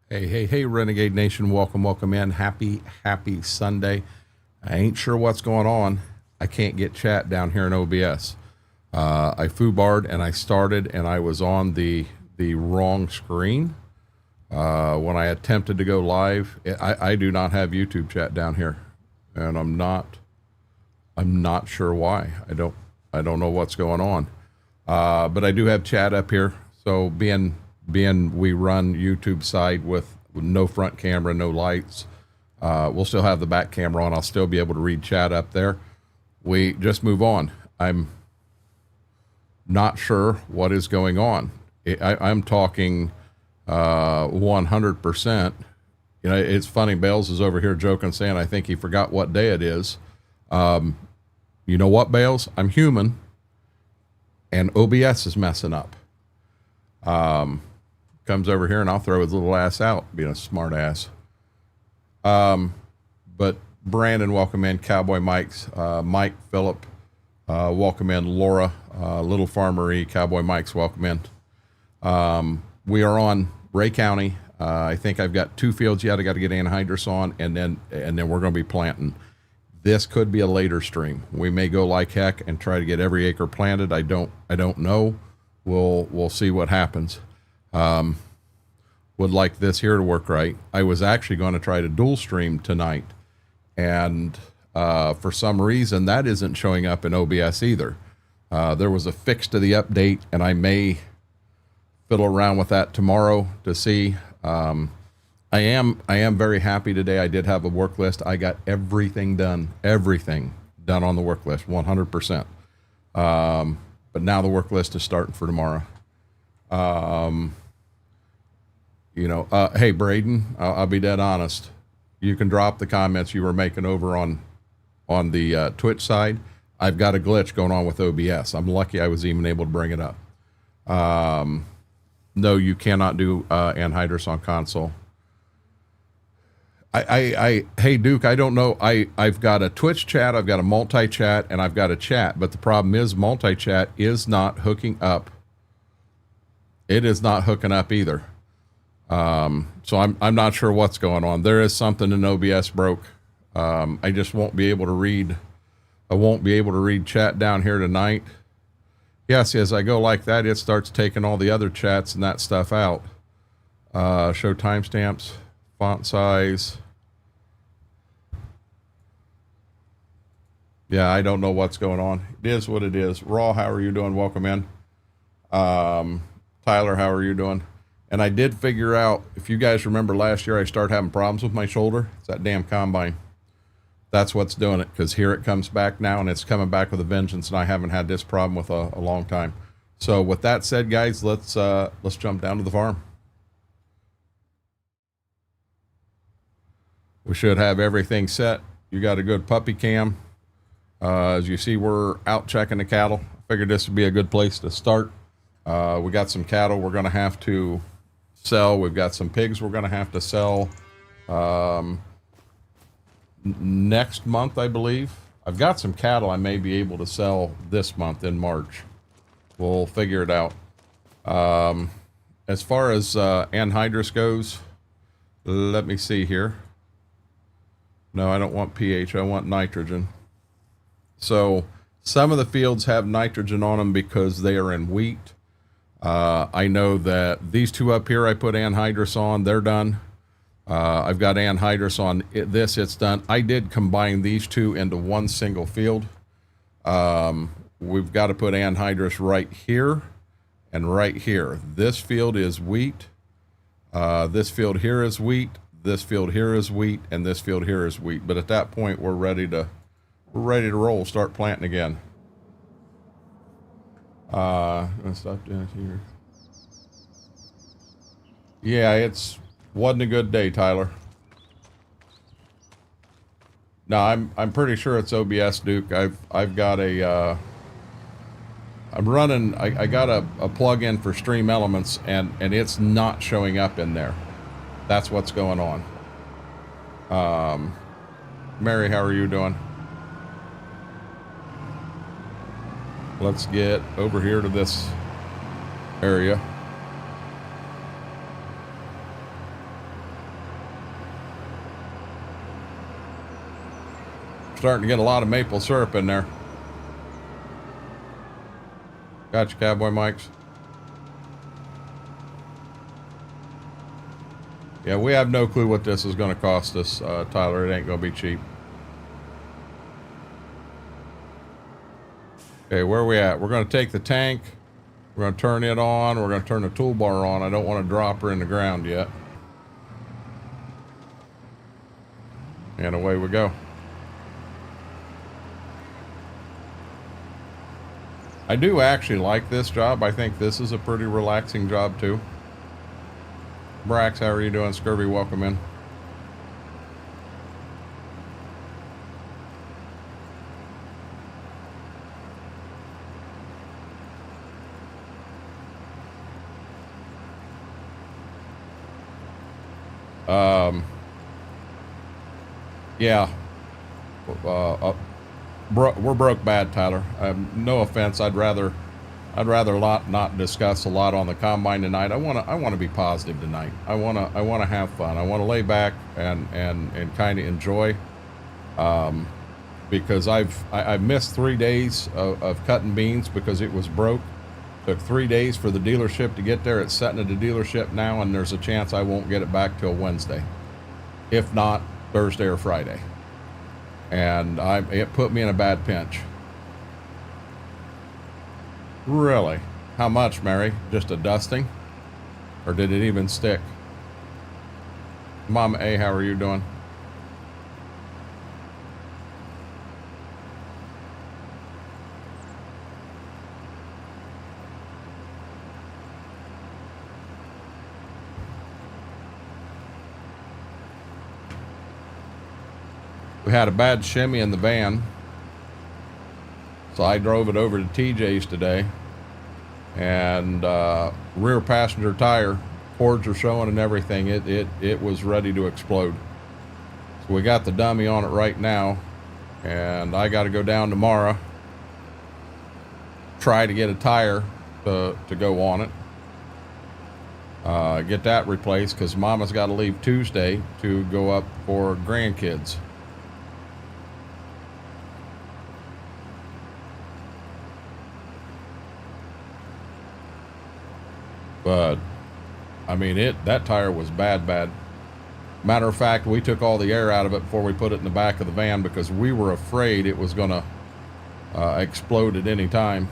Hey, Renegade Nation, welcome in. Happy Sunday. I ain't sure what's going on. I can't get chat down here in OBS. I foobarred and I started and I was on the wrong screen. When I attempted to go live, I do not have YouTube chat down here, and I'm not sure why. I don't know what's going on. But I do have chat up here. So being we run YouTube side with no front camera, no lights, we'll still have the back camera on. I'll still be able to read chat up there. We just move on. I'm not sure what is going on. I'm talking 100%. You know, it's funny. Bales is over here joking, saying I think he forgot what day it is. You know what, Bales? I'm human, and OBS is messing up. Comes over here and I'll throw his little ass out, being a smart ass. But Brandon, welcome in. Cowboy Mike's, Mike, Phillip, welcome in. Laura, Little Farmery, Cowboy Mike's, welcome in. We are on Ray County. I think I've got 2 fields yet. I got to get anhydrous on, and then we're going to be planting. This could be a later stream. We may go like heck and try to get every acre planted. I don't know. We'll see what happens. Would like this here to work right. I was actually going to try to dual stream tonight, and for some reason that isn't showing up in OBS either. There was a fix to the update, and I may fiddle around with that tomorrow to see. I am very happy today. I did have a work list. I got everything done on the work list, 100%. But now the work list is starting for tomorrow. Hey, Braden, I'll be dead honest. You can drop the comments you were making over on the Twitch side. I've got a glitch going on with OBS. I'm lucky I was even able to bring it up. No, you cannot do anhydrous on console. Hey, Duke, I don't know. I've got a Twitch chat, I've got a multi-chat, and I've got a chat, but the problem is multi-chat is not hooking up. It is not hooking up either. So I'm not sure what's going on. There is something in OBS broke. I just won't be able to read. I won't be able to read chat down here tonight. Yes, as I go like that, it starts taking all the other chats and that stuff out. Show timestamps, font size. Yeah, I don't know what's going on. It is what it is. Raw, how are you doing? Welcome in. Tyler, how are you doing? And I did figure out, if you guys remember last year, I started having problems with my shoulder. It's that damn combine. That's what's doing it, because here it comes back now, and it's coming back with a vengeance, and I haven't had this problem with a long time. So with that said, guys, let's jump down to the farm. We should have everything set. You got a good puppy cam. As you see, we're out checking the cattle. I figured this would be a good place to start. We got some cattle we're going to have to sell. We've got some pigs we're going to have to sell next month, I believe. I've got some cattle I may be able to sell this month in March. We'll figure it out. As far as anhydrous goes, let me see here. No, I don't want pH. I want nitrogen. So some of the fields have nitrogen on them because they are in wheat. I know that these 2 up here I put anhydrous on. They're done. I've got anhydrous on this. It's done. I did combine these 2 into one single field. We've got to put anhydrous right here and right here. This field is wheat. This field here is wheat. This field here is wheat, and this field here is wheat. But at that point, we're ready to roll. Start planting again. Let's stop down here. Yeah, wasn't a good day, Tyler. No, I'm pretty sure it's OBS, Duke. I've got a I'm running. I got a plug-in for Stream Elements, and it's not showing up in there. That's what's going on. Mary, how are you doing? Let's get over here to this area. Starting to get a lot of maple syrup in there. Gotcha, Cowboy Mikes. Yeah, we have no clue what this is going to cost us, Tyler. It ain't going to be cheap. Okay, where are we at? We're going to take the tank. We're going to turn it on. We're going to turn the toolbar on. I don't want to drop her in the ground yet. And away we go. I do actually like this job. I think this is a pretty relaxing job too. Brax, how are you doing? Scurvy, welcome in. Yeah. We're broke bad, Tyler. No offense. I'd rather not discuss a lot on the combine tonight. I want to be positive tonight. I want to have fun. I want to lay back and kind of enjoy. Because I've missed 3 days of cutting beans because it was broke. Took 3 days for the dealership to get there. It's sitting at the dealership now, and there's a chance I won't get it back till Wednesday, if not Thursday or Friday. And it put me in a bad pinch. Really? How much, Mary? Just a dusting? Or did it even stick? Mama A, how are you doing? We had a bad shimmy in the van, so I drove it over to TJ's today, and rear passenger tire cords are showing and everything. It was ready to explode. So we got the dummy on it right now, and I got to go down tomorrow, try to get a tire to go on it, get that replaced, because Mama's got to leave Tuesday to go up for grandkids. But I mean, that tire was bad. Matter of fact, we took all the air out of it before we put it in the back of the van because we were afraid it was gonna explode at any time.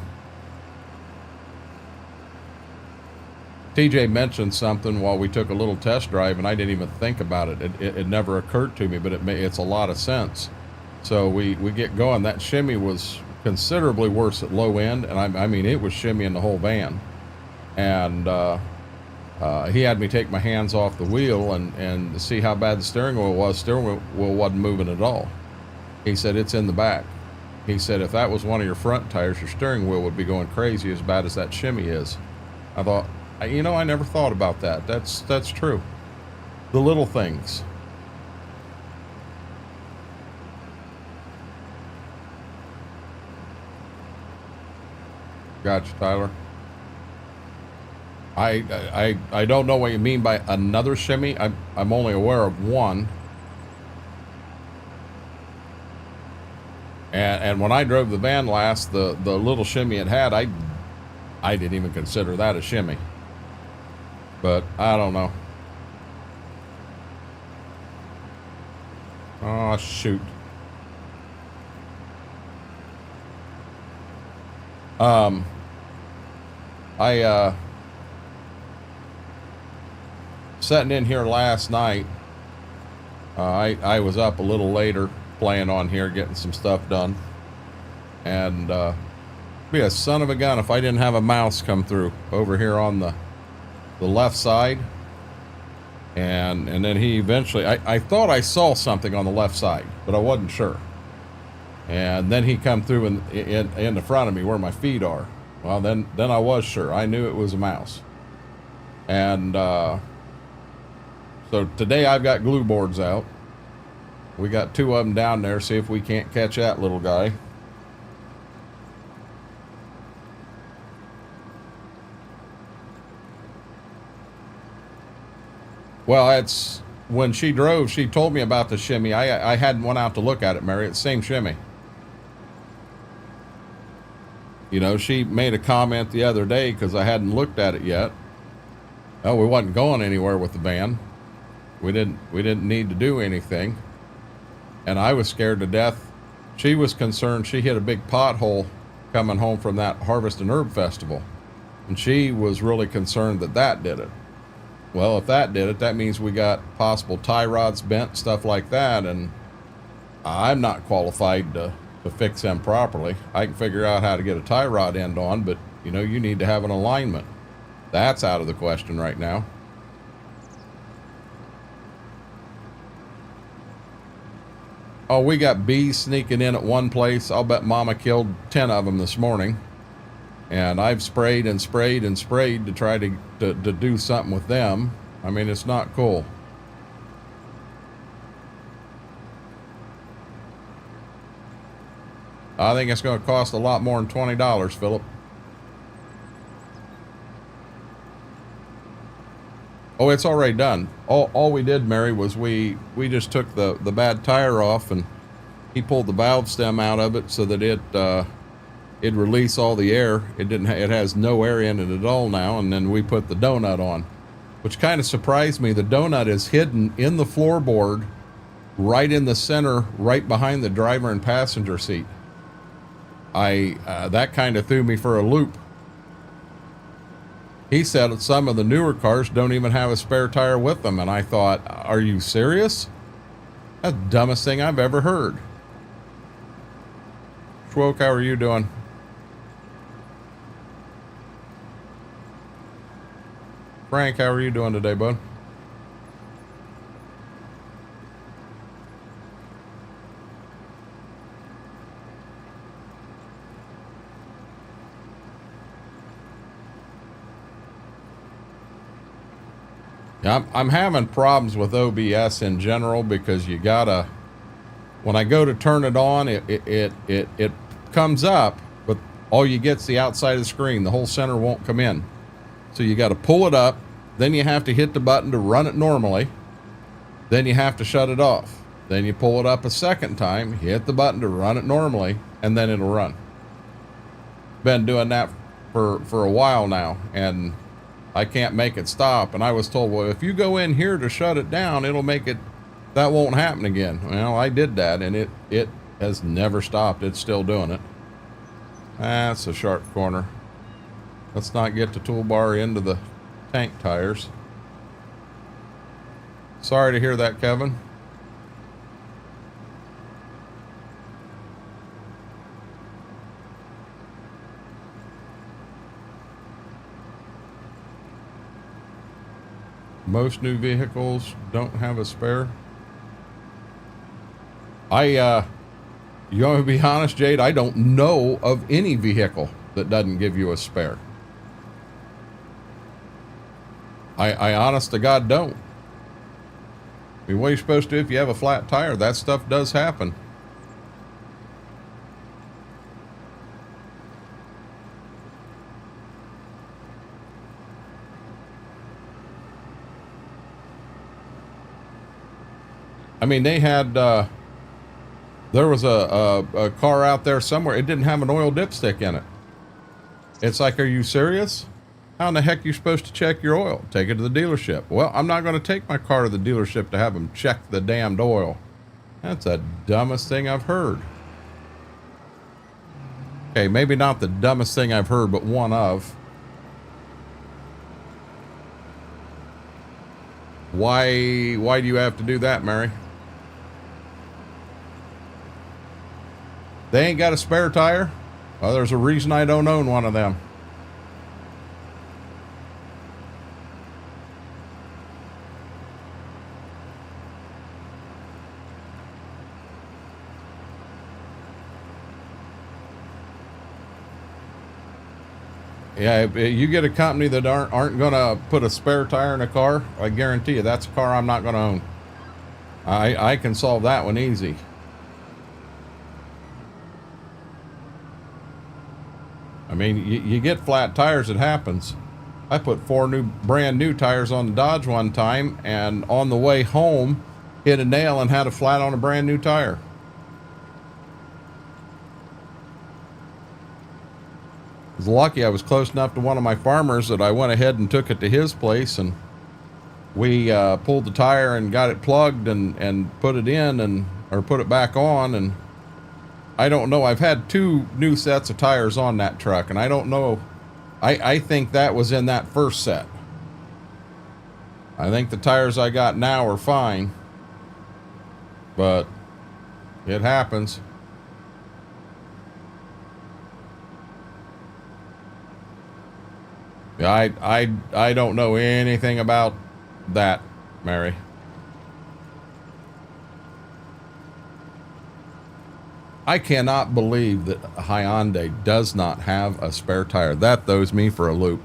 TJ mentioned something while we took a little test drive, and I didn't even think about it. It never occurred to me, but it's a lot of sense. So we get going. That shimmy was considerably worse at low end, and I mean, it was shimmying the whole van. And he had me take my hands off the wheel and see how bad the steering wheel was. Steering wheel wasn't moving at all. He said, it's in the back. He said, if that was one of your front tires, your steering wheel would be going crazy as bad as that shimmy is. I thought, you know, I never thought about that. That's true. The little things. Gotcha, Tyler. I don't know what you mean by another shimmy. I'm only aware of one. And when I drove the van last, the little shimmy it had, I didn't even consider that a shimmy. But I don't know. Oh shoot. Sitting in here last night, I was up a little later playing on here, getting some stuff done, and be a son of a gun if I didn't have a mouse come through over here on the left side, and then he eventually, I thought I saw something on the left side, but I wasn't sure, and then he come through in the front of me where my feet are. Well, then I was sure. I knew it was a mouse, and so today I've got glue boards out. We got 2 of them down there. See if we can't catch that little guy. Well, when she drove, she told me about the shimmy. I hadn't went out to look at it, Mary. It's the same shimmy. You know, she made a comment the other day because I hadn't looked at it yet. Oh, we wasn't going anywhere with the van. We didn't need to do anything. And I was scared to death. She was concerned she hit a big pothole coming home from that Harvest and Herb Festival. And she was really concerned that that did it. Well, if that did it, that means we got possible tie rods bent, stuff like that, and I'm not qualified to fix them properly. I can figure out how to get a tie rod end on, but, you know, you need to have an alignment. That's out of the question right now. Oh, we got bees sneaking in at one place. I'll bet Mama killed 10 of them this morning. And I've sprayed and sprayed and sprayed to try to do something with them. I mean, it's not cool. I think it's going to cost a lot more than $20, Philip. Oh, it's already done. All we did, Mary, was we just took the bad tire off, and he pulled the valve stem out of it so that it'd release all the air. It has no air in it at all now, and then we put the donut on, which kind of surprised me. The donut is hidden in the floorboard, right in the center, right behind the driver and passenger seat. That kind of threw me for a loop. He said that some of the newer cars don't even have a spare tire with them, and I thought, are you serious? That's the dumbest thing I've ever heard. Schwoke, how are you doing? Frank, how are you doing today, bud? Yeah, I'm having problems with OBS in general because you gotta, when I go to turn it on, it comes up, but all you get's the outside of the screen. The whole center won't come in. So you got to pull it up, then you have to hit the button to run it normally, then you have to shut it off. Then you pull it up a second time, hit the button to run it normally, and then it'll run. Been doing that for a while now, and I can't make it stop. And I was told, well, if you go in here to shut it down, it'll make it, that won't happen again. Well, I did that, and it has never stopped. It's still doing it. That's a sharp corner. Let's not get the toolbar into the tank tires. Sorry to hear that, Kevin. Most new vehicles don't have a spare. You want to be honest, Jade? I don't know of any vehicle that doesn't give you a spare. I honest to God don't. I mean, what are you supposed to do if you have a flat tire? That stuff does happen. I mean, they had, there was a car out there somewhere. It didn't have an oil dipstick in it. It's like, are you serious? How in the heck are you supposed to check your oil? Take it to the dealership. Well, I'm not going to take my car to the dealership to have them check the damned oil. That's the dumbest thing I've heard. Okay, maybe not the dumbest thing I've heard, but one of. Why do you have to do that, Mary? They ain't got a spare tire? Well, there's a reason I don't own one of them. Yeah, if you get a company that aren't going to put a spare tire in a car, I guarantee you that's a car I'm not going to own. I can solve that one easy. I mean, you get flat tires, it happens. I put four brand new tires on the Dodge one time, and on the way home, hit a nail and had a flat on a brand new tire. I was lucky I was close enough to one of my farmers that I went ahead and took it to his place, and we pulled the tire and got it plugged and put it in or put it back on. And I don't know, I've had two new sets of tires on that truck, and I don't know, I think that was in that first set. I think the tires I got now are fine, but it happens. I don't know anything about that, Mary. I cannot believe that Hyundai does not have a spare tire. That throws me for a loop.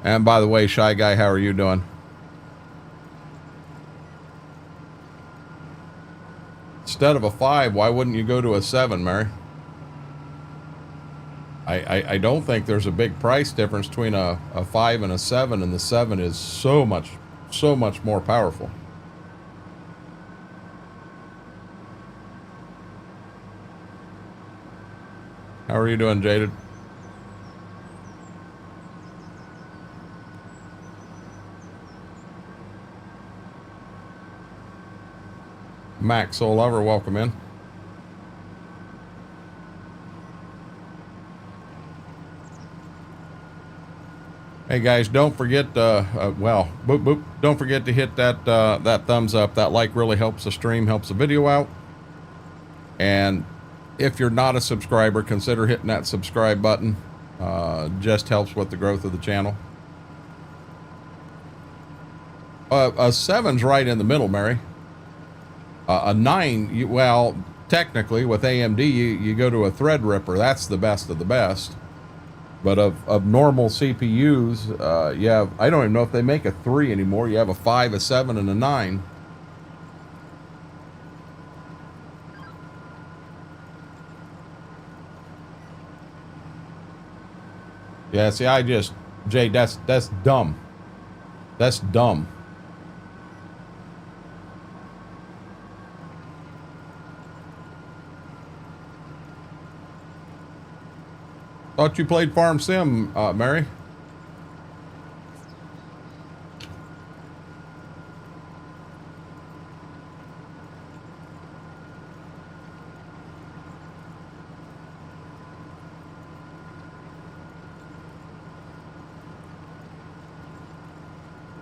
And by the way, Shy Guy, how are you doing? Instead of a 5, why wouldn't you go to a 7, Mary? I don't think there's a big price difference between a 5 and a 7, and the 7 is so much more powerful. How are you doing, Jaded? Max Soul Lover, welcome in. Hey guys, don't forget don't forget to hit that that thumbs up. That like really helps the stream, helps the video out. And if you're not a subscriber, consider hitting that subscribe button. Just helps with the growth of the channel. A 7's right in the middle, Mary. A 9, well, technically with AMD, you go to a Threadripper. That's the best of the best. But of normal CPUs, you have, I don't even know if they make a 3 anymore. You have a 5, a 7, and a 9. Yeah, see, Jay, that's dumb. That's dumb. Thought you played Farm Sim, Mary.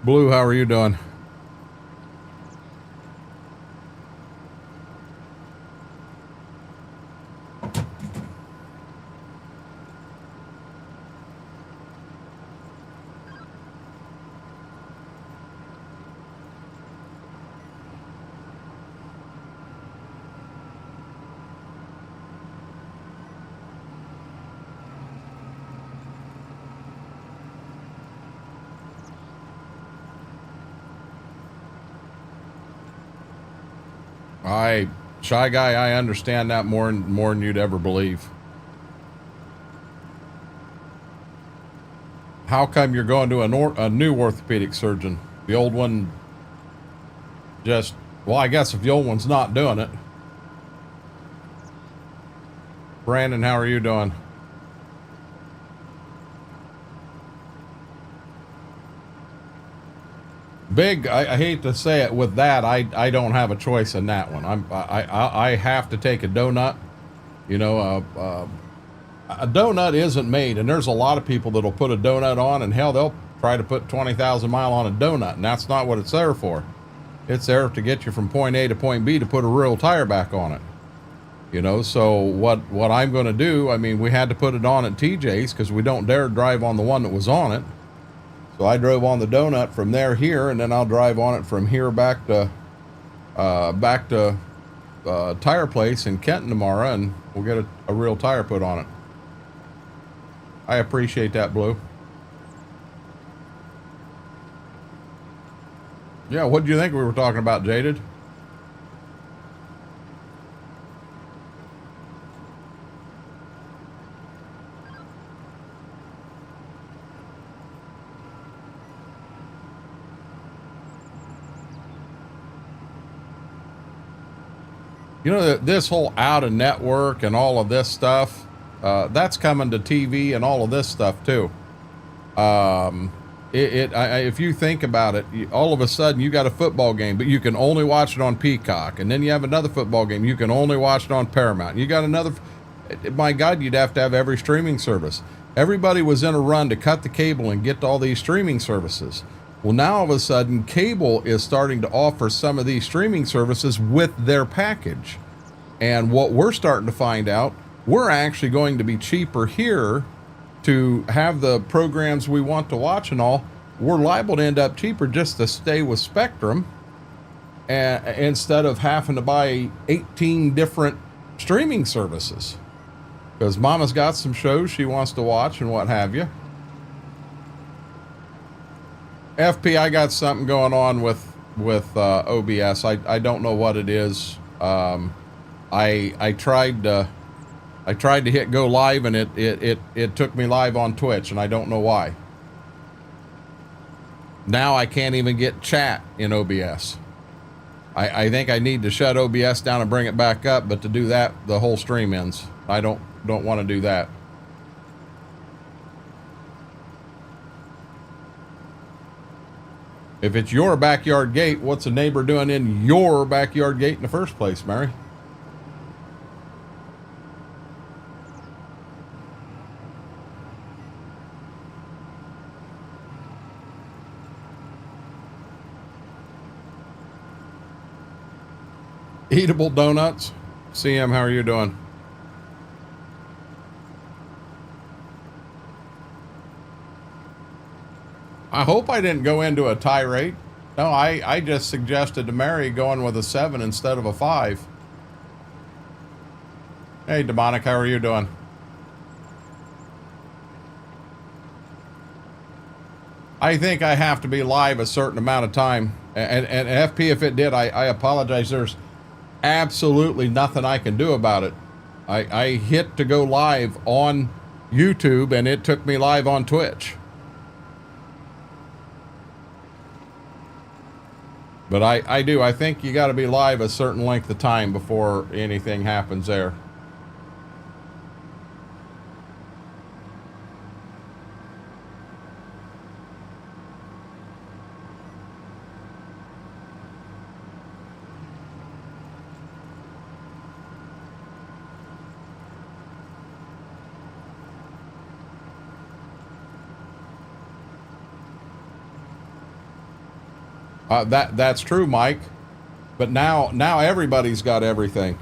Blue, how are you doing? Shy Guy, I understand that more than you'd ever believe. How come you're going to a new orthopedic surgeon? The old one just, well, I guess if the old one's not doing it. Brandon, how are you doing? Big, I hate to say it, with that, I don't have a choice in that one. I have to take a donut. You know, a donut isn't made, and there's a lot of people that'll put a donut on, and hell, they'll try to put 20,000 mile on a donut, and that's not what it's there for. It's there to get you from point A to point B to put a real tire back on it. You know, so what I'm going to do, I mean, we had to put it on at TJ's because we don't dare drive on the one that was on it. So I drove on the donut from there here, and then I'll drive on it from here back to tire place in Kenton tomorrow, and we'll get a real tire put on it. I appreciate that, Blue. Yeah, what do you think we were talking about, Jaded? You know, this whole out of network and all of this stuff, that's coming to TV and all of this stuff too. If you think about it, all of a sudden you got a football game, but you can only watch it on Peacock, and then you have another football game, you can only watch it on Paramount. You got another, my God, you'd have to have every streaming service. Everybody was in a run to cut the cable and get to all these streaming services. Well, now all of a sudden, cable is starting to offer some of these streaming services with their package. And what we're starting to find out, we're actually going to be cheaper here to have the programs we want to watch and all. We're liable to end up cheaper just to stay with Spectrum, instead of having to buy 18 different streaming services. Because Mama's got some shows she wants to watch and what have you. FP, I got something going on with OBS. I don't know what it is. I tried to hit go live, and it took me live on Twitch, and I don't know why. Now I can't even get chat in OBS. I think I need to shut OBS down and bring it back up, but to do that, the whole stream ends. I don't want to do that. If it's your backyard gate, what's a neighbor doing in your backyard gate in the first place, Mary? Eatable donuts. CM, how are you doing? I hope I didn't go into a tirade. No, I just suggested to Mary going with a 7 instead of a 5. Hey, Demonic, how are you doing? I think I have to be live a certain amount of time. And FP, if it did, I apologize. There's absolutely nothing I can do about it. I hit to go live on YouTube, and it took me live on Twitch. But I think you got to be live a certain length of time before anything happens there. That's true, Mike. But now everybody's got everything.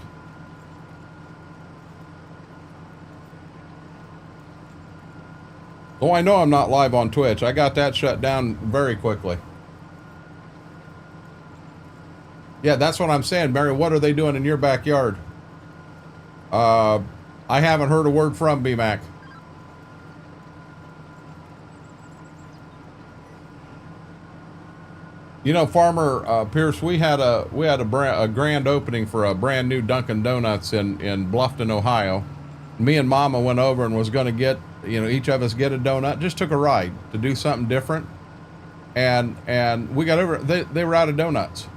Oh, I know I'm not live on Twitch. I got that shut down very quickly. Yeah, that's what I'm saying, Mary. What are they doing in your backyard? I haven't heard a word from BMAC. You know, Farmer Pierce, we had a grand opening for a brand new Dunkin' Donuts in Bluffton, Ohio. Me and Mama went over and was going to get, each of us get a donut. Just took a ride to do something different, and we got over. They were out of donuts.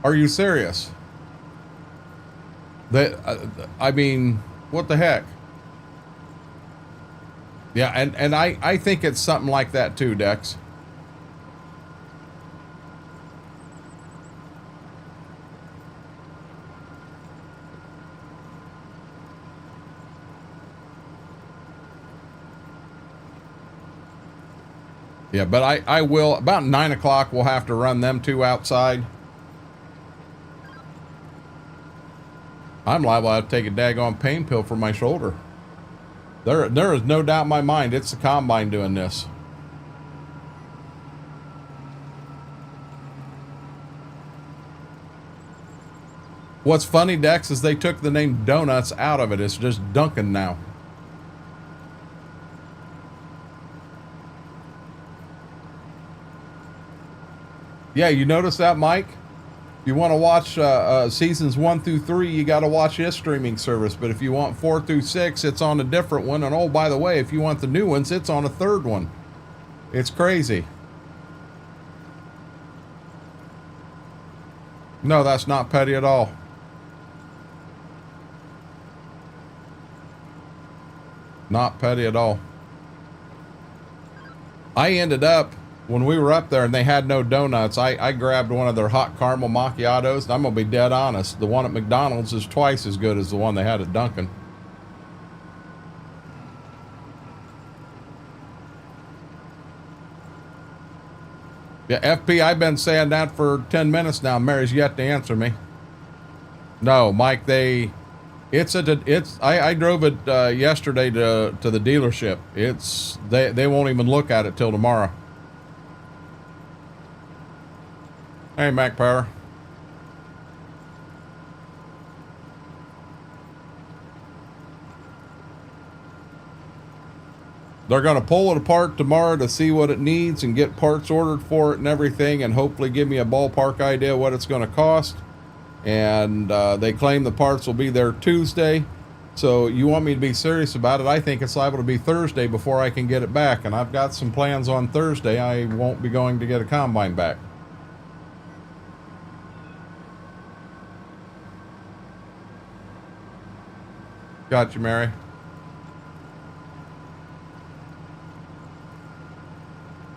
Are you serious? I mean, what the heck? Yeah, and I think it's something like that too, Dex. Yeah, but I will, about 9 o'clock, we'll have to run them two outside. I'm liable to have to take a daggone pain pill for my shoulder. There is no doubt in my mind it's the combine doing this. What's funny, Dex, is they took the name Donuts out of it. It's just Dunkin' now. Yeah, you notice that, Mike? If you want to watch seasons 1 through 3, you got to watch this streaming service. But if you want 4 through 6, it's on a different one. And oh, by the way, if you want the new ones, it's on a third one. It's crazy. No, that's not petty at all. Not petty at all. I ended up, when we were up there and they had no donuts, I grabbed one of their hot caramel macchiatos, and I'm gonna be dead honest, the one at McDonald's is twice as good as the one they had at Dunkin'. Yeah, FP, I've been saying that for 10 minutes now. Mary's yet to answer me. No, Mike, I drove it yesterday to the dealership. They won't even look at it till tomorrow. Hey, Mac Power. They're going to pull it apart tomorrow to see what it needs and get parts ordered for it and everything, and hopefully give me a ballpark idea what it's going to cost. And they claim the parts will be there Tuesday. So you want me to be serious about it? I think it's liable to be Thursday before I can get it back. And I've got some plans on Thursday. I won't be going to get a combine back. Got you, Mary.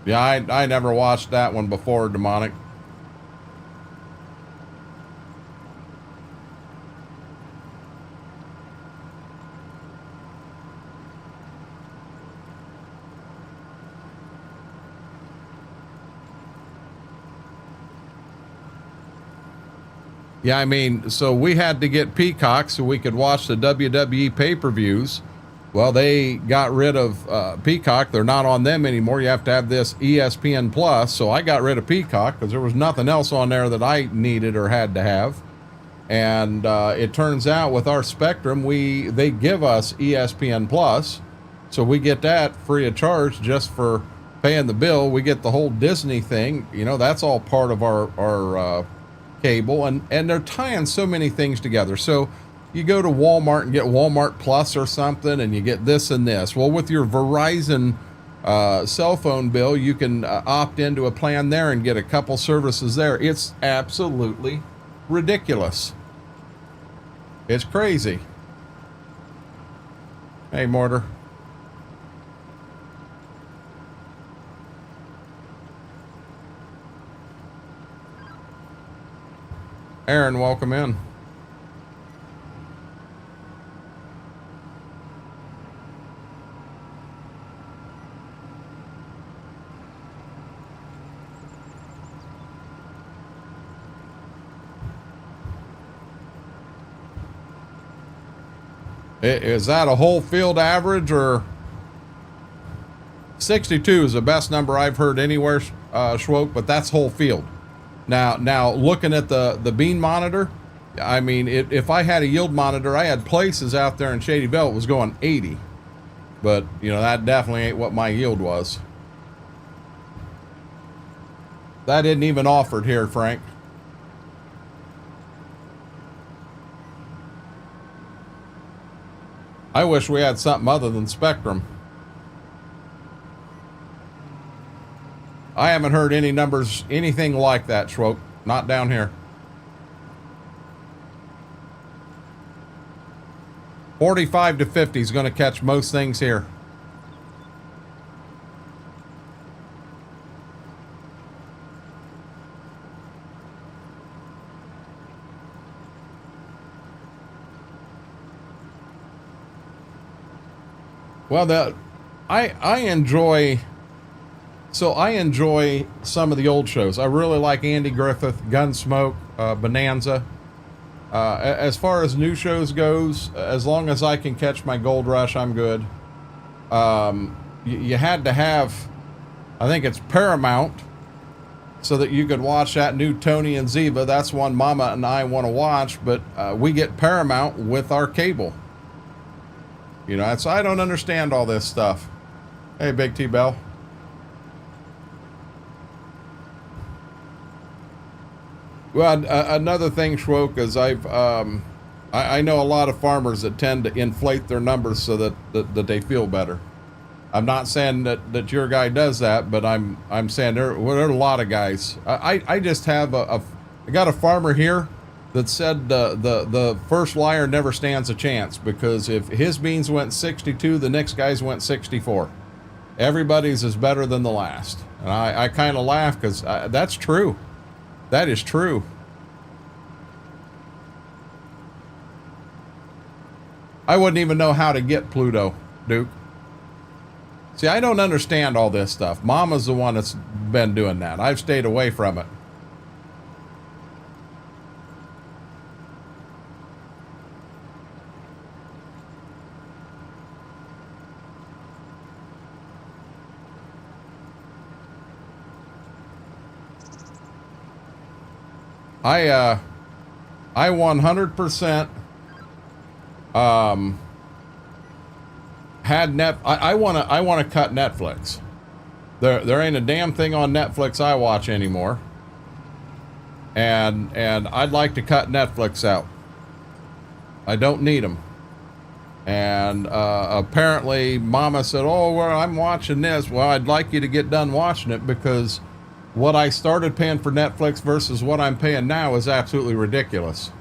Yeah, I never watched that one before, Demonic. Yeah, I mean, so we had to get Peacock so we could watch the WWE pay-per-views. Well, they got rid of Peacock. They're not on them anymore. You have to have this ESPN Plus. So I got rid of Peacock because there was nothing else on there that I needed or had to have. And it turns out with our Spectrum, they give us ESPN Plus. So we get that free of charge just for paying the bill. We get the whole Disney thing. You know, that's all part of our cable. And they're tying so many things together. So you go to Walmart and get Walmart Plus or something, and you get this and this. Well, with your Verizon cell phone bill, you can opt into a plan there and get a couple services there. It's absolutely ridiculous. It's crazy. Hey, Mortar. Aaron, welcome in. Is that a whole field average, or 62 is the best number I've heard anywhere, Schwoke, but that's whole field. Now looking at the bean monitor, I mean, if I had a yield monitor, I had places out there in Shadyville it was going 80, but you know, that definitely ain't what my yield was. That isn't even offered here, Frank. I wish we had something other than Spectrum. I haven't heard any numbers, anything like that, Schwoke. Not down here. 45 to 50 is going to catch most things here. Well, I enjoy some of the old shows. I really like Andy Griffith, Gunsmoke, Bonanza. As far as new shows goes, as long as I can catch my Gold Rush, I'm good. You had to have, I think it's Paramount, so that you could watch that new Tony and Ziva. That's one Mama and I want to watch, but we get Paramount with our cable. You know, so I don't understand all this stuff. Hey, Big T Bell. Well, another thing, Schwoke, is I know a lot of farmers that tend to inflate their numbers so that they feel better. I'm not saying that your guy does that, but I'm saying there are a lot of guys. I just have I got a farmer here that said the first liar never stands a chance, because if his beans went 62, the next guy's went 64. Everybody's is better than the last. And I kind of laugh because that's true. That is true. I wouldn't even know how to get Pluto, Duke. See, I don't understand all this stuff. Mama's the one that's been doing that. I've stayed away from it. I 100% had I want to cut Netflix. There ain't a damn thing on Netflix I watch anymore. And I'd like to cut Netflix out. I don't need them. And apparently Mama said, "Oh, well, I'm watching this." Well, I'd like you to get done watching it, because what I started paying for Netflix versus what I'm paying now is absolutely ridiculous.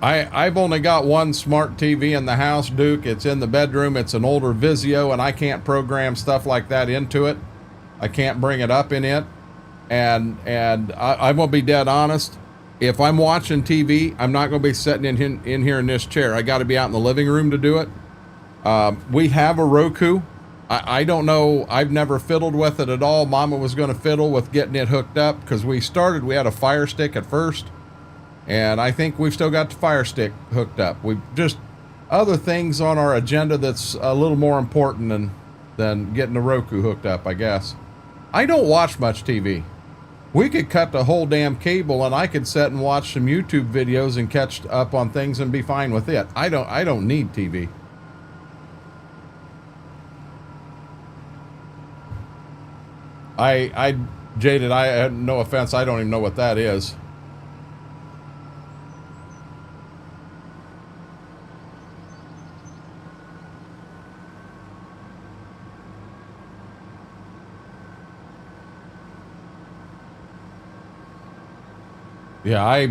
I've only got one smart TV in the house, Duke. It's in the bedroom. It's an older Vizio, and I can't program stuff like that into it. I can't bring it up in it. And I'm going to be dead honest. If I'm watching TV, I'm not going to be sitting in here in this chair. I got to be out in the living room to do it. We have a Roku. I don't know. I've never fiddled with it at all. Mama was going to fiddle with getting it hooked up, because we had a Fire Stick at first. And I think we've still got the Fire Stick hooked up. We've just other things on our agenda that's a little more important than getting the Roku hooked up, I guess. I don't watch much TV. We could cut the whole damn cable and I could sit and watch some YouTube videos and catch up on things and be fine with it. I don't need TV. Jaded, no offense, I don't even know what that is. Yeah,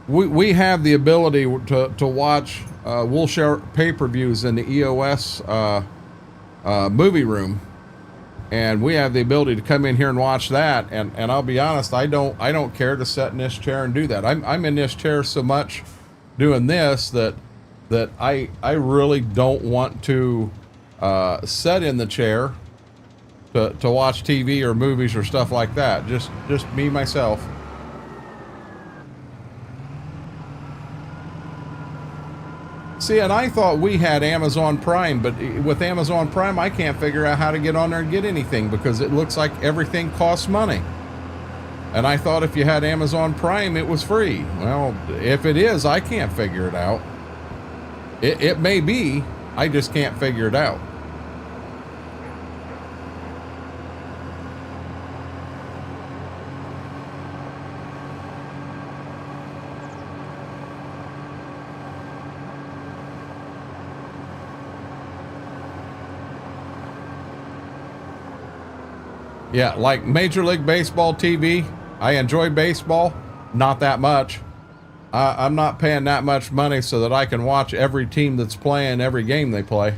we have the ability to watch, we'll share pay-per-views in the EOS movie room, and we have the ability to come in here and watch that. And I'll be honest, I don't care to sit in this chair and do that. I'm in this chair so much doing this that I really don't want to sit in the chair to watch TV or movies or stuff like that. Just me myself. See, and I thought we had Amazon Prime, but with Amazon Prime, I can't figure out how to get on there and get anything, because it looks like everything costs money. And I thought if you had Amazon Prime, it was free. Well, if it is, I can't figure it out. It may be, I just can't figure it out. Yeah, like Major League Baseball TV. I enjoy baseball, not that much. I'm not paying that much money so that I can watch every team that's playing every game they play.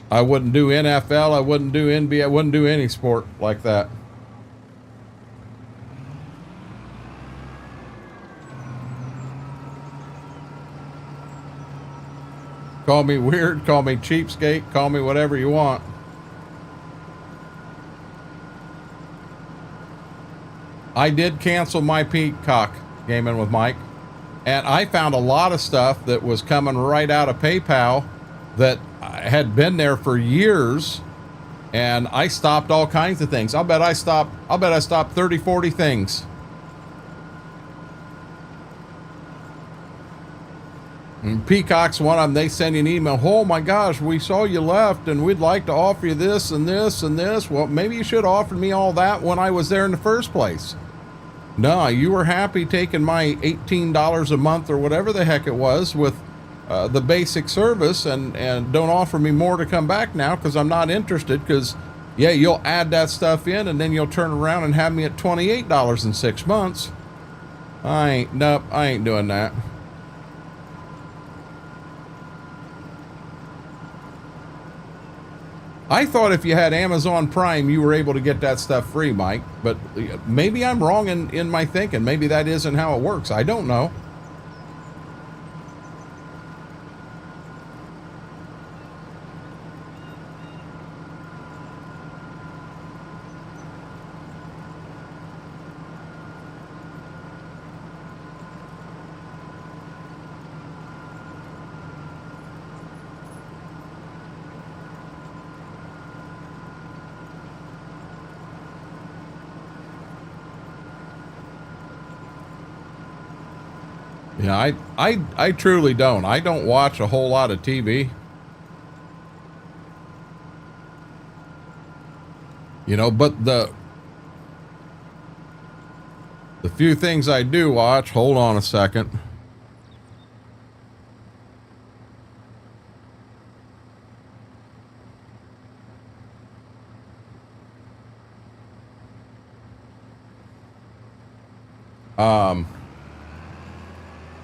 I wouldn't do NFL, I wouldn't do NBA, I wouldn't do any sport like that. Call me weird, call me cheapskate, call me whatever you want. I did cancel my Peacock Gaming with Mike, and I found a lot of stuff that was coming right out of PayPal that had been there for years, and I stopped all kinds of things. I'll bet I stopped 30, 40 things. And Peacock's one of them. They send you an email. Oh my gosh, we saw you left and we'd like to offer you this and this and this. Well, maybe you should have offered me all that when I was there in the first place. No, you were happy taking my $18 a month or whatever the heck it was with the basic service, and don't offer me more to come back now because I'm not interested. Because yeah, you'll add that stuff in and then you'll turn around and have me at $28 in 6 months. Nope, I ain't doing that. I thought if you had Amazon Prime, you were able to get that stuff free, Mike, but maybe I'm wrong in my thinking. Maybe that isn't how it works. I don't know. Yeah, I truly don't. I don't watch a whole lot of TV. You know, but the few things I do watch, hold on a second.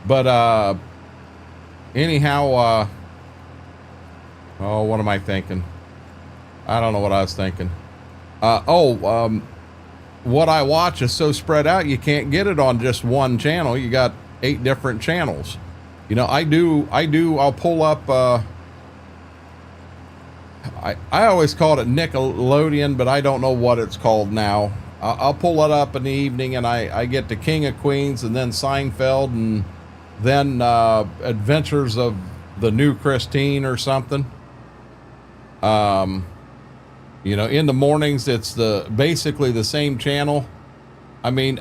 But anyhow, oh, what am I thinking? I don't know what I was thinking. What I watch is so spread out, you can't get it on just one channel. You got 8 different channels. You know, I'll pull up, I always called it Nickelodeon, but I don't know what it's called now. I'll pull it up in the evening and I get the King of Queens and then Seinfeld and then Adventures of the New Christine or something. You know, in the mornings, it's basically the same channel. I mean,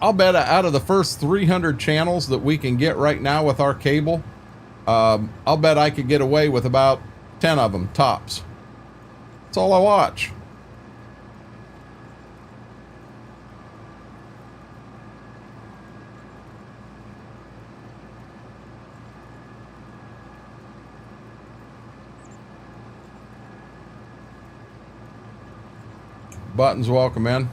I'll bet out of the first 300 channels that we can get right now with our cable, I'll bet I could get away with about 10 of them tops. That's all I watch. Buttons, welcome in.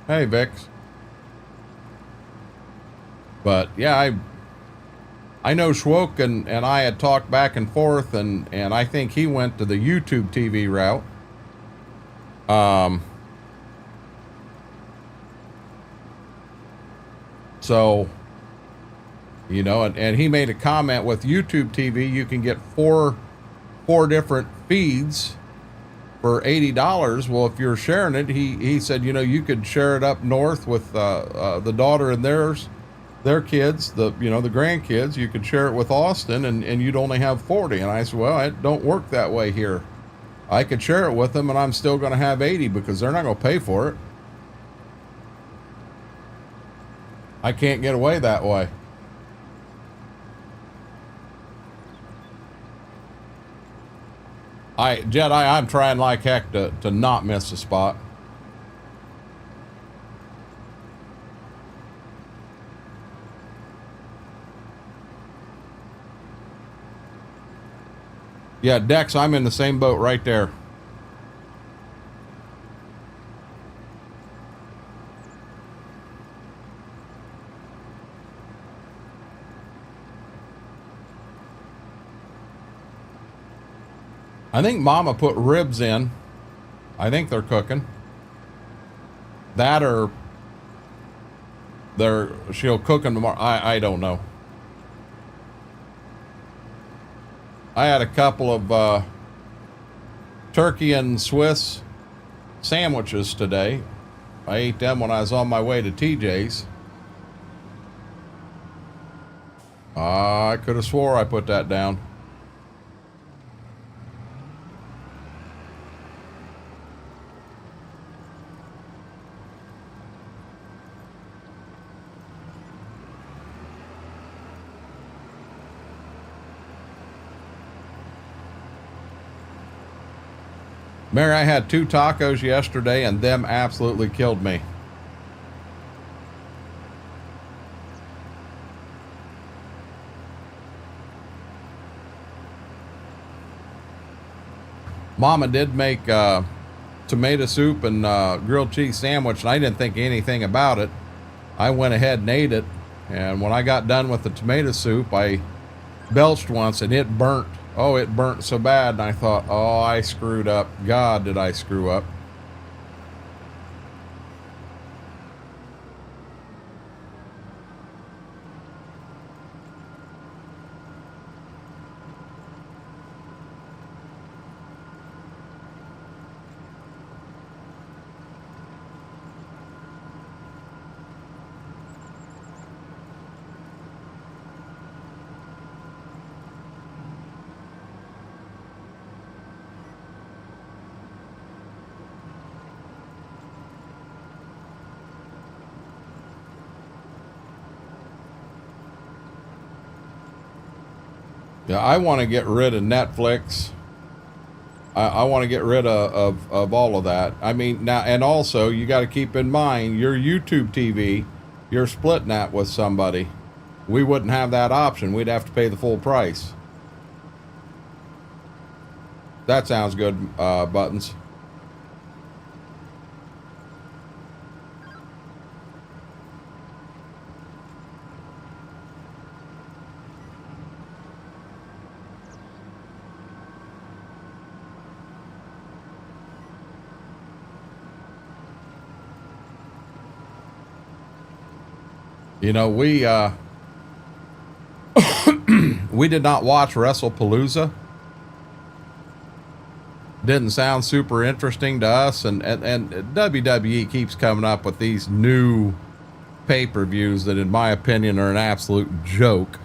Hey, Vix. But yeah, I know Schwoke and I had talked back and forth, and I think he went to the YouTube TV route. So, you know, and he made a comment with YouTube TV, you can get four different feeds for $80. Well, if you're sharing it, he said, you know, you could share it up north with the daughter and their kids, the grandkids. You could share it with Austin, and you'd only have 40. And I said, well, it don't work that way here. I could share it with them and I'm still going to have 80 because they're not going to pay for it. I can't get away that way. Jedi, I'm trying like heck to not miss a spot. Yeah, Dex, I'm in the same boat right there. I think Mama put ribs in. I think they're cooking. That or she'll cook them tomorrow. I don't know. I had a couple of turkey and Swiss sandwiches today. I ate them when I was on my way to TJ's. I could have swore I put that down. Mary, I had 2 tacos yesterday and them absolutely killed me. Mama did make tomato soup and grilled cheese sandwich, and I didn't think anything about it. I went ahead and ate it, and when I got done with the tomato soup, I belched once, and it burnt. Oh, it burnt so bad, and I thought, oh, I screwed up. God, did I screw up. Yeah, I want to get rid of Netflix. I want to get rid of all of that. I mean, now, and also you got to keep in mind your YouTube TV, you're splitting that with somebody. We wouldn't have that option. We'd have to pay the full price. That sounds good, Buttons. You know, we we did not watch WrestlePalooza. Didn't sound super interesting to us, and WWE keeps coming up with these new pay-per-views that, in my opinion, are an absolute joke.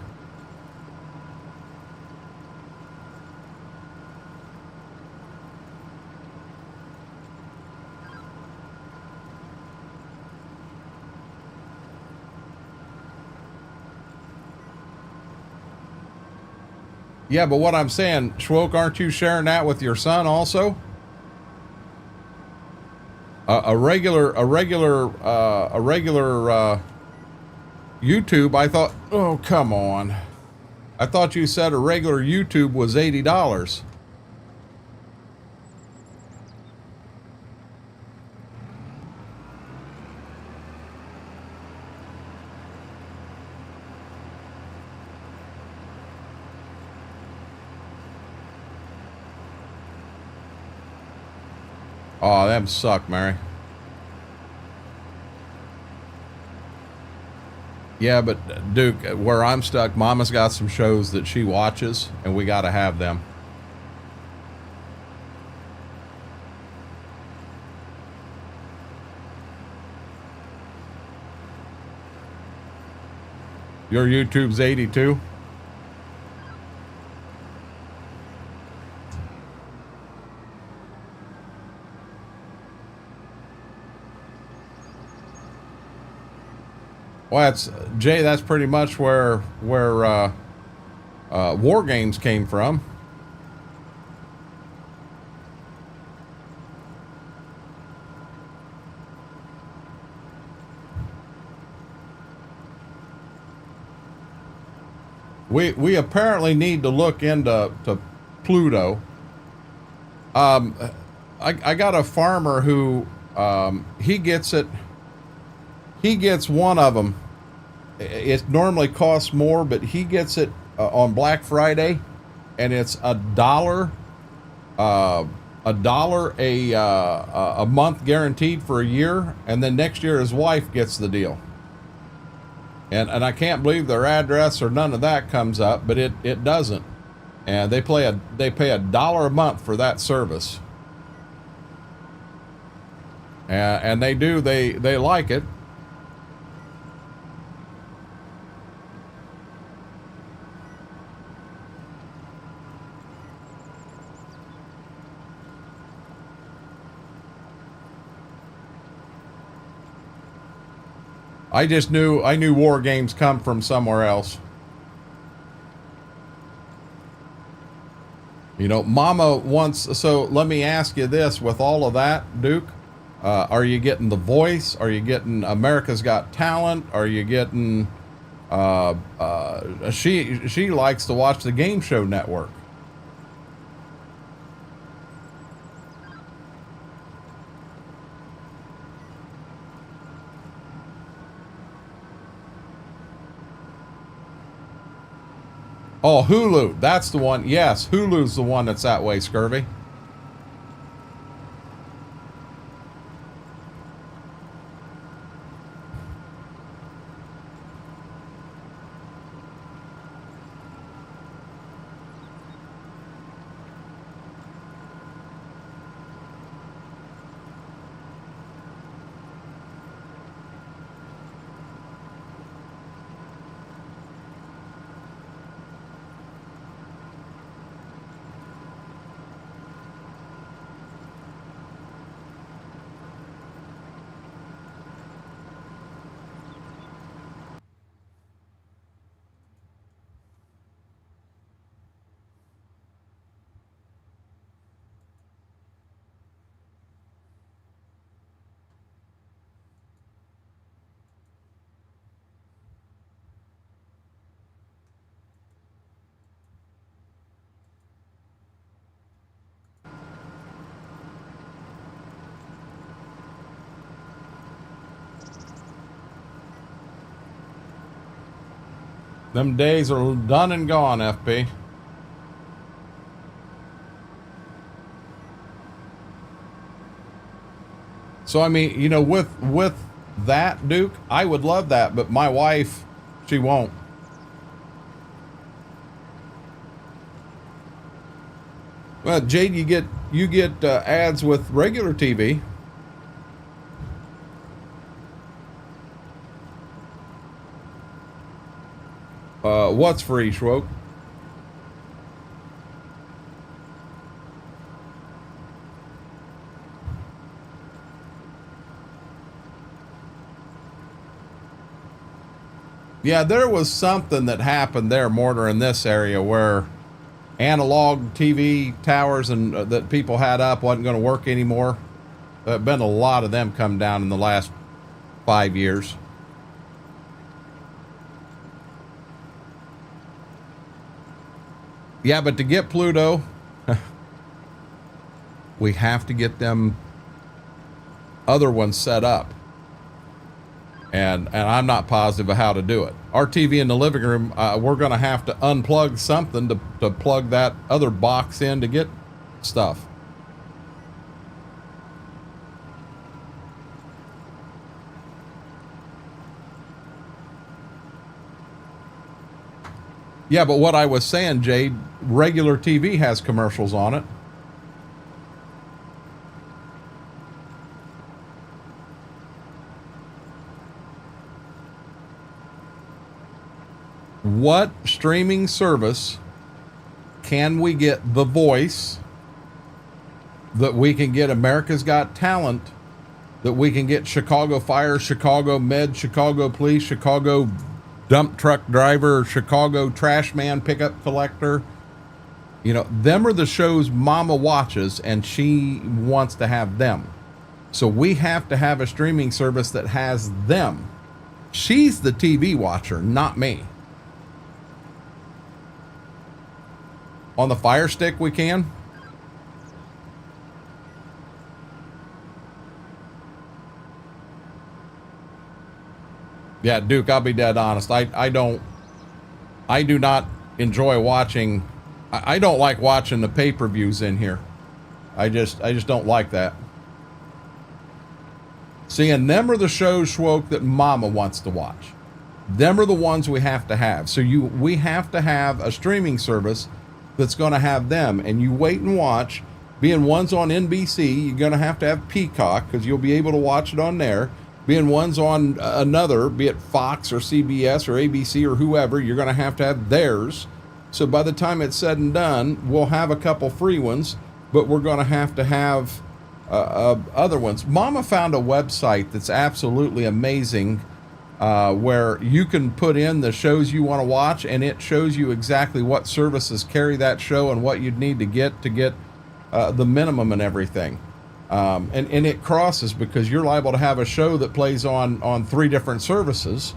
Yeah, but what I'm saying, Schwoke, aren't you sharing that with your son also? A regular YouTube. I thought, oh, come on. I thought you said a regular YouTube was $80. Oh, them suck, Mary. Yeah, but Duke, where I'm stuck, Mama's got some shows that she watches, and we got to have them. Your YouTube's 82? Well, that's Jay. That's pretty much where War Games came from. We apparently need to look into Pluto. I got a farmer who he gets it. He gets one of them. It normally costs more, but he gets it on Black Friday, and it's $1, a month guaranteed for a year, and then next year his wife gets the deal. And I can't believe their address or none of that comes up, but it doesn't. And they pay $1 a month for that service. And they like it. I knew War Games come from somewhere else. You know, Mama wants, so let me ask you this, with all of that, Duke, are you getting The Voice? Are you getting America's Got Talent? Are you getting, she likes to watch the Game Show Network. Oh, Hulu. That's the one. Yes, Hulu's the one that's that way, Scurvy. Them days are done and gone, FP. So I mean, you know, with that, Duke, I would love that, but my wife, she won't. Well, Jade, you get ads with regular TV. What's free, Schwoke? Yeah, there was something that happened there, Mortar, in this area where analog TV towers and that people had up wasn't going to work anymore. There have been a lot of them come down in the last 5 years. Yeah, but to get Pluto, we have to get them other ones set up. And I'm not positive of how to do it. Our TV in the living room, we're going to have to unplug something to plug that other box in to get stuff. Yeah, but what I was saying, Jade, regular TV has commercials on it. What streaming service can we get The Voice, that we can get America's Got Talent, that we can get Chicago Fire, Chicago Med, Chicago Police, Chicago Dump Truck Driver, Chicago Trash Man Pickup Collector? You know, them are the shows Mama watches, and she wants to have them. So we have to have a streaming service that has them. She's the TV watcher, not me. On the Fire Stick, we can. Yeah, Duke, I'll be dead honest. I do not enjoy watching. I don't like watching the pay-per-views in here. I just don't like that. Seeing them are the shows, Schwoke, that Mama wants to watch. Them are the ones we have to have. So we have to have a streaming service that's going to have them, and you wait and watch. Being one's on NBC, you're going to have Peacock, because you'll be able to watch it on there. Being one's on another, be it Fox or CBS or ABC or whoever, you're going to have theirs. So by the time it's said and done, we'll have a couple free ones, but we're going to have other ones. Mama found a website that's absolutely amazing. where you can put in the shows you want to watch, and it shows you exactly what services carry that show and what you'd need to get the minimum and everything. And it crosses, because you're liable to have a show that plays on 3 different services.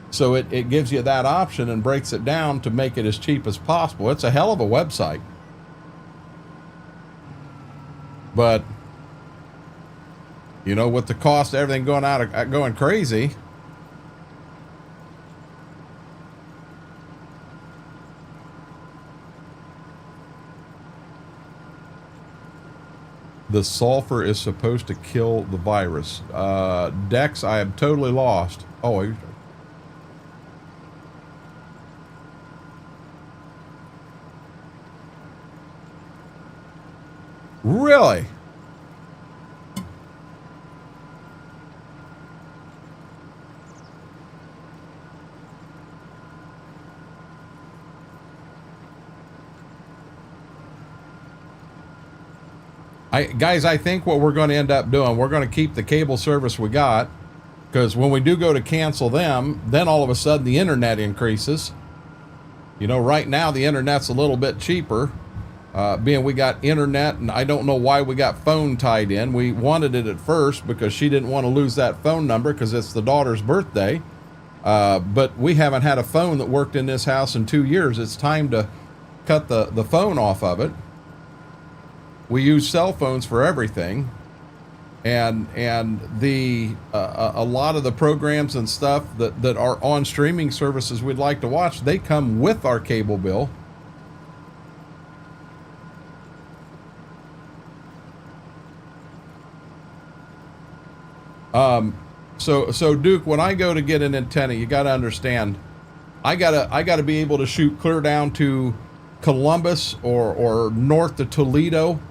So it gives you that option and breaks it down to make it as cheap as possible. It's a hell of a website. But, you know, with the cost of everything going crazy, the sulfur is supposed to kill the virus. Dex, I am totally lost. Oh, really? Guys, I think what we're going to end up doing, we're going to keep the cable service we got, because when we do go to cancel them, then all of a sudden the internet increases. You know, right now the internet's a little bit cheaper, being we got internet, and I don't know why we got phone tied in. We wanted it at first because she didn't want to lose that phone number because it's the daughter's birthday. But we haven't had a phone that worked in this house in 2 years. It's time to cut the phone off of it. We use cell phones for everything, and the a lot of the programs and stuff that are on streaming services we'd like to watch, they come with our cable bill. So Duke, when I go to get an antenna, you got to understand, I gotta be able to shoot clear down to Columbus or north to Toledo.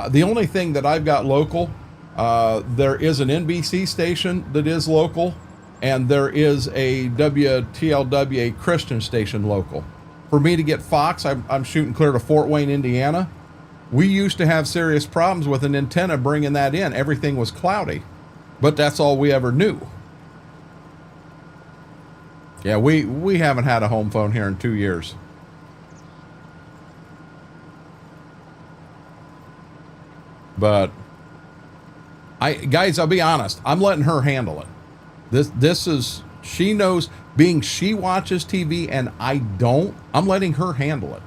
The only thing that I've got local, there is an NBC station that is local, and there is a WTLW, a Christian station local. For me to get Fox, I'm shooting clear to Fort Wayne, Indiana. We used to have serious problems with an antenna bringing that in. Everything was cloudy, but that's all we ever knew. Yeah, we haven't had a home phone here in 2 years. But guys, I'll be honest, I'm letting her handle it. This is, she knows, being she watches TV and I don't, I'm letting her handle it.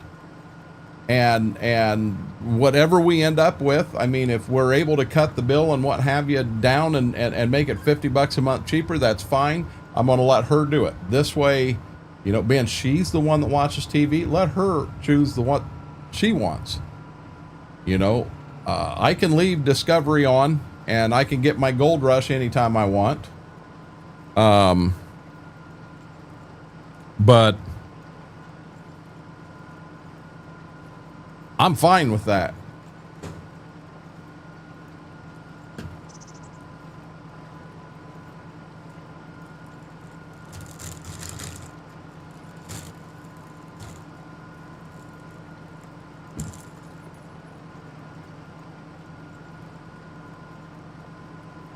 And whatever we end up with, I mean, if we're able to cut the bill and what have you down and make it $50 a month cheaper, that's fine. I'm going to let her do it. This way, you know, being she's the one that watches TV, let her choose the what she wants. You know, I can leave Discovery on, and I can get my Gold Rush anytime I want. But I'm fine with that.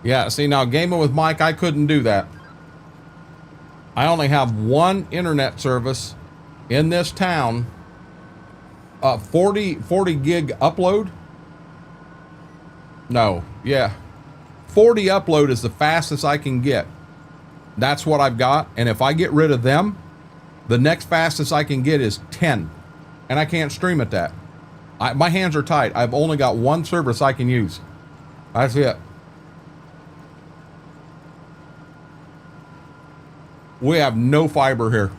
Yeah, see, now gaming with Mike, I couldn't do that. I only have one internet service in this town. 40 gig upload. No, yeah. 40 upload is the fastest I can get. That's what I've got. And if I get rid of them, the next fastest I can get is 10. And I can't stream at that. My hands are tied. I've only got one service I can use. That's it. We have no fiber here.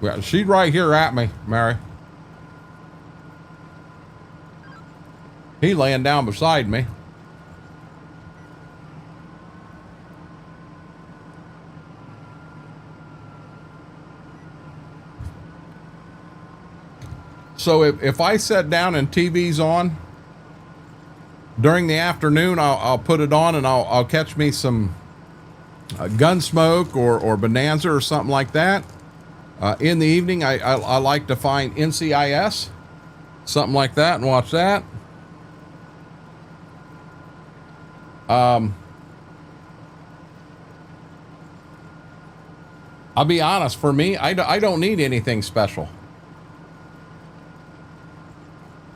Yeah, she's right here at me, Mary. He laying down beside me. So if I sit down and TV's on during the afternoon, I'll put it on and I'll catch me some Gunsmoke or Bonanza or something like that. In the evening, I like to find NCIS. something like that and watch that. I'll be honest, for me, I don't need anything special.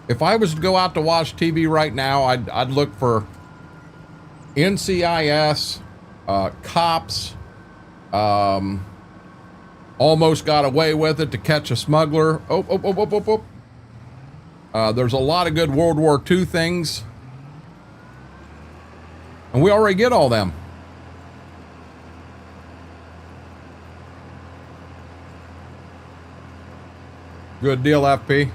If I was to go out to watch TV right now, I'd look for NCIS, cops, almost got away with it to catch a smuggler. There's a lot of good World War II things. And we already get all them. Good deal, FP.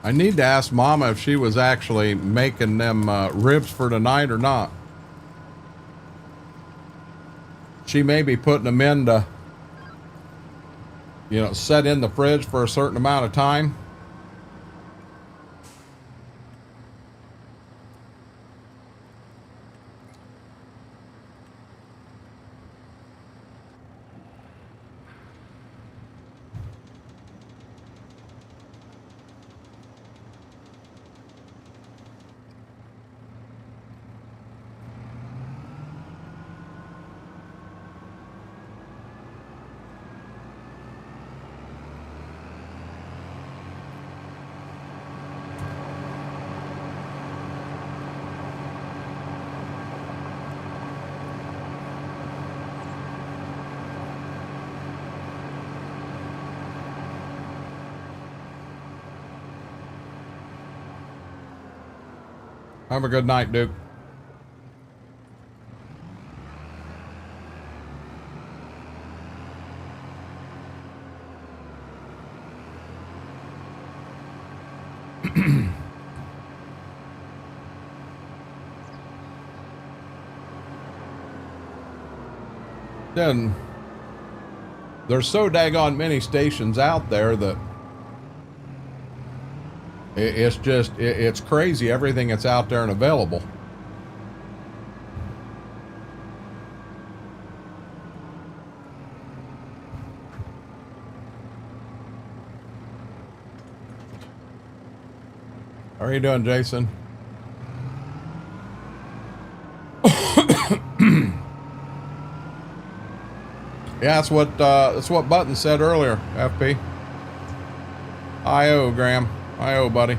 I need to ask Mama if she was actually making them ribs for tonight or not. She may be putting them in to, you know, set in the fridge for a certain amount of time. Have a good night, Duke. Then there's so daggone many stations out there that it's just, it's crazy everything that's out there and available. How are you doing, Jason? Yeah, that's what Button said earlier, FP. I.O. Graham. I.O. buddy.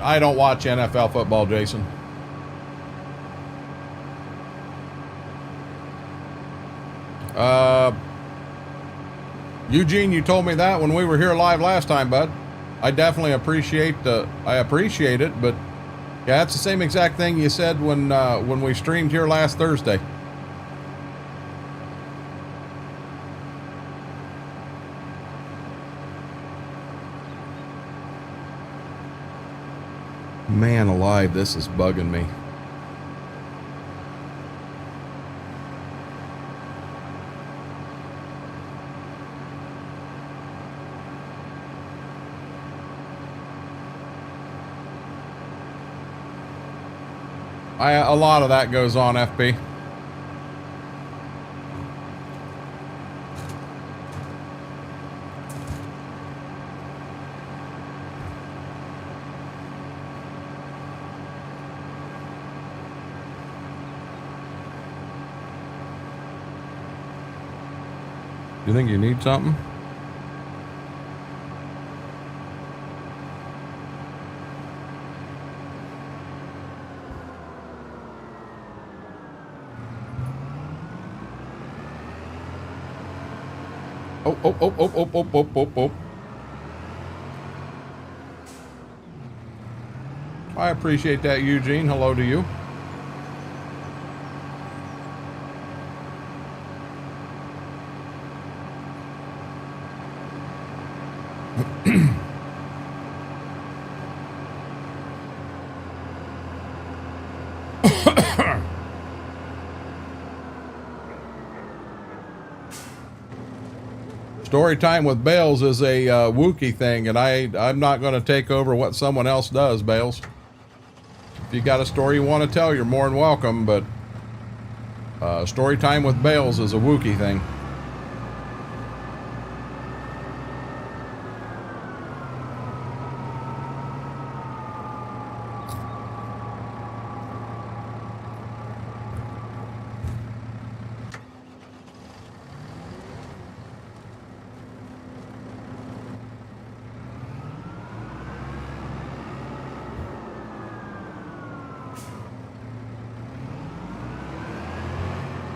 I don't watch NFL football, Jason. Eugene, you told me that when we were here live last time, bud. I definitely appreciate it, but yeah, it's the same exact thing you said when we streamed here last Thursday. Man alive, this is bugging me. A lot of that goes on, FB. You think you need something? Oh, oh, oh, oh, oh, oh, oh, oh, oh. I appreciate that, Eugene. Hello to you. Story time with Bales is a Wookiee thing, and I'm not going to take over what someone else does, Bales. If you got a story you want to tell, you're more than welcome, but story time with Bales is a Wookiee thing.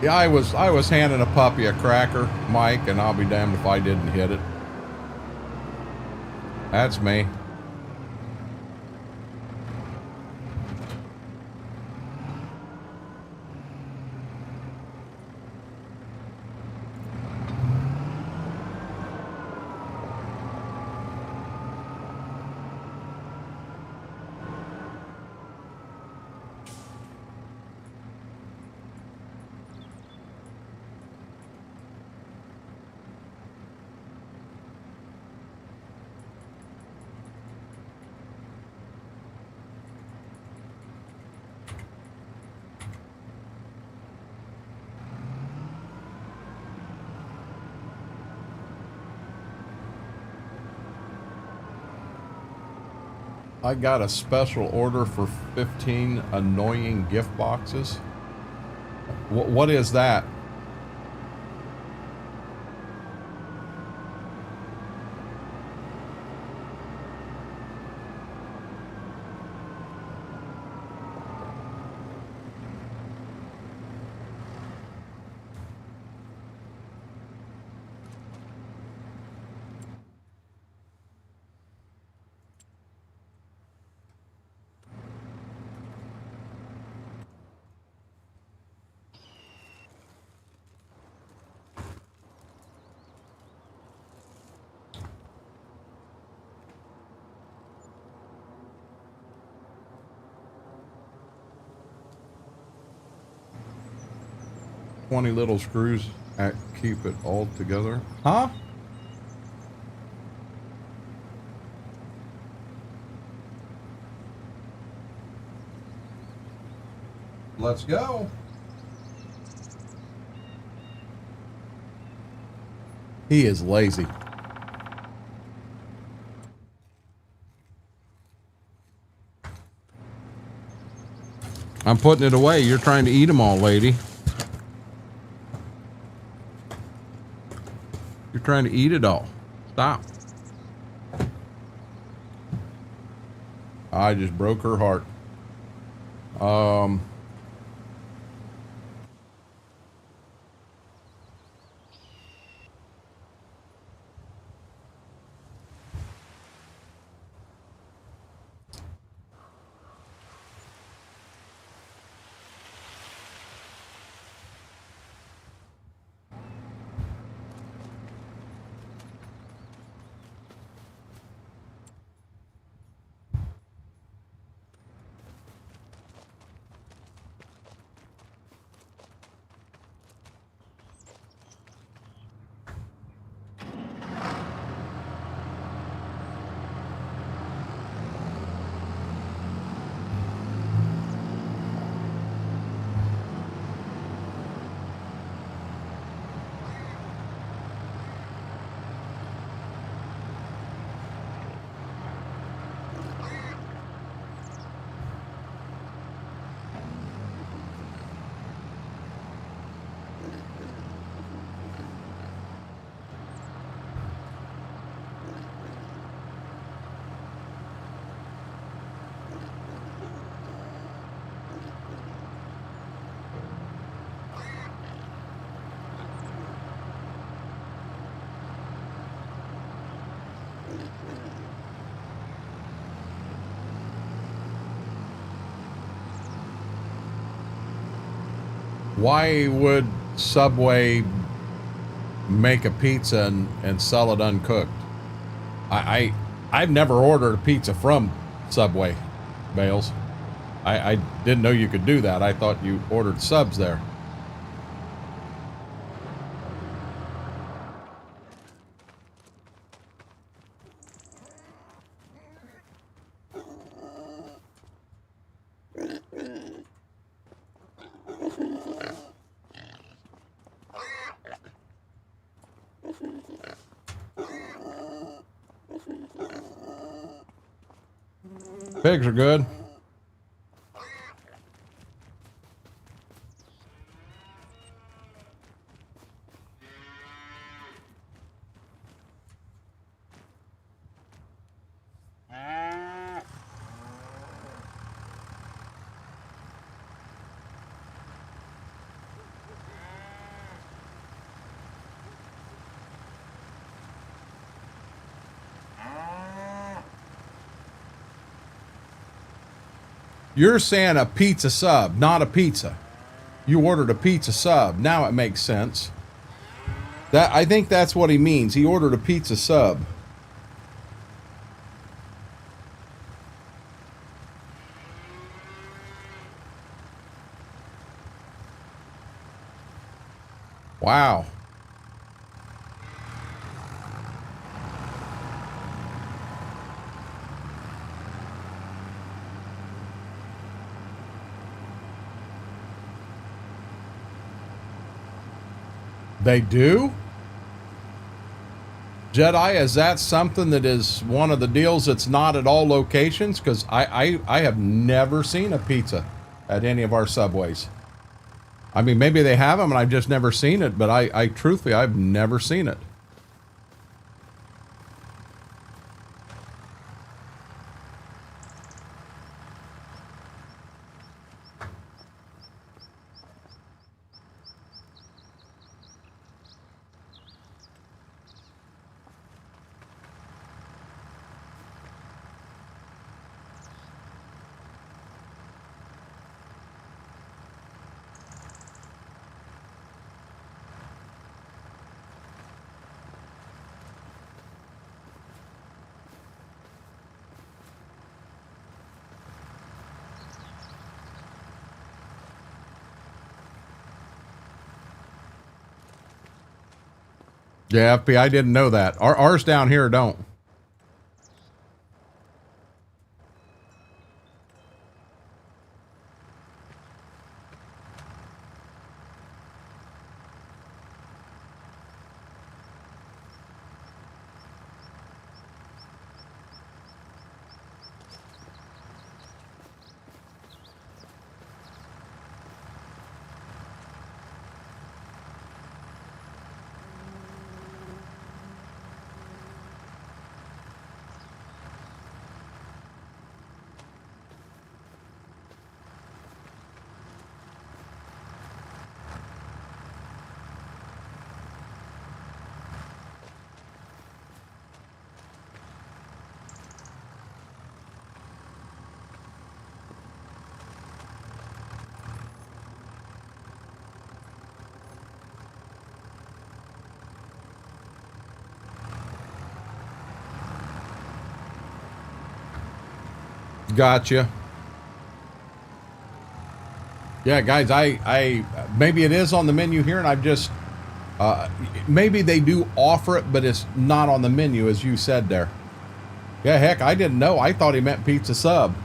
Yeah, I was handing a puppy a cracker, Mike, and I'll be damned if I didn't hit it. That's me. I got a special order for 15 annoying gift boxes. What is that? Twenty little screws that keep it all together. Huh? Let's go. He is lazy. I'm putting it away. You're trying to eat them all, lady. You're trying to eat it all. Stop. I just broke her heart. Why would Subway make a pizza and sell it uncooked? I've never ordered a pizza from Subway, Bales. I didn't know you could do that. I thought you ordered subs there. Pigs are good. You're saying a pizza sub, not a pizza. You ordered a pizza sub. Now it makes sense. I think that's what he means. He ordered a pizza sub. Wow. They do? Jedi, is that something that is one of the deals that's not at all locations? Because I have never seen a pizza at any of our Subways. I mean, maybe they have them and I've just never seen it, but I truthfully, I've never seen it. Yeah, FP, I didn't know that. Ours down here don't. Gotcha. Yeah, guys, I maybe it is on the menu here, and I've just maybe they do offer it, but it's not on the menu, as you said there. Yeah, heck, I didn't know. I thought he meant pizza sub.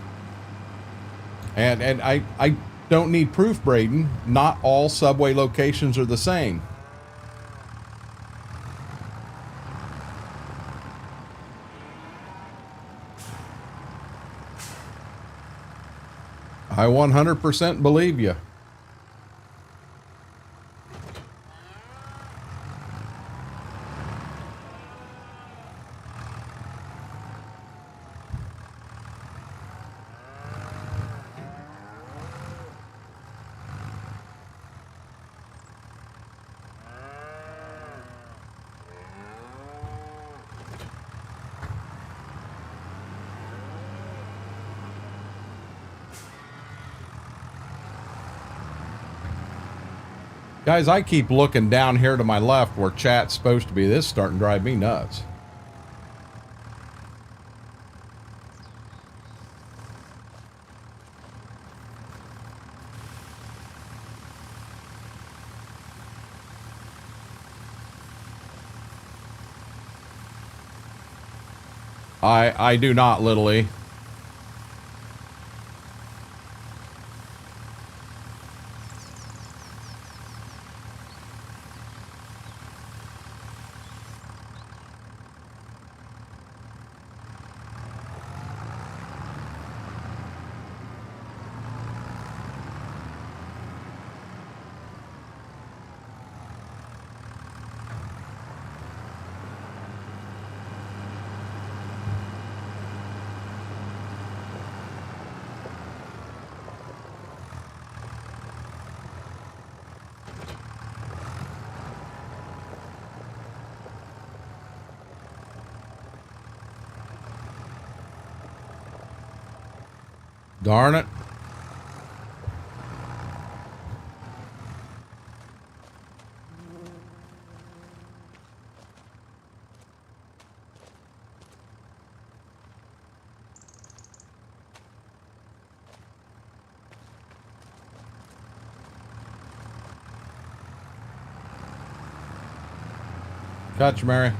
And I don't need proof, Braden. Not all Subway locations are the same. I 100% believe you. Guys, I keep looking down here to my left where chat's supposed to be. This is starting to drive me nuts. I do not, Little E. Darn it. Catch, Mary.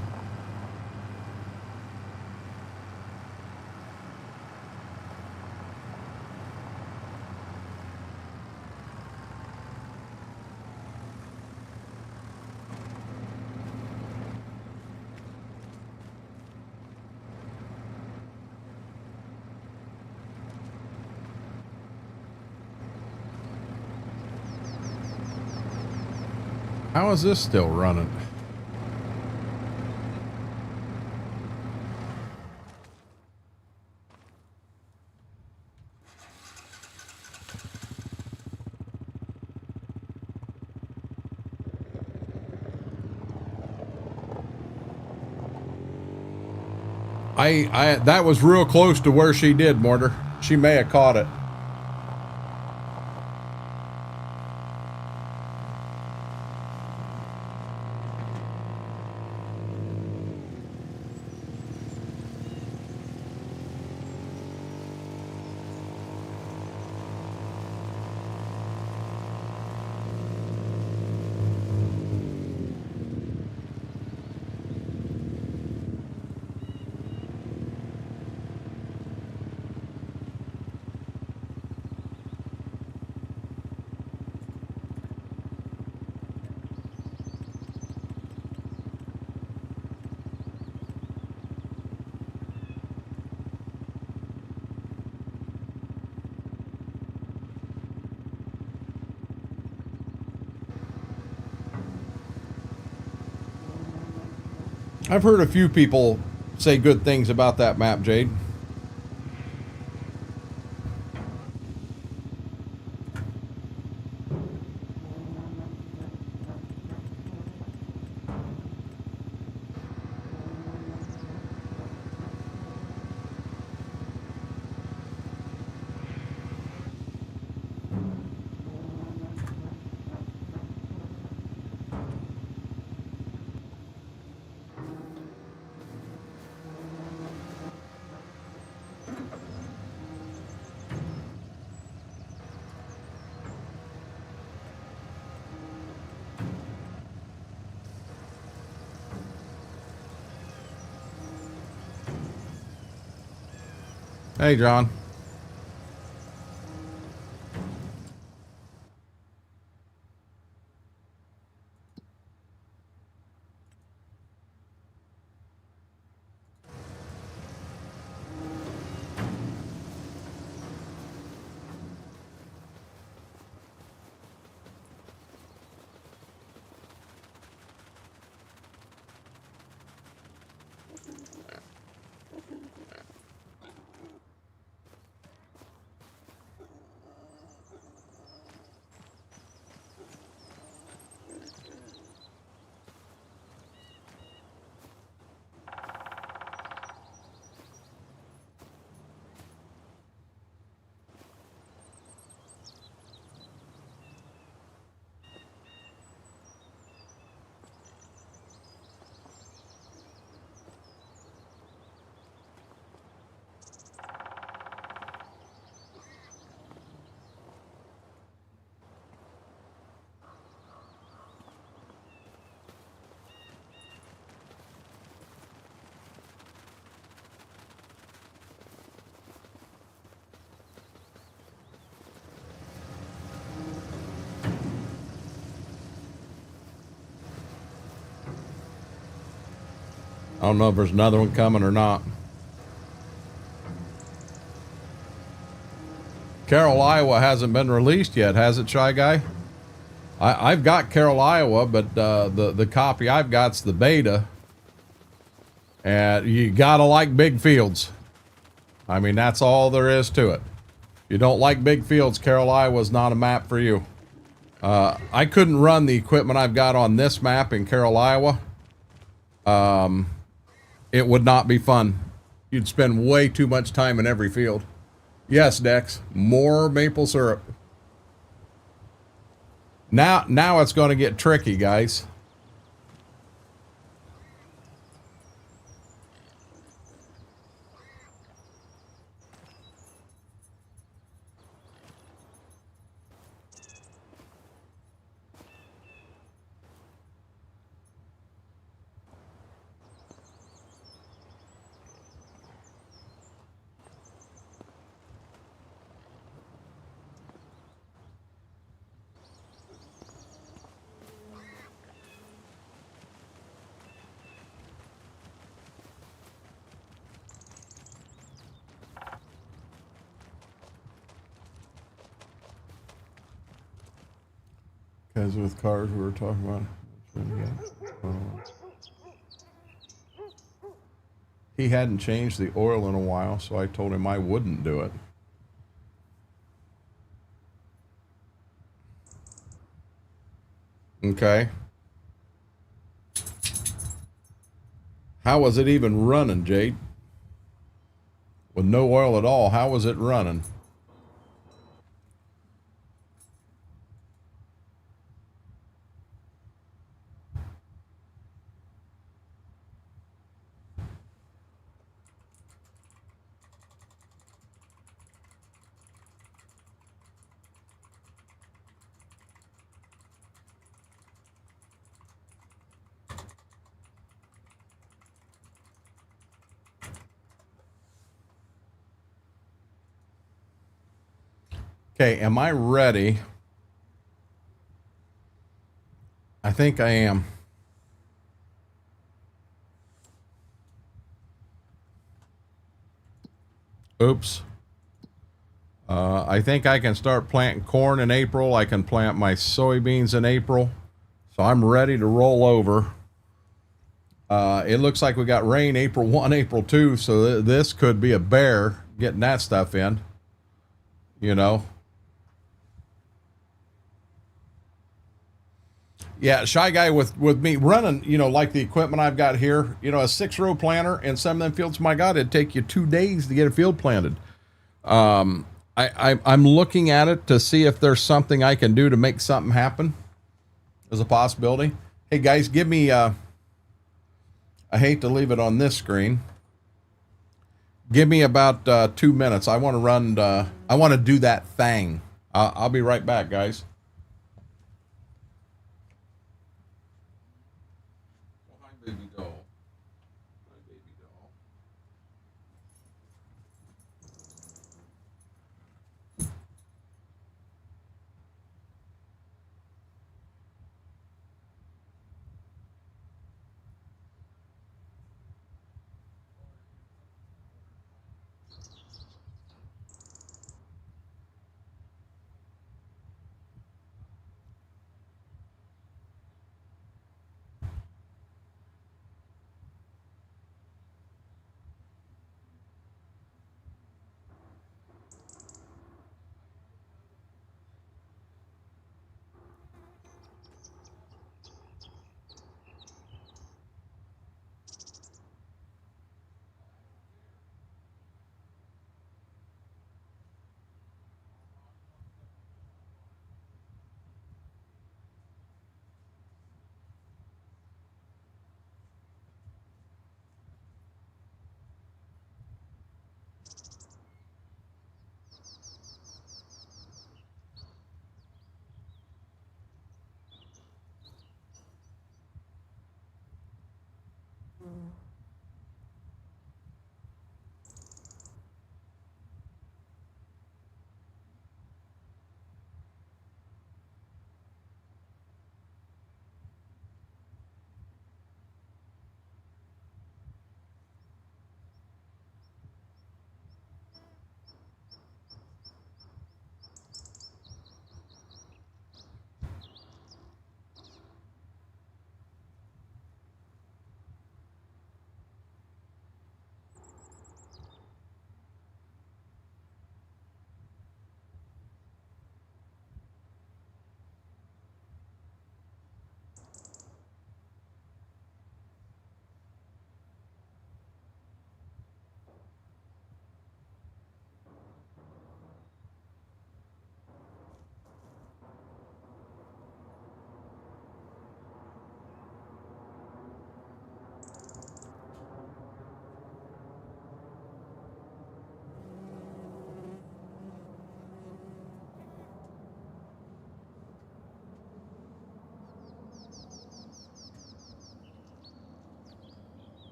How is this still running? That was real close to where she did, Mortar. She may have caught it. I've heard a few people say good things about that map, Jade. Hey, John. I don't know if there's another one coming or not. Carroll, Iowa hasn't been released yet, has it, Shy Guy? I've got Carroll, Iowa, but the copy I've got's the beta. And you gotta like big fields. I mean, that's all there is to it. If you don't like big fields, Carroll, Iowa's not a map for you. I couldn't run the equipment I've got on this map in Carroll, Iowa. It would not be fun. You'd spend way too much time in every field. Yes, Dex, more maple syrup. Now it's going to get tricky, guys. As with cars we were talking about. He hadn't changed the oil in a while, so I told him I wouldn't do it. Okay. How was it even running, Jade? With no oil at all, how was it running? Okay, am I ready? I think I am. Oops. I think I can start planting corn in April. I can plant my soybeans in April. So I'm ready to roll over. It looks like we got rain April 1, April 2. So this could be a bear getting that stuff in. You know. Yeah, Shy Guy with me running, you know, like the equipment I've got here, you know, a 6-row planter and some of them fields, my God, it'd take you 2 days to get a field planted. I'm looking at it to see if there's something I can do to make something happen as a possibility. Hey guys, give me, I hate to leave it on this screen. Give me about 2 minutes. I want to run, I want to do that thing. I'll be right back, guys. Hi, baby doll. Hi, baby doll.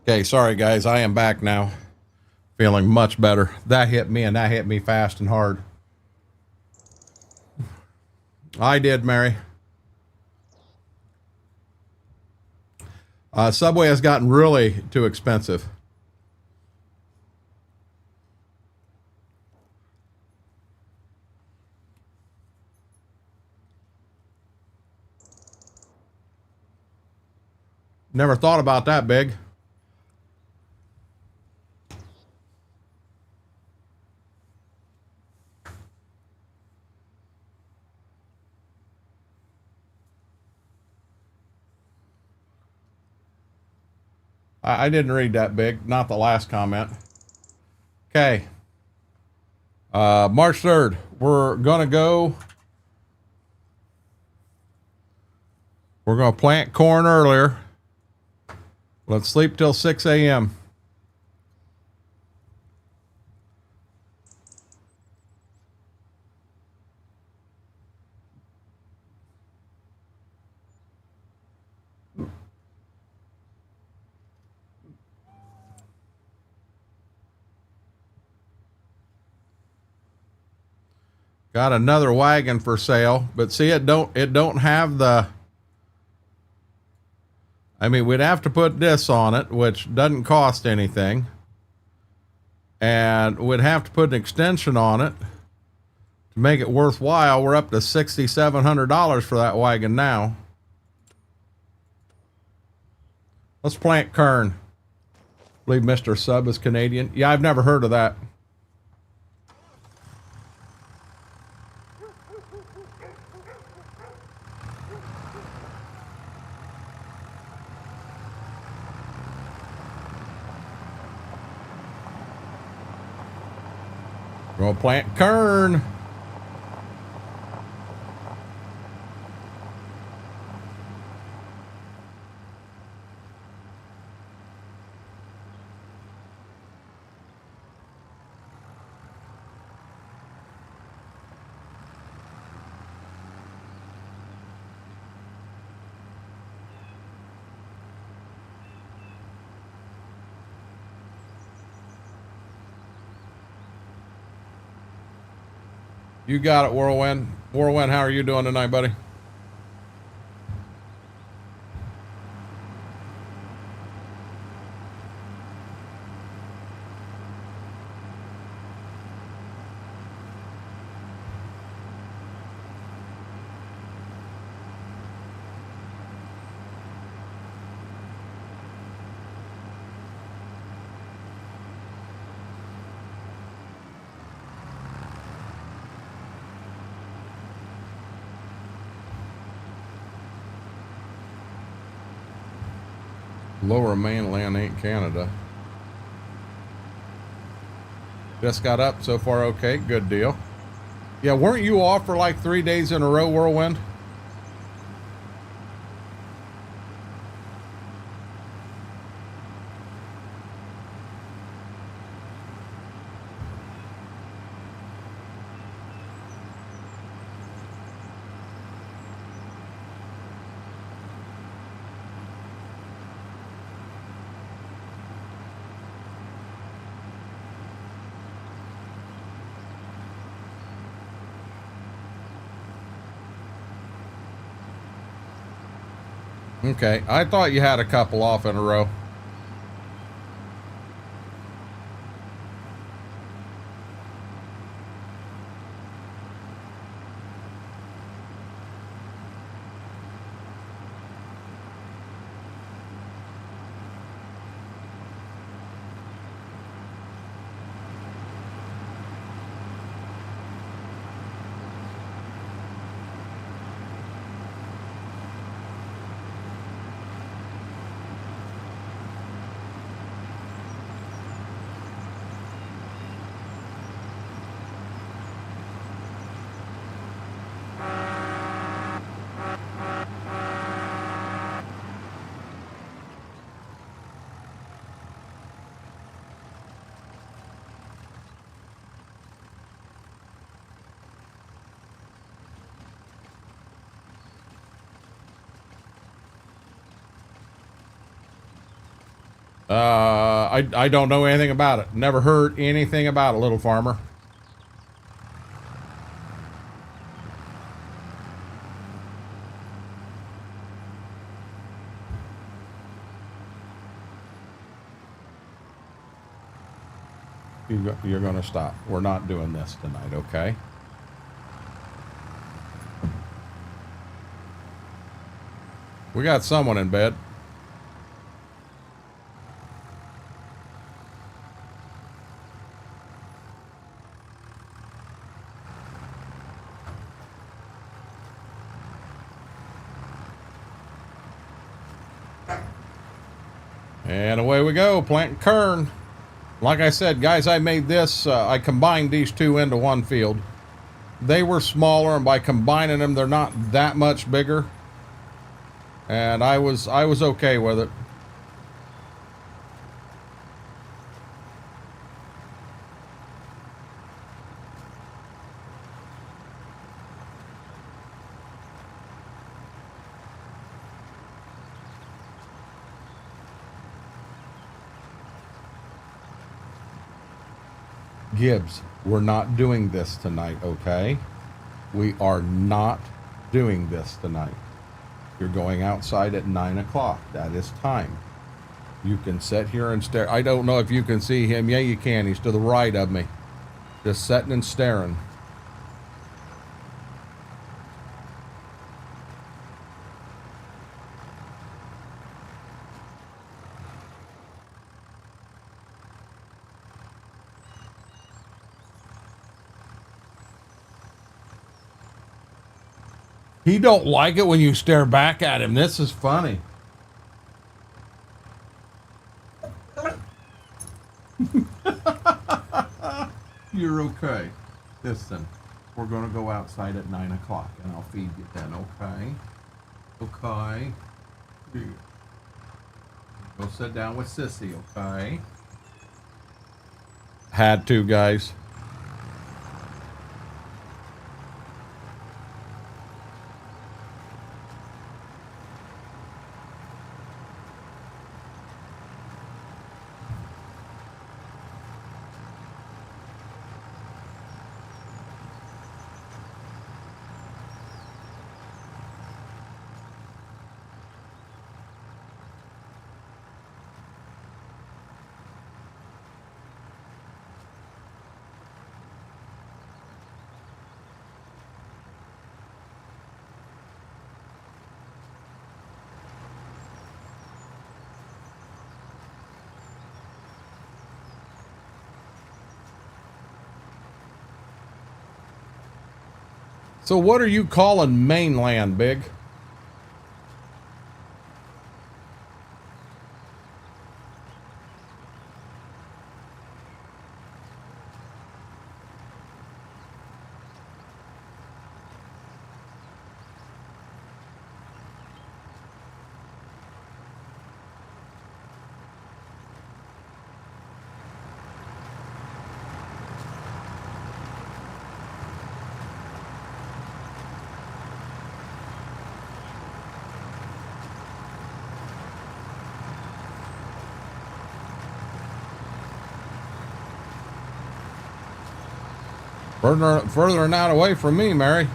Okay, sorry guys, I am back now. Feeling much better. That hit me, and that hit me fast and hard. I did, Mary. Subway has gotten really too expensive. Never thought about that big. I didn't read that big, not the last comment. Okay. March 3rd, we're going to plant corn earlier. Let's sleep till 6 a.m. Got another wagon for sale, but see, it don't have the, I mean, we'd have to put this on it, which doesn't cost anything. And we'd have to put an extension on it to make it worthwhile. We're up to $6,700 for that wagon now. Let's plant kern. I believe Mr. Sub is Canadian. Yeah, I've never heard of that. We're gonna plant kern. You got it, Whirlwind. Whirlwind, how are you doing tonight, buddy? Lower Mainland ain't Canada. Just got up so far. Okay, good deal. Yeah, weren't you off for like 3 days in a row, Whirlwind? Okay, I thought you had a couple off in a row. I don't know anything about it. Never heard anything about it, little farmer. You're going to stop. We're not doing this tonight, okay? We got someone in bed. And away we go, planting kern. Like I said, guys, I made this, I combined these two into one field. They were smaller, and by combining them, they're not that much bigger. And I was okay with it. Gibbs, we're not doing this tonight, okay? We are not doing this tonight. You're going outside at 9 o'clock. That is time. You can sit here and stare. I don't know if you can see him. Yeah, you can. He's to the right of me. Just sitting and staring. He don't like it when you stare back at him. This is funny. You're okay. Listen, we're going to go outside at 9 o'clock, and I'll feed you then, okay? Okay. Here. Go sit down with Sissy, okay? Had to, guys. So what are you calling mainland, Big? Further and out away from me, Mary.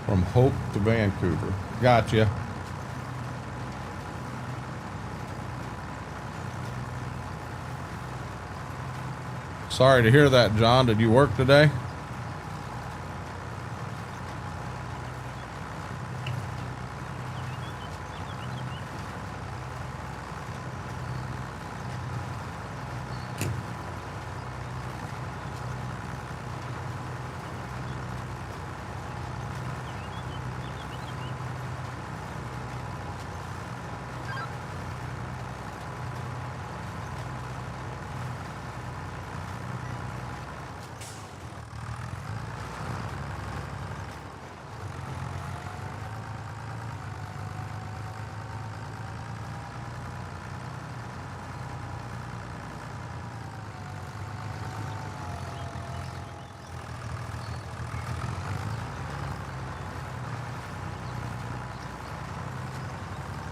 From Hope to Vancouver. Gotcha. Sorry to hear that, John. Did you work today?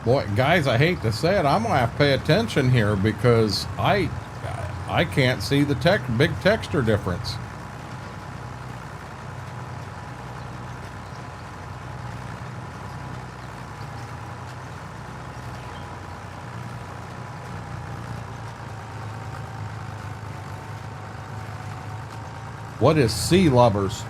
Boy, guys, I hate to say it, I'm gonna have to pay attention here because I can't see the big texture difference. What is sea lovers?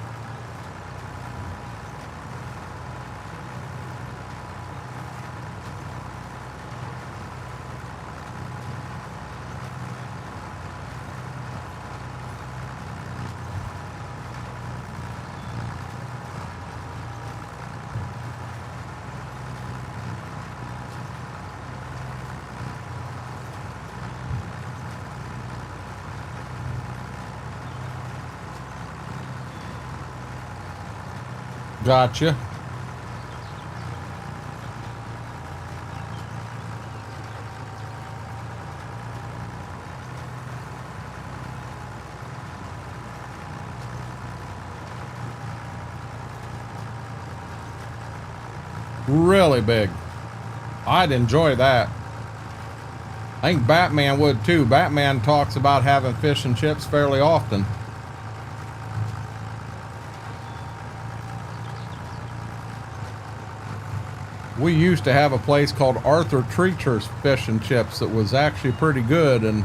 Gotcha. Really big. I'd enjoy that. I think Batman would too. Batman talks about having fish and chips fairly often. We used to have a place called Arthur Treacher's Fish and Chips that was actually pretty good, and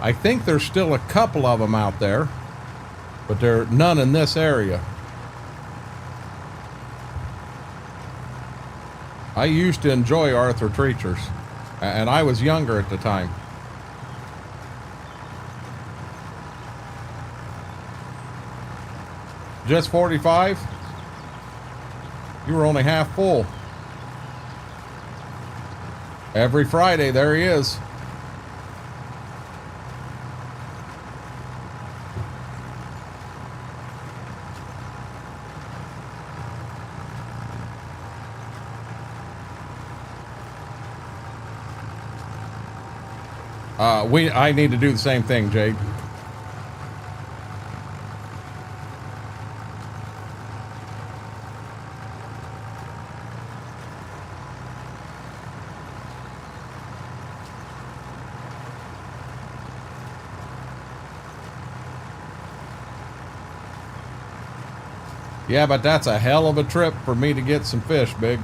I think there's still a couple of them out there, but there are none in this area. I used to enjoy Arthur Treacher's, and I was younger at the time. Just 45? You were only half full. Every Friday, there he is. I need to do the same thing, Jake. Yeah, but that's a hell of a trip for me to get some fish, Big.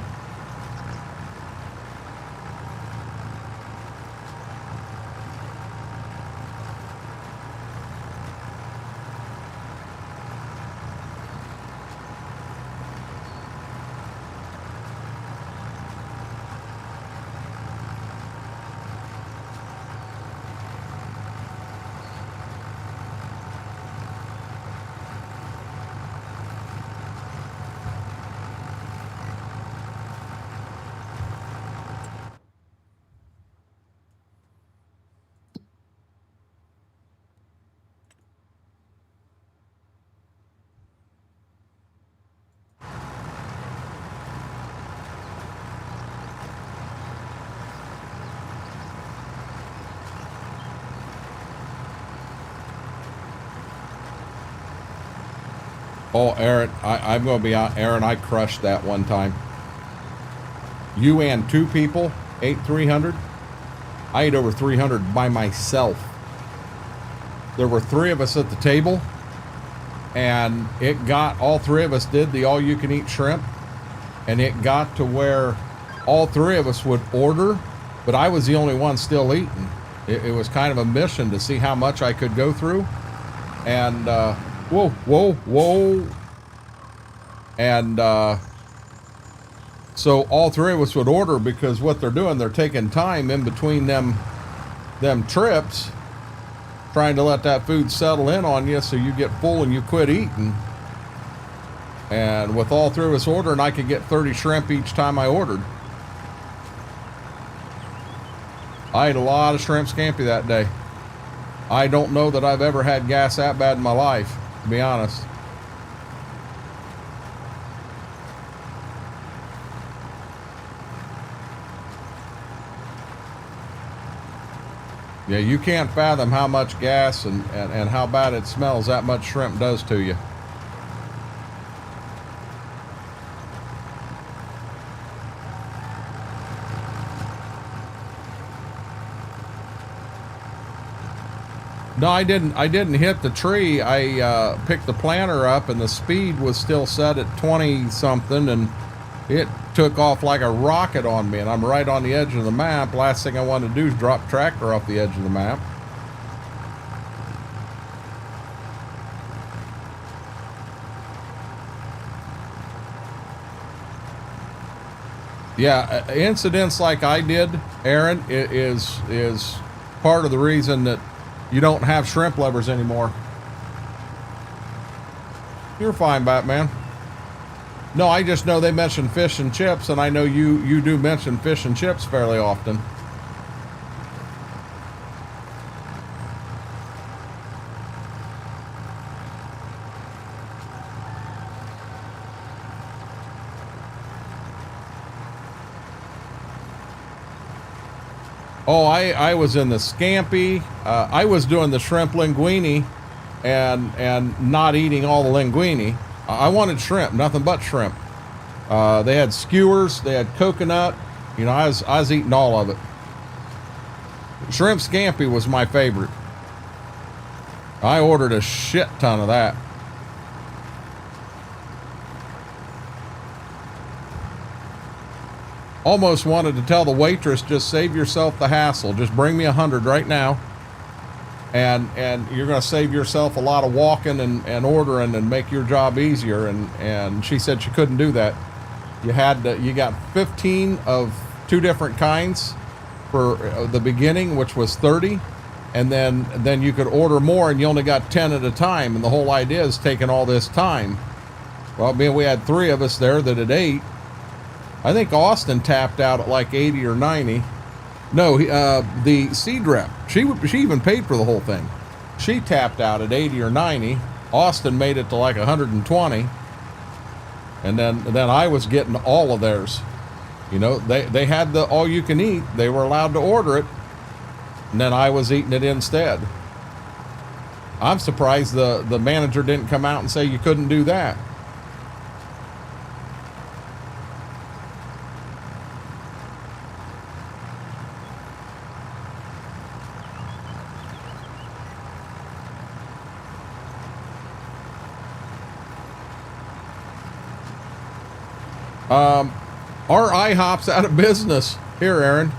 Oh, Aaron, I'm going to be out. Aaron, I crushed that one time. You and two people ate 300. I ate over 300 by myself. There were three of us at the table, and it got, all three of us did the all-you-can-eat shrimp, and it got to where all three of us would order, but I was the only one still eating. It was kind of a mission to see how much I could go through. And whoa, whoa, whoa. And so all three of us would order, because what they're doing, they're taking time in between them trips, trying to let that food settle in on you so you get full and you quit eating. And with all three of us ordering, I could get 30 shrimp each time I ordered. I ate a lot of shrimp scampi that day. I don't know that I've ever had gas that bad in my life, to be honest. Yeah, you can't fathom how much gas and how bad it smells that much shrimp does to you. No, I didn't hit the tree. I picked the planter up, and the speed was still set at 20 something, and it took off like a rocket on me, and I'm right on the edge of the map. Last thing I wanted to do is drop tractor off the edge of the map. Yeah, incidents like I did, Aaron, is part of the reason that you don't have shrimp lovers anymore. You're fine, Batman. No, I just know they mention fish and chips, and I know you do mention fish and chips fairly often. Oh, I was in the scampi. I was doing the shrimp linguine and not eating all the linguine. I wanted shrimp, nothing but shrimp. They had skewers, they had coconut. You know, I was eating all of it. Shrimp scampi was my favorite. I ordered a shit ton of that. Almost wanted to tell the waitress, just save yourself the hassle. Just bring me 100 right now. And you're going to save yourself a lot of walking and ordering and make your job easier. And she said she couldn't do that. You got 15 of 2 different kinds for the beginning, which was 30. And then you could order more, and you only got 10 at a time. And the whole idea is taking all this time. Well, we had 3 of us there that had ate. I think Austin tapped out at like 80 or 90. No, the seed rep, she even paid for the whole thing. She tapped out at 80 or 90. Austin made it to like 120. And then I was getting all of theirs. You know, they had the all you can eat. They were allowed to order it. And then I was eating it instead. I'm surprised the manager didn't come out and say you couldn't do that. Our IHOP's out of business. Here, Aaron.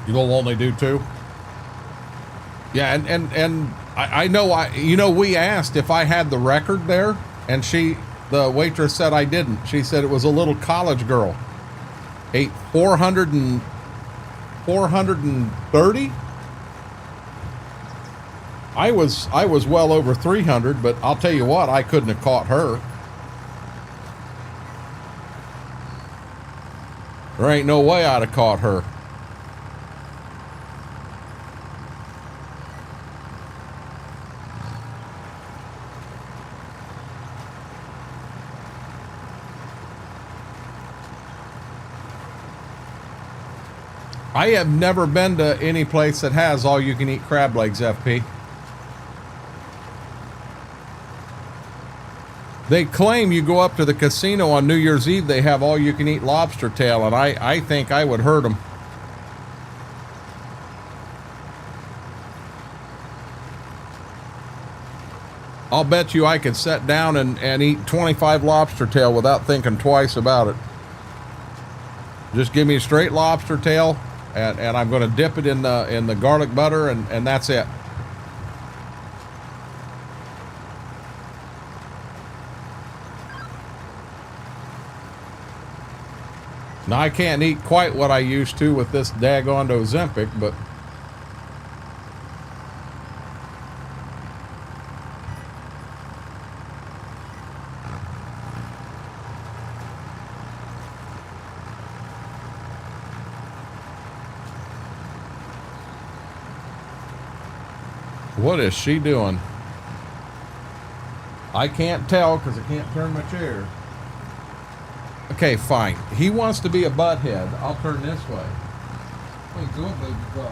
You'll only do 2? Yeah, and I know we asked if I had the record there, and the waitress said I didn't. She said it was a little college girl. Ate 430. I was well over 300, but I'll tell you what, I couldn't have caught her. There ain't no way I'd have caught her. I have never been to any place that has all you can eat crab legs, FP. They claim you go up to the casino on New Year's Eve, they have all you can eat lobster tail, and I think I would hurt them. I'll bet you I could sit down and eat 25 lobster tail without thinking twice about it. Just give me a straight lobster tail, and I'm going to dip it in the garlic butter, and that's it. Now, I can't eat quite what I used to with this daggone Ozempic, but what is she doing? I can't tell because I can't turn my chair. Okay, fine. He wants to be a butthead. I'll turn this way. Hey, good baby girl.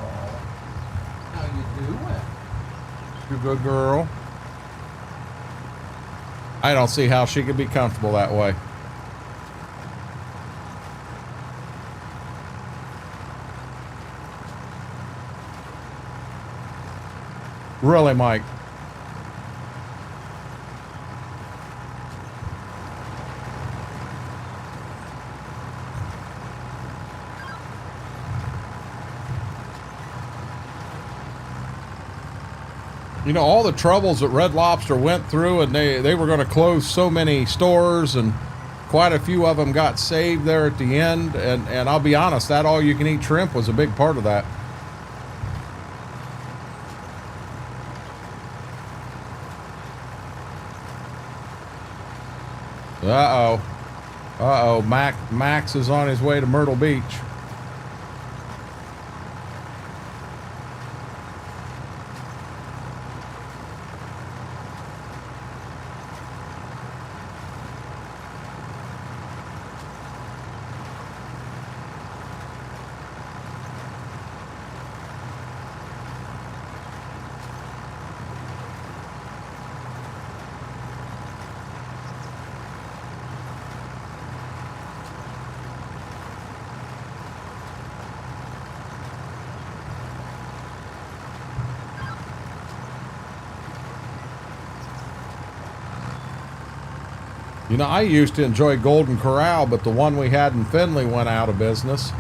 How you doing? You good girl? I don't see how she could be comfortable that way. Really, Mike? You know, all the troubles that Red Lobster went through, and they were going to close so many stores, and quite a few of them got saved there at the end. And I'll be honest, that all-you-can-eat shrimp was a big part of that. Uh-oh. Uh-oh. Max is on his way to Myrtle Beach. You know, I used to enjoy Golden Corral, but the one we had in Findlay went out of business.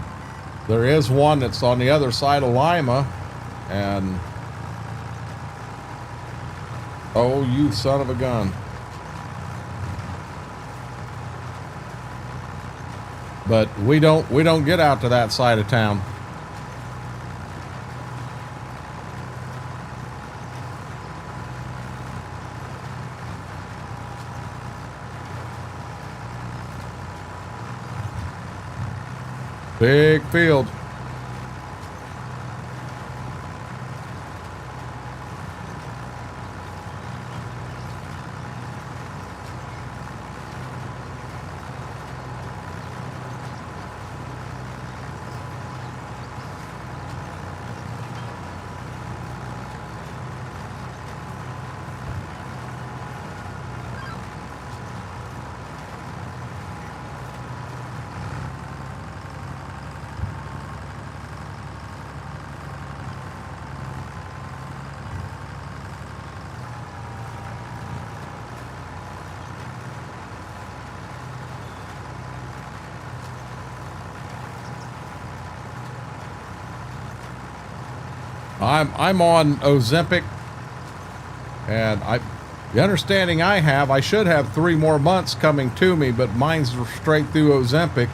There is one that's on the other side of Lima, and oh, you son of a gun. But we don't get out to that side of town. Big field. I'm on Ozempic, and the understanding I have, I should have 3 more months coming to me, but mine's straight through Ozempic.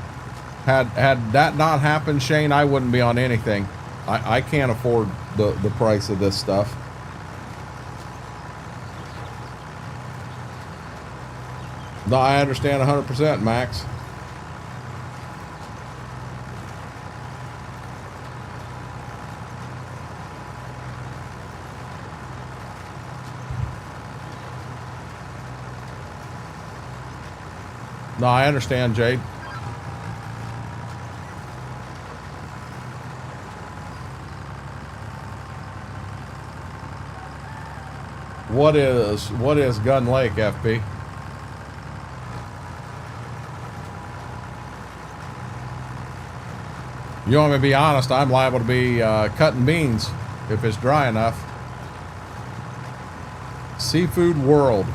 Had that not happened, Shane, I wouldn't be on anything. I can't afford the price of this stuff. No, I understand 100%, Max. No, I understand, Jade. What is Gun Lake, FP? You want me to be honest, I'm liable to be cutting beans if it's dry enough. Seafood World.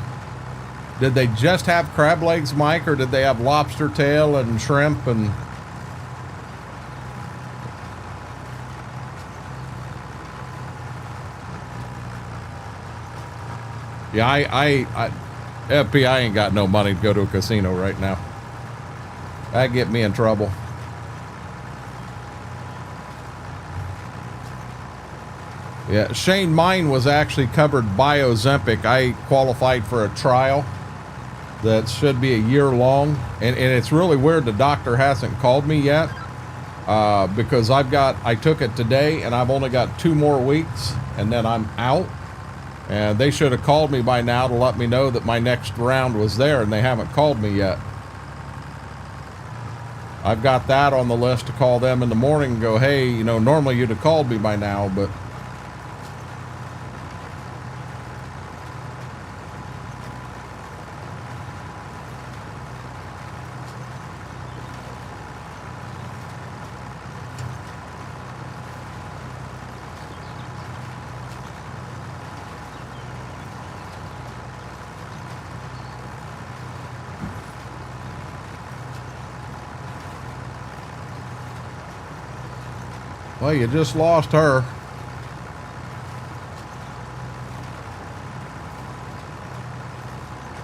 Did they just have crab legs, Mike, or did they have lobster tail and shrimp and... Yeah, FP, I ain't got no money to go to a casino right now. That'd get me in trouble. Yeah, Shane, mine was actually covered by Ozempic. I qualified for a trial that should be a year long. And it's really weird the doctor hasn't called me yet because I took it today and I've only got 2 more weeks and then I'm out. And they should have called me by now to let me know that my next round was there, and they haven't called me yet. I've got that on the list to call them in the morning and go, hey, you know, normally you'd have called me by now, but... Well, you just lost her.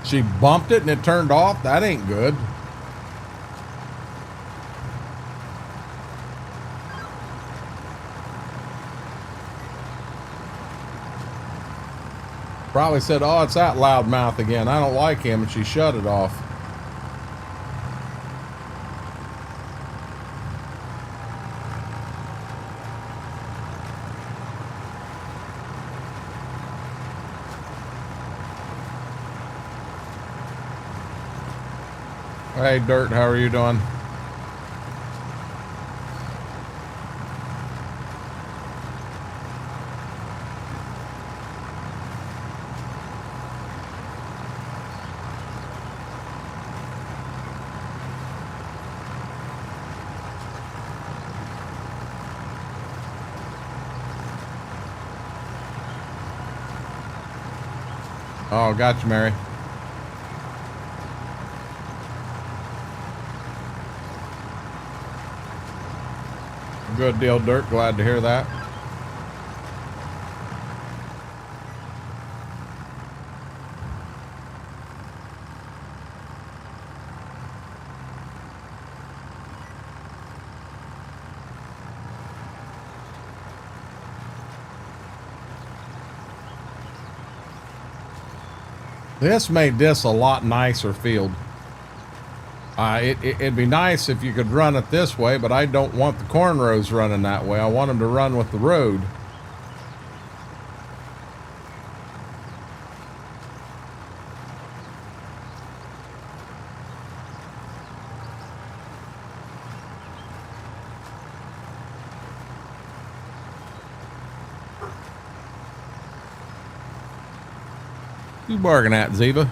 She bumped it and it turned off? That ain't good. Probably said, oh, it's that loudmouth again. I don't like him, and she shut it off. Hey, Dirt, how are you doing? Oh, gotcha, Mary. Good deal, Dirt. Glad to hear that. This made this a lot nicer field. It'd be nice if you could run it this way, but I don't want the corn rows running that way. I want them to run with the road. You bargain at, Ziva?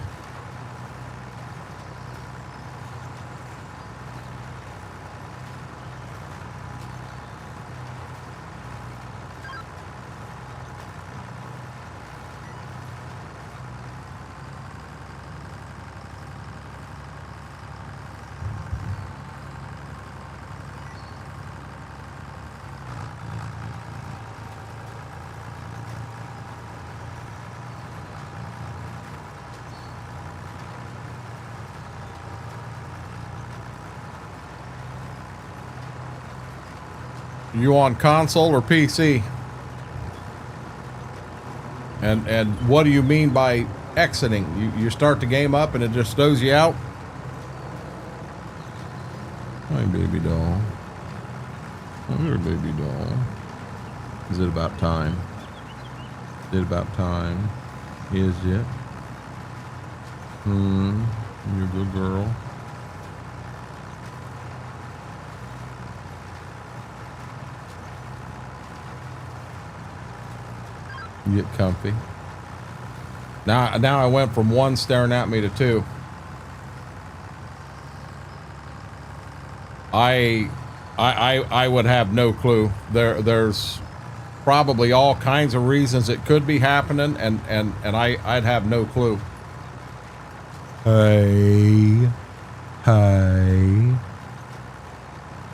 You on console or PC? And what do you mean by exiting? You start the game up and it just throws you out? Hi, baby doll. Come here, baby doll. Is it about time? Is it about time? Is it? You're a good girl. Get comfy. Now I went from 1 staring at me to 2. I would have no clue. There's probably all kinds of reasons it could be happening, and I'd have no clue. Hey,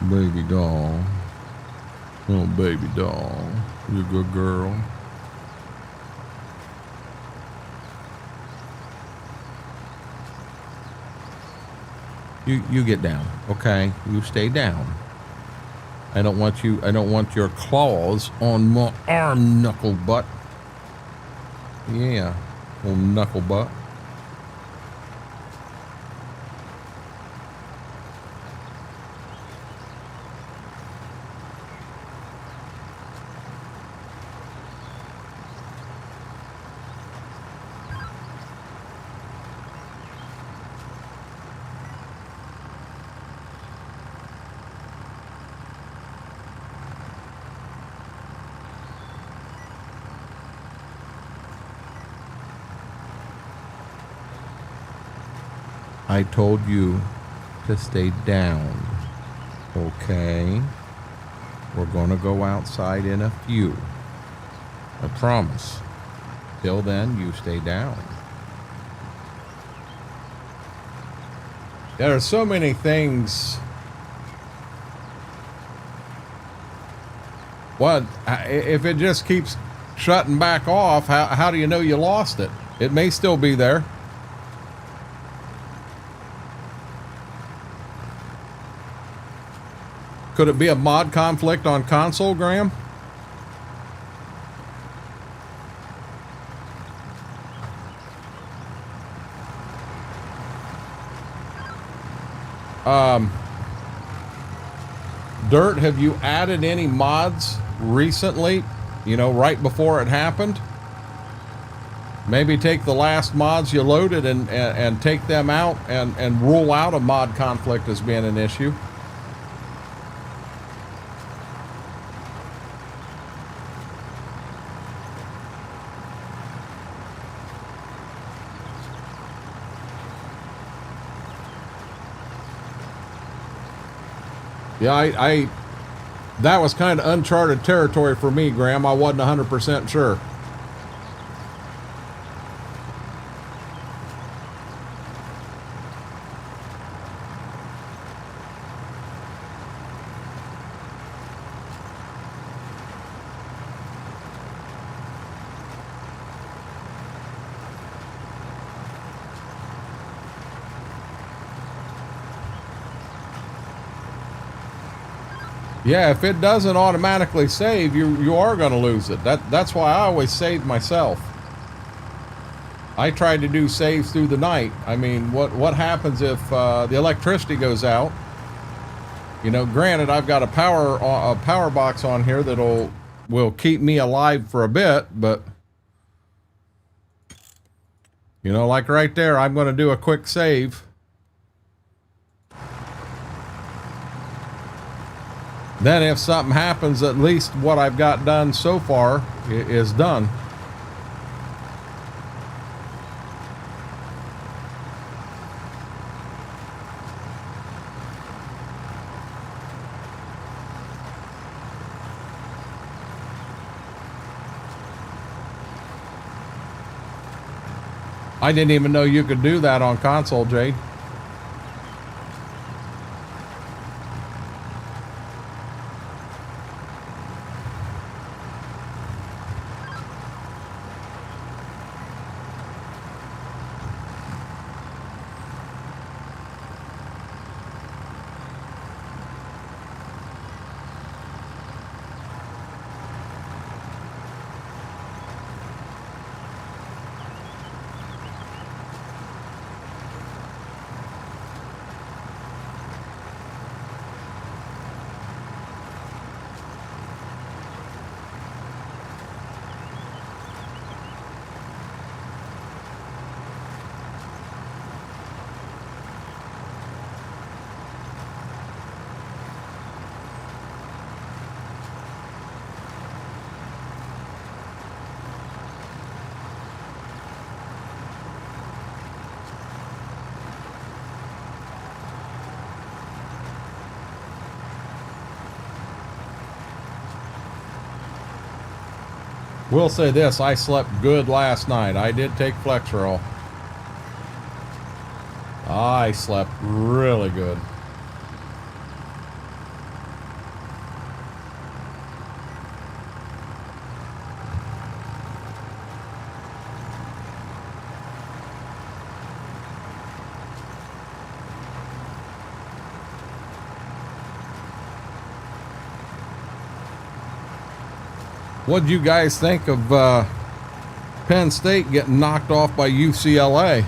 baby doll, oh baby doll, you a good girl. You get down, okay? You stay down. I don't want your claws on my arm, knuckle butt. Yeah, little knuckle butt. I told you to stay down, okay? We're gonna go outside in a few. I promise. Till then, you stay down. There are so many things. What if it just keeps shutting back off? How do you know you lost it? It may still be there. Could it be a mod conflict on console, Graham? Dirt, have you added any mods recently? You know, right before it happened? Maybe take the last mods you loaded and take them out and rule out a mod conflict as being an issue. Yeah, that was kind of uncharted territory for me, Graham. I wasn't 100% sure. Yeah, if it doesn't automatically save, you are going to lose it. That's why I always save myself. I tried to do saves through the night. I mean, what happens if the electricity goes out? You know, granted, I've got a power box on here that'll will keep me alive for a bit, but you know, like right there, I'm going to do a quick save. Then if something happens, at least what I've got done so far is done. I didn't even know you could do that on console, Jade. Will say this, I slept good last night. I did take Flexerol. I slept really good. What'd you guys think of Penn State getting knocked off by UCLA?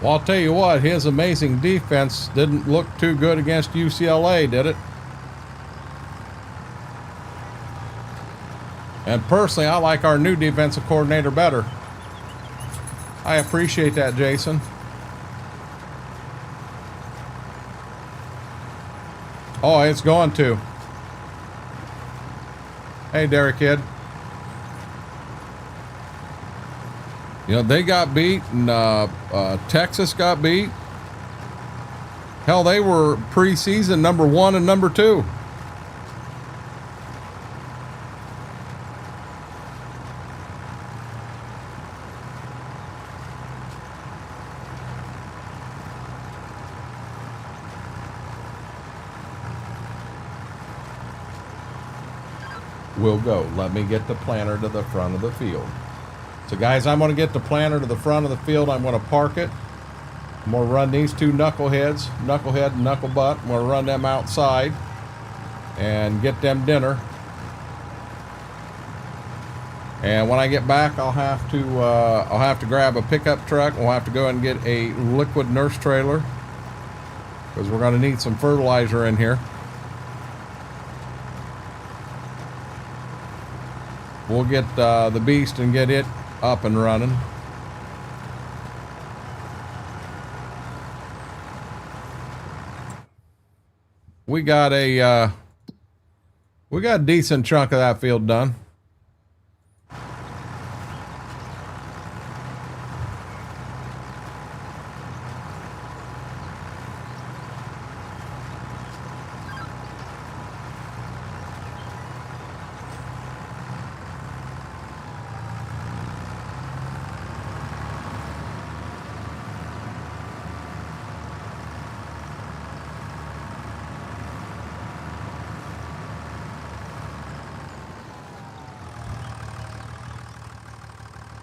Well, I'll tell you what, his amazing defense didn't look too good against UCLA, did it? And personally, I like our new defensive coordinator better. I appreciate that, Jason. Oh, it's going to. Hey, Derek Kid. You know, they got beat, and Texas got beat. Hell, they were preseason number 1 and number 2. We'll go. Let me get the planter to the front of the field. So guys, I'm going to get the planter to the front of the field. I'm going to park it. I'm going to run these two knuckleheads, knucklehead and knucklebutt. I'm going to run them outside and get them dinner. And when I get back, I'll have to grab a pickup truck. We'll have to go and get a liquid nurse trailer because we're going to need some fertilizer in here. We'll get the beast and get it up and running. We got a decent chunk of that field done.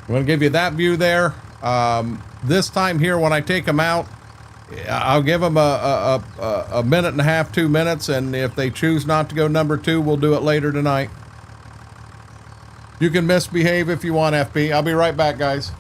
I'm going to give you that view there. This time here, when I take them out, I'll give them a minute and a half, 2 minutes, and if they choose not to go number 2, we'll do it later tonight. You can misbehave if you want, FB. I'll be right back, guys.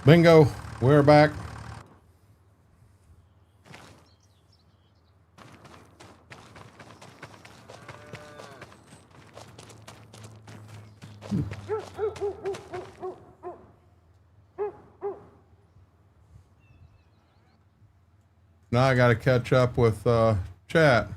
Bingo, we're back. Now I got to catch up with chat.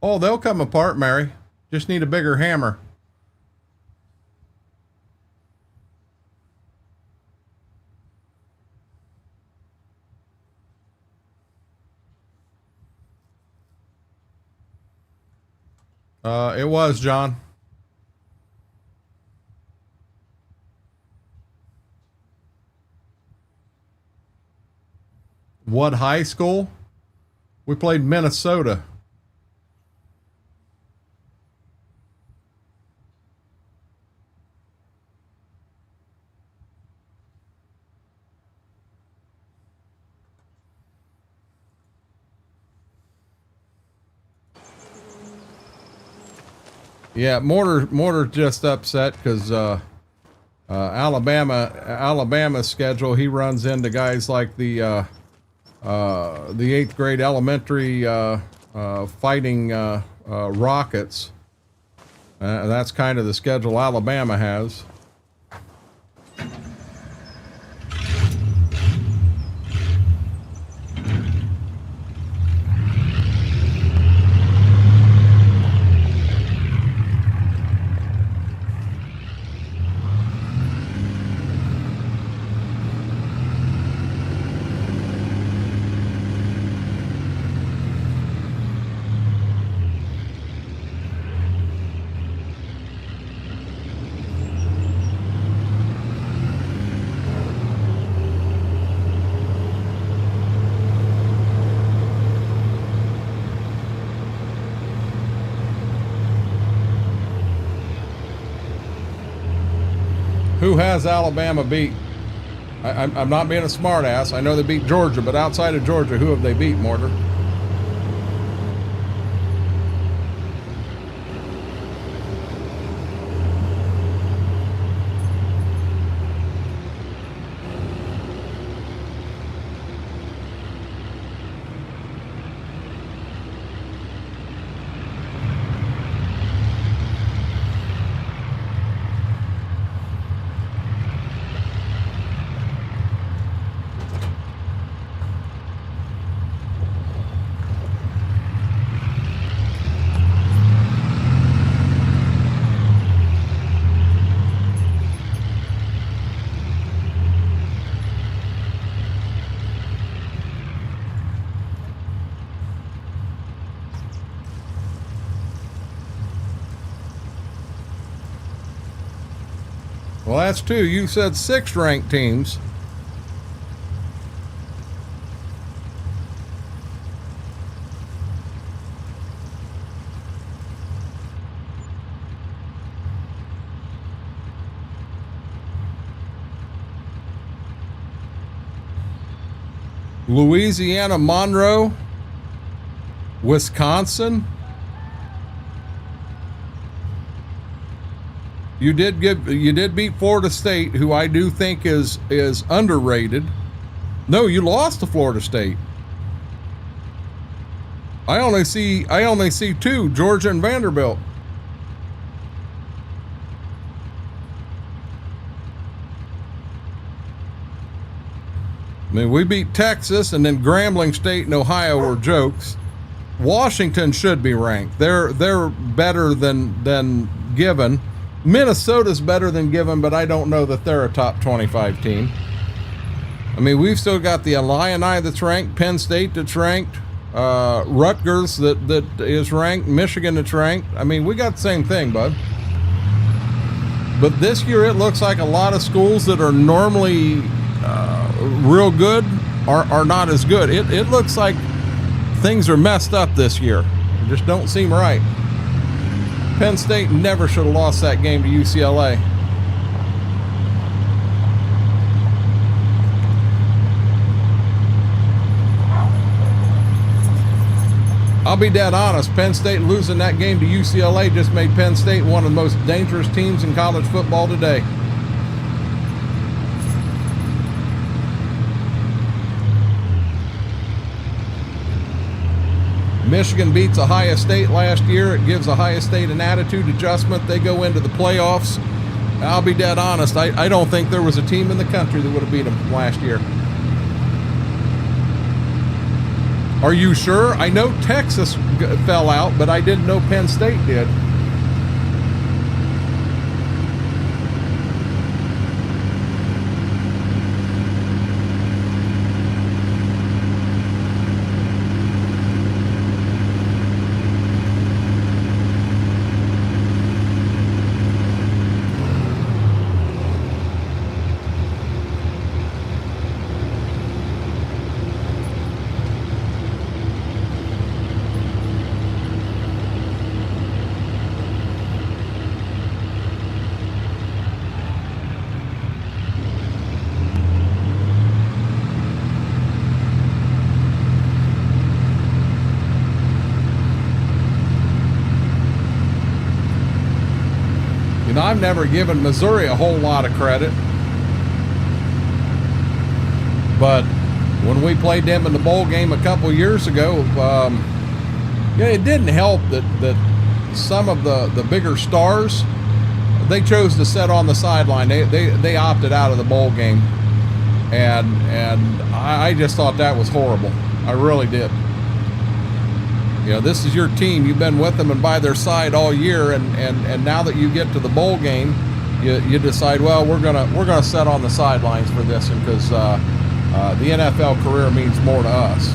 Oh, they'll come apart, Mary. Just need a bigger hammer. It was, John. What high school? We played Minnesota. Yeah, Mortar just upset because Alabama's schedule, he runs into guys like the 8th grade elementary fighting Rockets. That's kind of the schedule Alabama has. Who has Alabama beat? I'm not being a smart ass. I know they beat Georgia, but outside of Georgia, who have they beat, Mortar? Well, that's two. You said 6 ranked teams. Louisiana, Monroe, Wisconsin. You did beat Florida State, who I do think is underrated. No, you lost to Florida State. I only see 2, Georgia and Vanderbilt. I mean, we beat Texas, and then Grambling State and Ohio were jokes. Washington should be ranked. They're better than Given. Minnesota's better than Given, but I don't know that they're a top 25 team. I mean, we've still got the Illini that's ranked, Penn State that's ranked, Rutgers that is ranked, Michigan that's ranked. I mean, we got the same thing, bud. But this year it looks like a lot of schools that are normally real good are not as good. It looks like things are messed up this year. It just don't seem right. Penn State never should have lost that game to UCLA. I'll be dead honest, Penn State losing that game to UCLA just made Penn State one of the most dangerous teams in college football today. Michigan beats Ohio State last year. It gives Ohio State an attitude adjustment. They go into the playoffs. I'll be dead honest, I don't think there was a team in the country that would have beat them last year. Are you sure? I know Texas fell out, but I didn't know Penn State did. You know, I've never given Missouri a whole lot of credit, but when we played them in the bowl game a couple years ago, yeah, it didn't help that some of the bigger stars, they chose to sit on the sideline. They opted out of the bowl game, and I just thought that was horrible. I really did. You know, this is your team. You've been with them and by their side all year, and now that you get to the bowl game, you decide, well, we're gonna sit on the sidelines for this, and because the NFL career means more to us.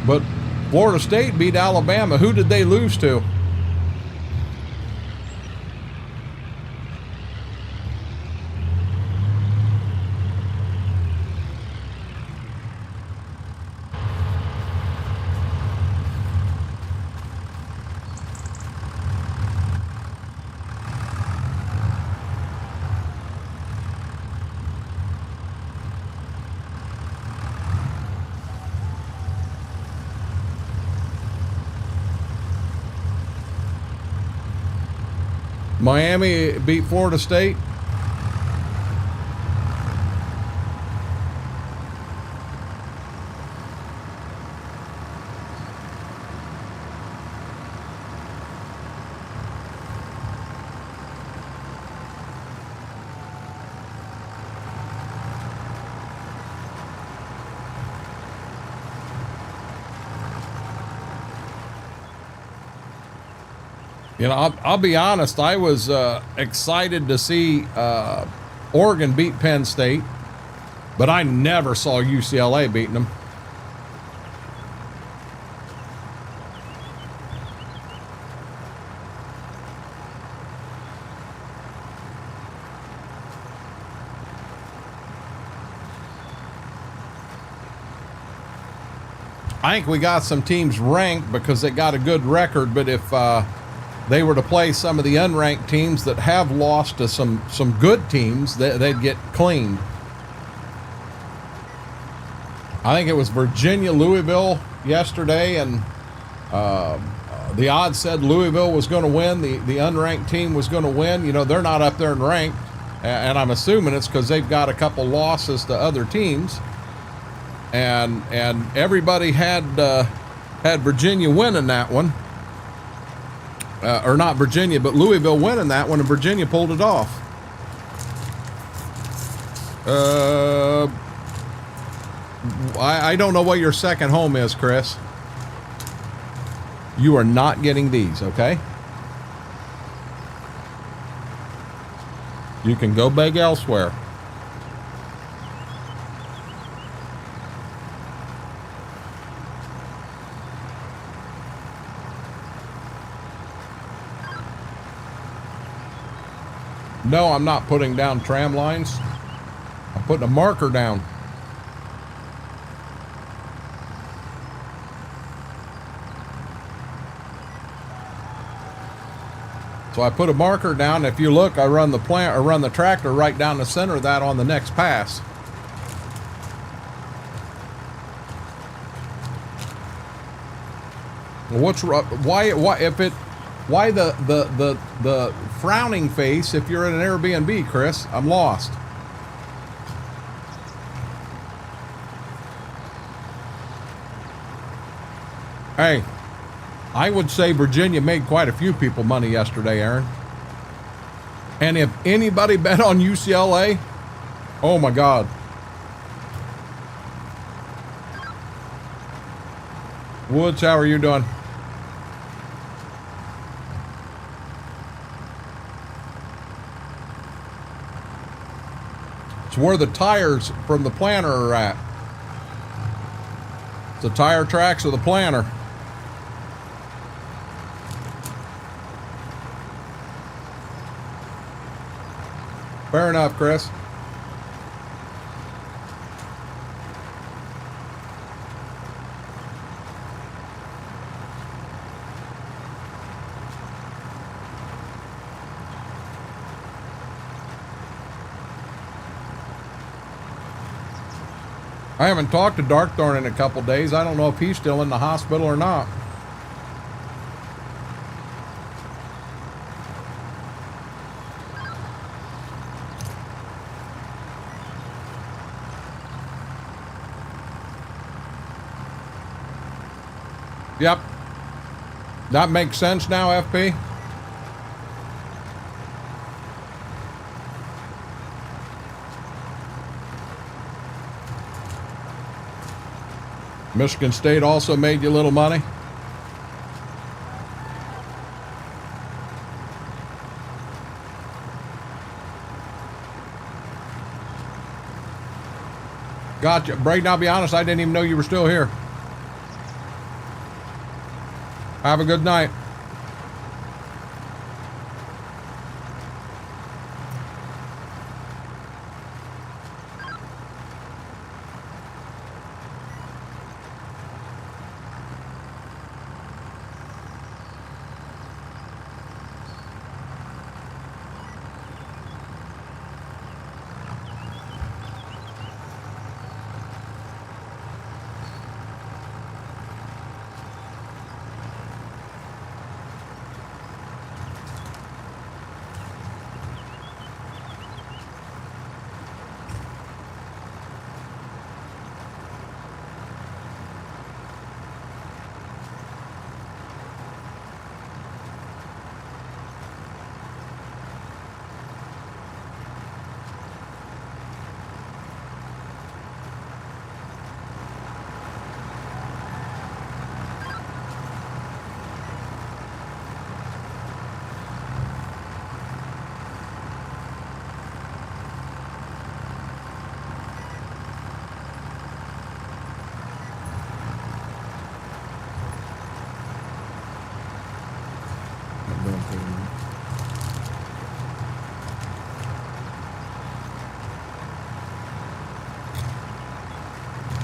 But Florida State beat Alabama. Who did they lose to? Miami beat Florida State. You know, I'll be honest, I was excited to see Oregon beat Penn State, but I never saw UCLA beating them. I think we got some teams ranked because they got a good record, but if they were to play some of the unranked teams that have lost to some good teams, they'd get cleaned. I think it was Virginia, Louisville yesterday, and the odds said Louisville was going to win. The unranked team was going to win. You know, they're not up there in ranked, and I'm assuming it's because they've got a couple losses to other teams. And everybody had Virginia winning that one. Or not Virginia, but Louisville winning that one, and Virginia pulled it off. I don't know what your second home is, Chris. You are not getting these, okay? You can go beg elsewhere. No, I'm not putting down tram lines. I'm putting a marker down. So I put a marker down. If you look, I run the plant or run the tractor right down the center of that on the next pass. Well, why the frowning face if you're in an Airbnb, Chris? I'm lost. Hey, I would say Virginia made quite a few people money yesterday, Aaron. And if anybody bet on UCLA, oh my God. Woods, how are you doing? It's where the tires from the planter are at. It's the tire tracks of the planter. Fair enough, Chris. I haven't talked to Darkthorn in a couple days. I don't know if he's still in the hospital or not. Yep. That makes sense now, FP? Michigan State also made you a little money? Gotcha. Braden, I'll be honest, I didn't even know you were still here. Have a good night.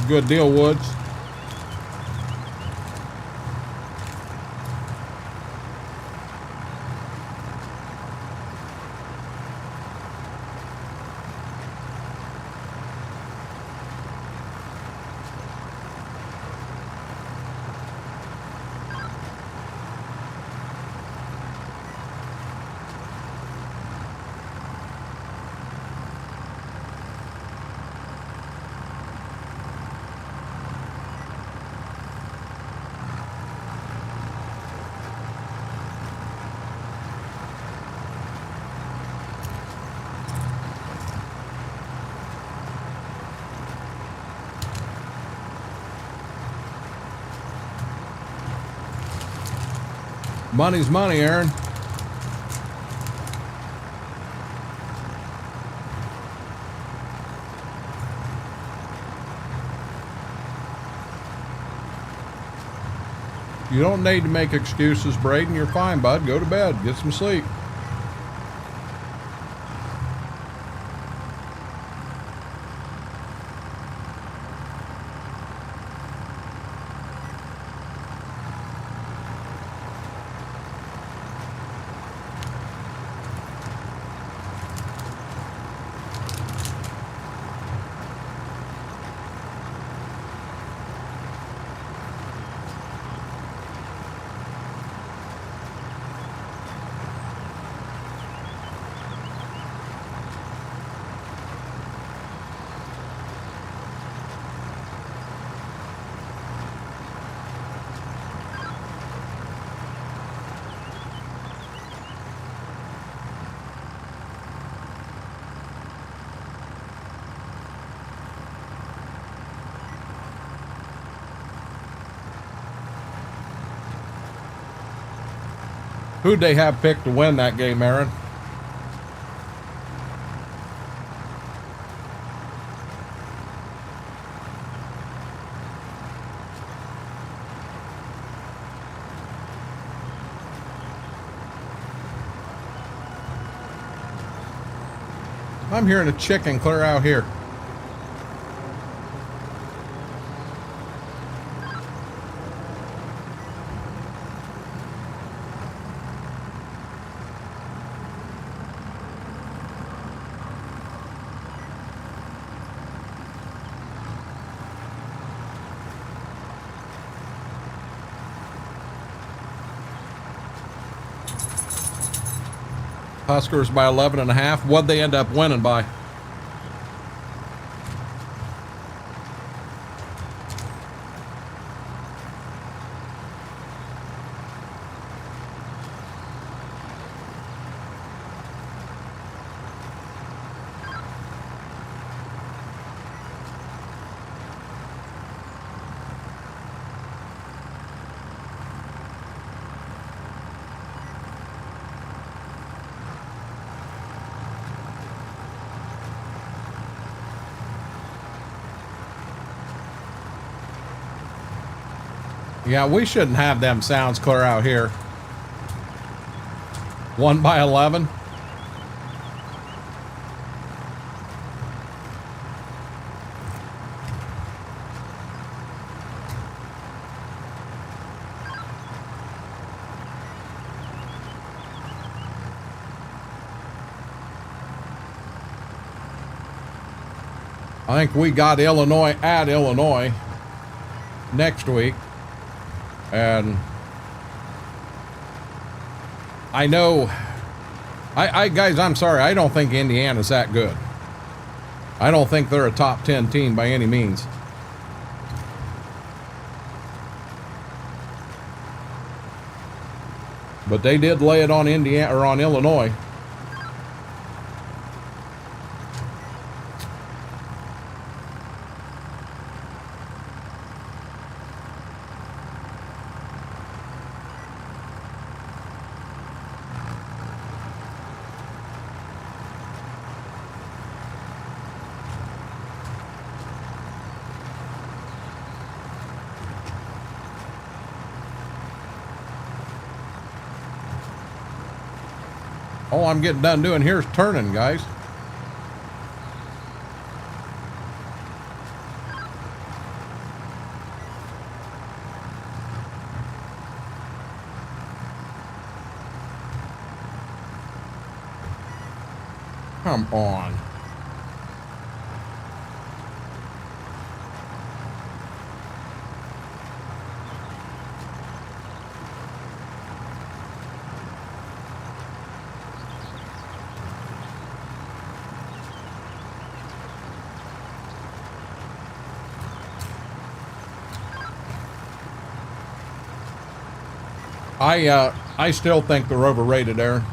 Good deal, Woods. Money's money, Aaron. You don't need to make excuses, Braden. You're fine, bud. Go to bed. Get some sleep. Who'd they have picked to win that game, Aaron? I'm hearing a chicken clear out here. Huskers by 11.5. What'd they end up winning by? Yeah, we shouldn't have them sounds clear out here. 1 by 11. I think we got Illinois at Illinois next week. And I know, guys, I'm sorry. I don't think Indiana's that good. I don't think they're a top 10 team by any means. But they did lay it on Indiana or on Illinois. All I'm getting done doing here is turning, guys. Come on. I still think they're overrated, Aaron.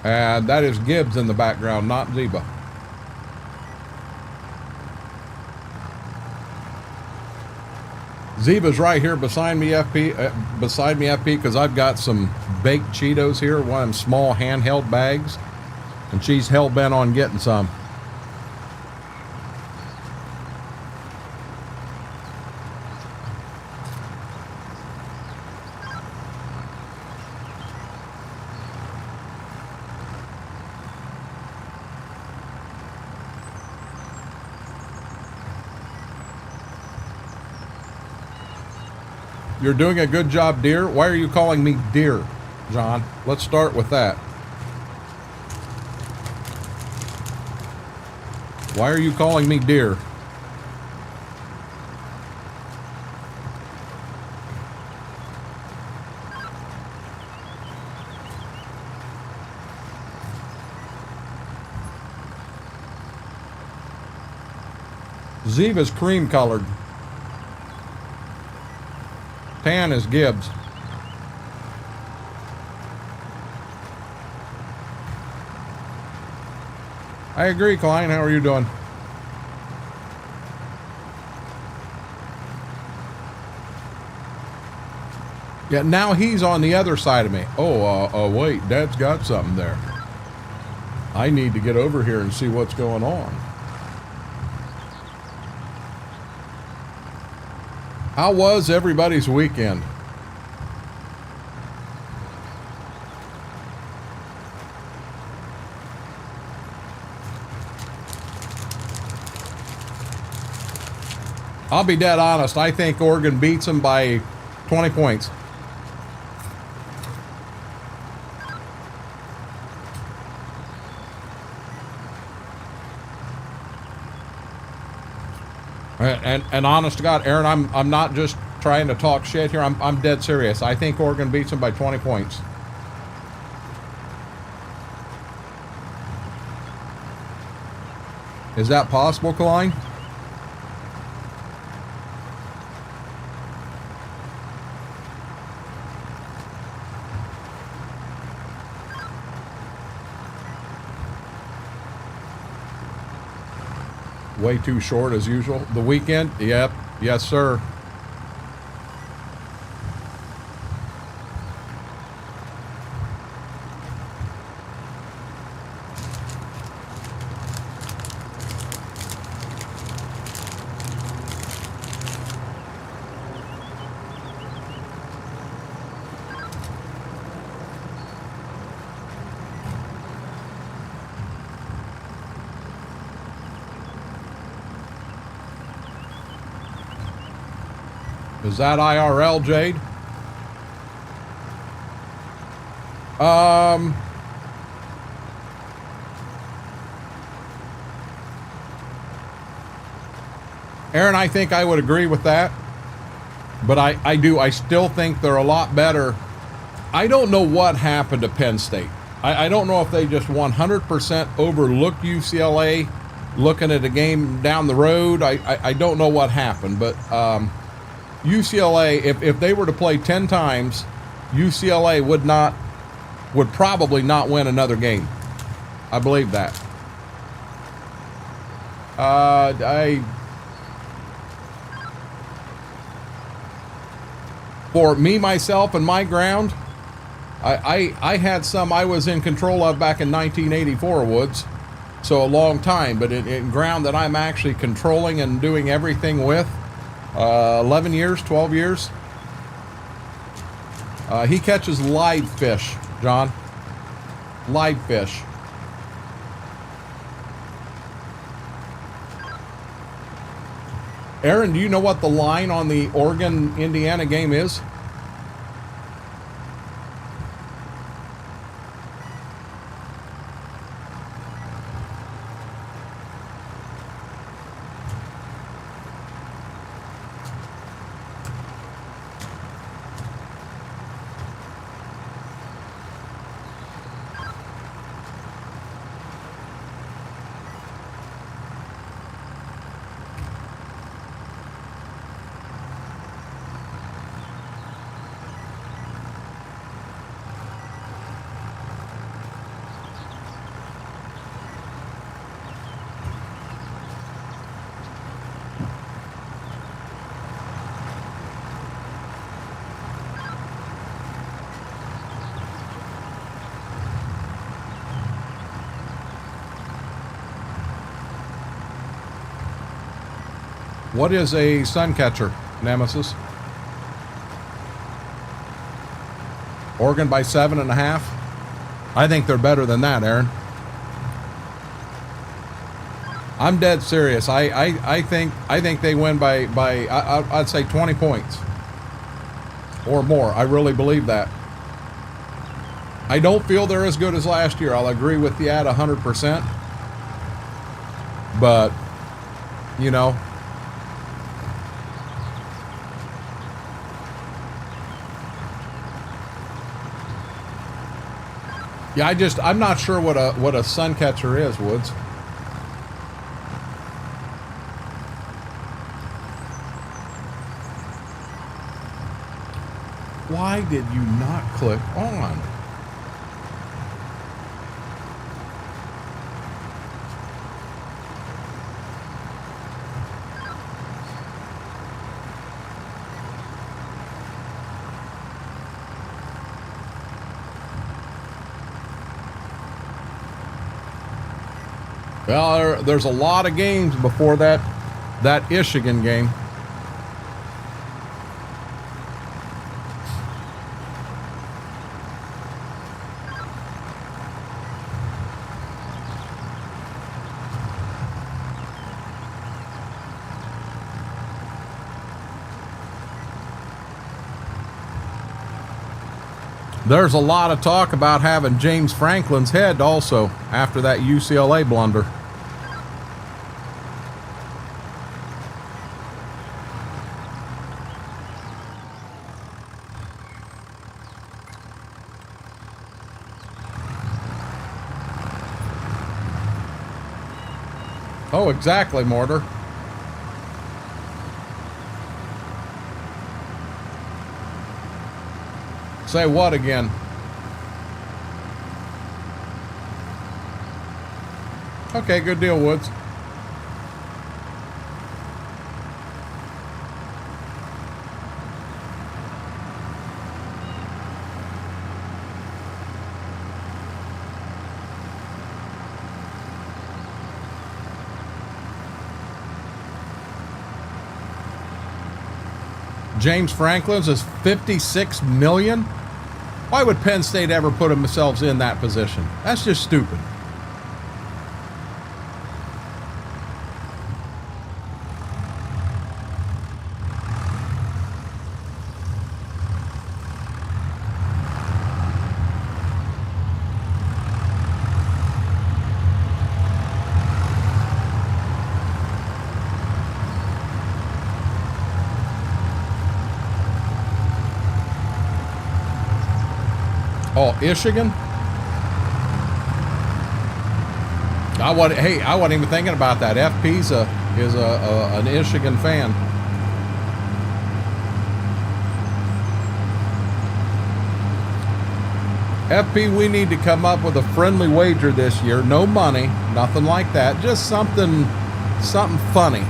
And that is Gibbs in the background, not Zeba. Zeba's right here beside me, FP, because I've got some baked Cheetos here, one of them small handheld bags, and she's hell bent on getting some. You're doing a good job, dear. Why are you calling me dear, John? Let's start with that. Why are you calling me dear? Ziva's cream colored. Tan is Gibbs. I agree, Klein. How are you doing? Yeah, now he's on the other side of me. Oh, wait, Dad's got something there. I need to get over here and see what's going on. How was everybody's weekend? I'll be dead honest. I think Oregon beats them by 20 points. And honest to God, Aaron, I'm not just trying to talk shit here. I'm dead serious. I think Oregon beats them by 20 points. Is that possible, Klein? Way too short as usual. The weekend? Yep. Yes, sir. Is that IRL, Jade? Aaron, I think I would agree with that. But I still think they're a lot better. I don't know what happened to Penn State. I don't know if they just 100% overlooked UCLA looking at a game down the road. I don't know what happened, but UCLA, if they were to play 10 times, UCLA would probably not win another game. I believe that. For me, myself, and my ground, I had some I was in control of back in 1984, Woods, so a long time, but in ground that I'm actually controlling and doing everything with, 11 years, 12 years. He catches live fish, John. Live fish. Aaron, do you know what the line on the Oregon-Indiana game is? What is a sun catcher, Nemesis? Oregon by 7.5. I think they're better than that, Aaron. I'm dead serious. I think they win by I'd say 20 points or more. I really believe that. I don't feel they're as good as last year. I'll agree with you at 100%. But you know, yeah, I'm not sure what a sun catcher is, Woods. Why did you not click on? Well, there's a lot of games before that Michigan game. There's a lot of talk about having James Franklin's head also after that UCLA blunder. Oh, exactly, Mortar. Say what again? Okay, good deal, Woods. James Franklin's is $56 million. Why would Penn State ever put themselves in that position? That's just stupid. Oh, Michigan? I wasn't even thinking about that. FP's is an Michigan fan. FP, we need to come up with a friendly wager this year. No money, nothing like that. Just something funny.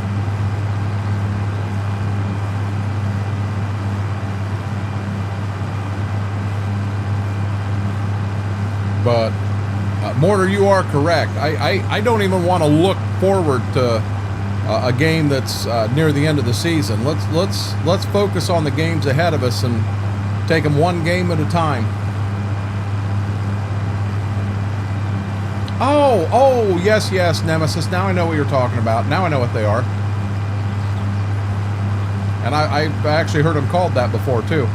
But Mortar, you are correct. I don't even want to look forward to a game that's near the end of the season. Let's focus on the games ahead of us and take them one game at a time. Oh, yes, Nemesis. Now I know what you're talking about. Now I know what they are. And I've actually heard them called that before too.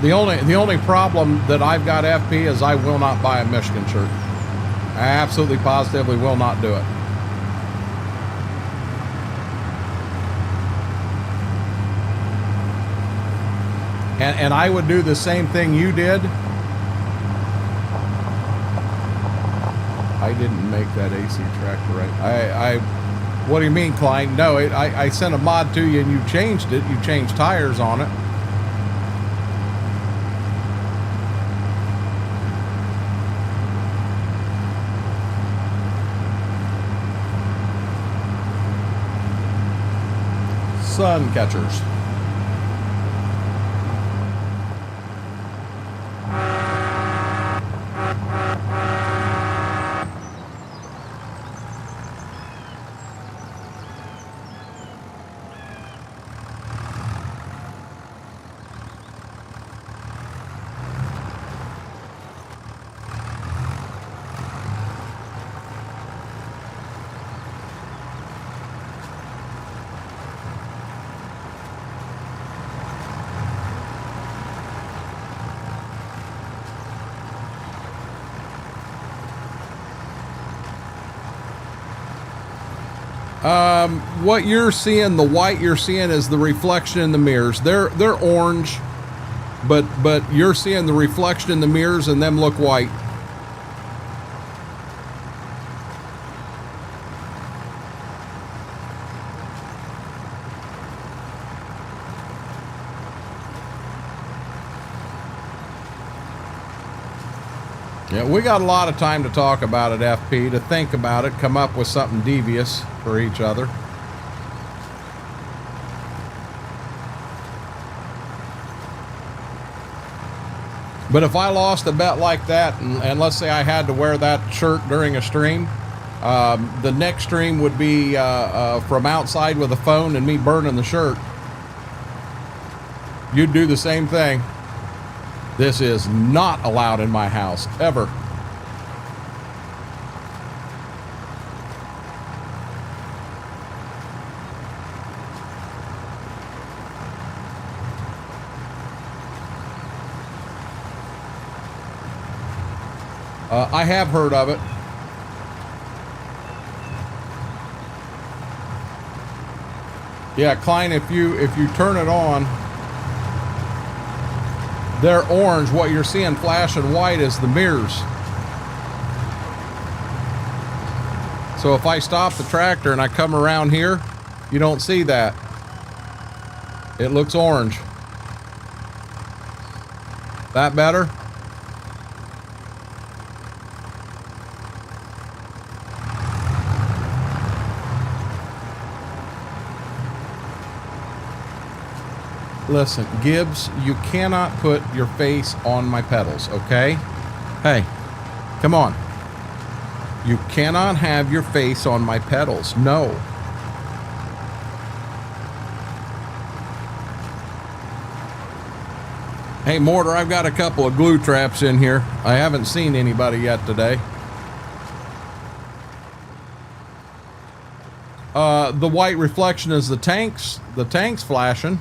The only problem that I've got, FP, is I will not buy a Michigan shirt. I absolutely positively will not do it. And I would do the same thing you did. I didn't make that AC tractor right. What do you mean, Klein? No, I sent a mod to you and you changed it. You changed tires on it. Sun catchers. What you're seeing, the white you're seeing, is the reflection in the mirrors. They're orange, but you're seeing the reflection in the mirrors, and them look white. Yeah, we got a lot of time to talk about it, FP, to think about it, come up with something devious for each other. But if I lost a bet like that, and let's say I had to wear that shirt during a stream, the next stream would be from outside with a phone and me burning the shirt. You'd do the same thing. This is not allowed in my house, ever. I have heard of it. Yeah, Klein, if you turn it on, they're orange. What you're seeing flashing white is the mirrors. So if I stop the tractor and I come around here, you don't see that. It looks orange. That better? Listen, Gibbs, you cannot put your face on my pedals, okay? Hey, come on. You cannot have your face on my pedals. No. Hey, Mortar, I've got a couple of glue traps in here. I haven't seen anybody yet today. The white reflection is the tanks. The tank's flashing.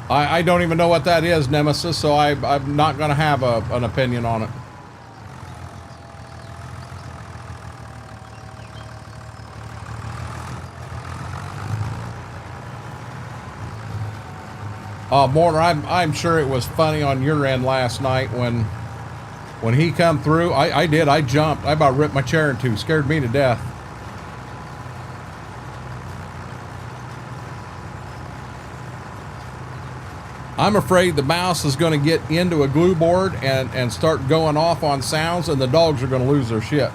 I don't even know what that is, Nemesis, so I'm not going to have an opinion on it. Mortar, I'm sure it was funny on your end last night when he come through. I jumped. I about ripped my chair in two. Scared me to death. I'm afraid the mouse is going to get into a glue board and start going off on sounds, and the dogs are going to lose their shit.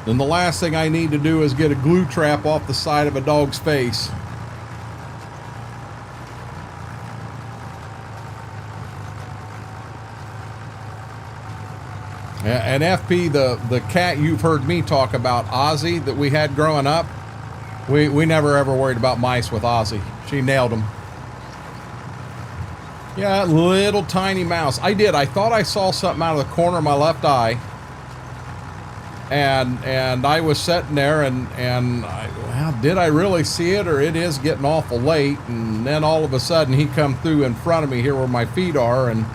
Then the last thing I need to do is get a glue trap off the side of a dog's face. And FP, the cat you've heard me talk about, Ozzy, that we had growing up, we never ever worried about mice with Ozzy. She nailed them. Yeah, little tiny mouse. I thought I saw something out of the corner of my left eye. And I was sitting there and well, did I really see it, or it is getting awful late? And then all of a sudden he come through in front of me here where my feet are, and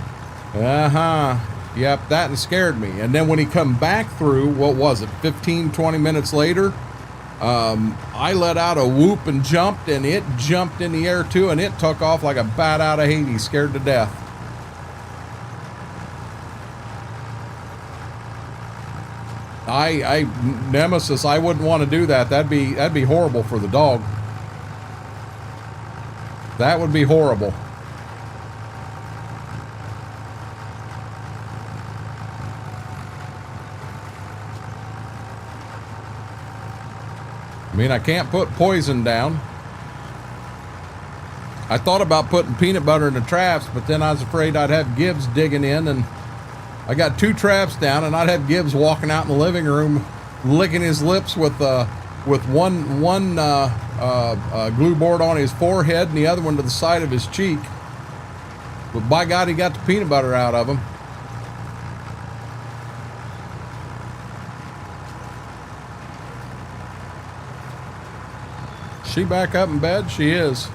yep, that scared me. And then when he come back through, what was it, 15-20 minutes later, I let out a whoop and jumped, and it jumped in the air too, and it took off like a bat out of Hades, scared to death. Nemesis, I wouldn't want to do that. That'd be horrible for the dog. That would be horrible. I mean, I can't put poison down. I thought about putting peanut butter in the traps, but then I was afraid I'd have Gibbs digging in, and I got 2 traps down, and I'd have Gibbs walking out in the living room licking his lips with one glue board on his forehead and the other one to the side of his cheek. But by God, he got the peanut butter out of him. She back up in bed? She is.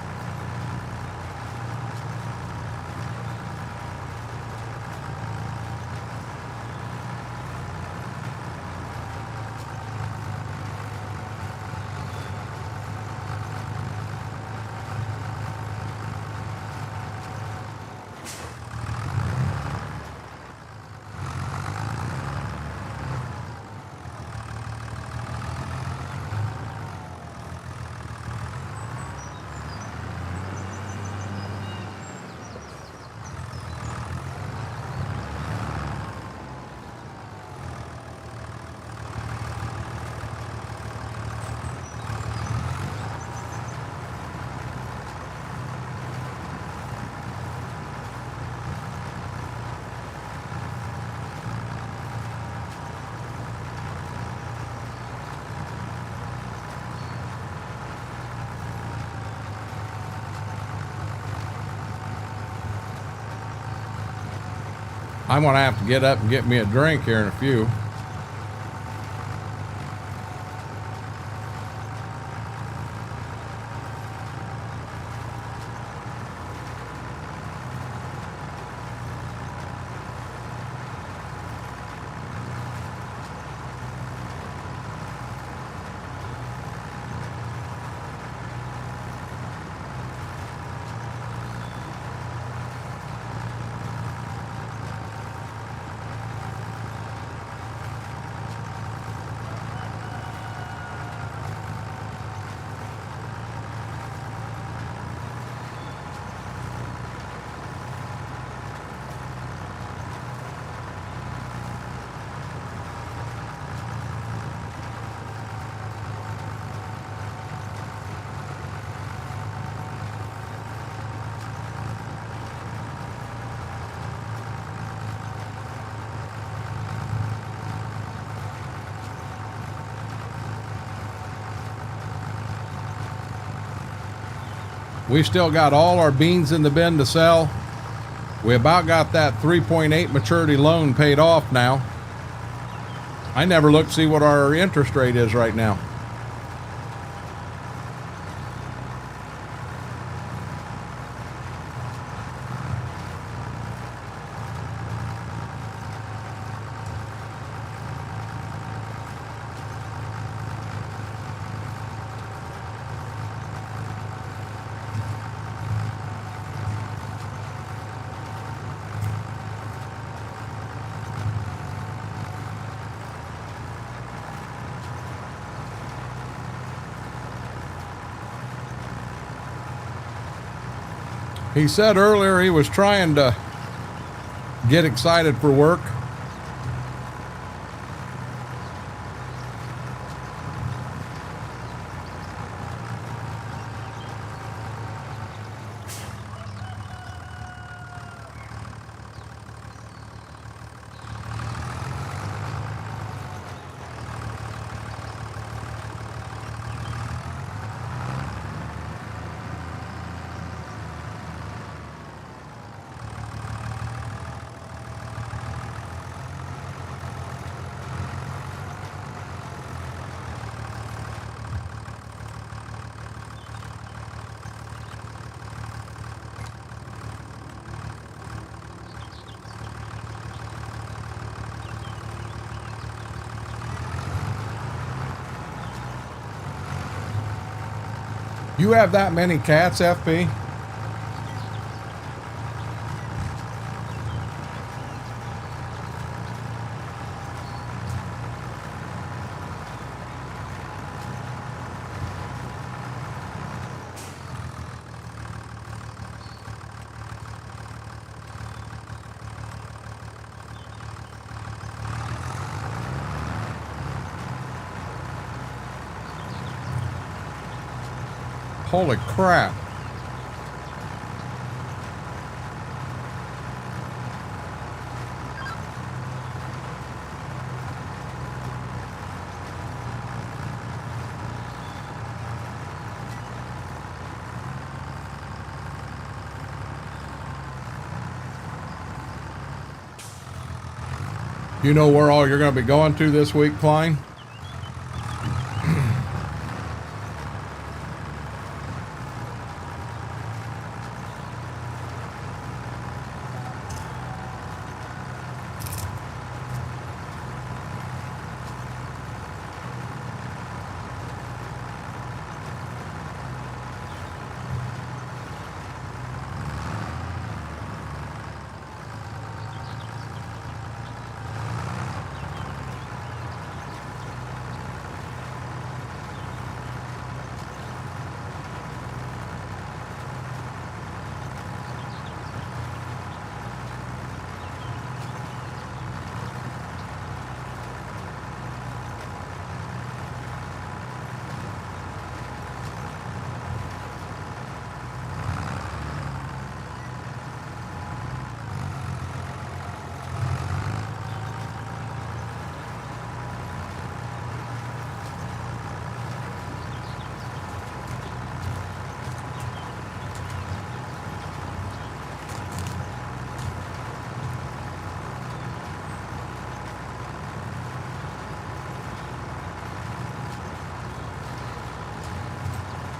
I'm going to have to get up and get me a drink here in a few. We still got all our beans in the bin to sell. We about got that 3.8 maturity loan paid off now. I never looked to see what our interest rate is right now. He said earlier he was trying to get excited for work. You have that many cats, FP? Holy crap. You know where all you're going to be going to this week, Klein?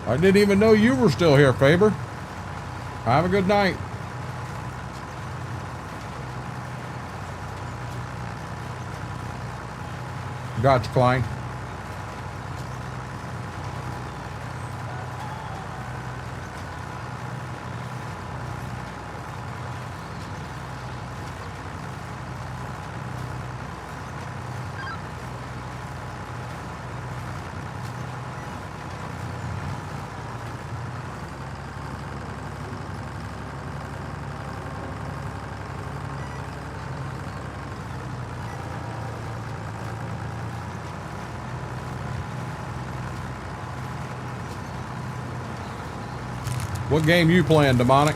I didn't even know you were still here, Faber. Have a good night. Gotcha, Klein. What game you playing, Demonic?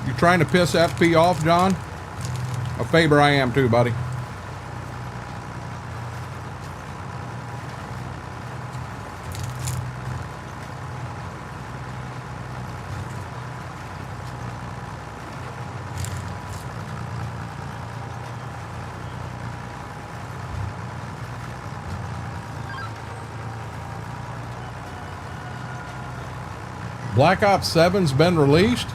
You trying to piss FP off, John? A Faber, I am too, buddy. Black Ops 7's been released?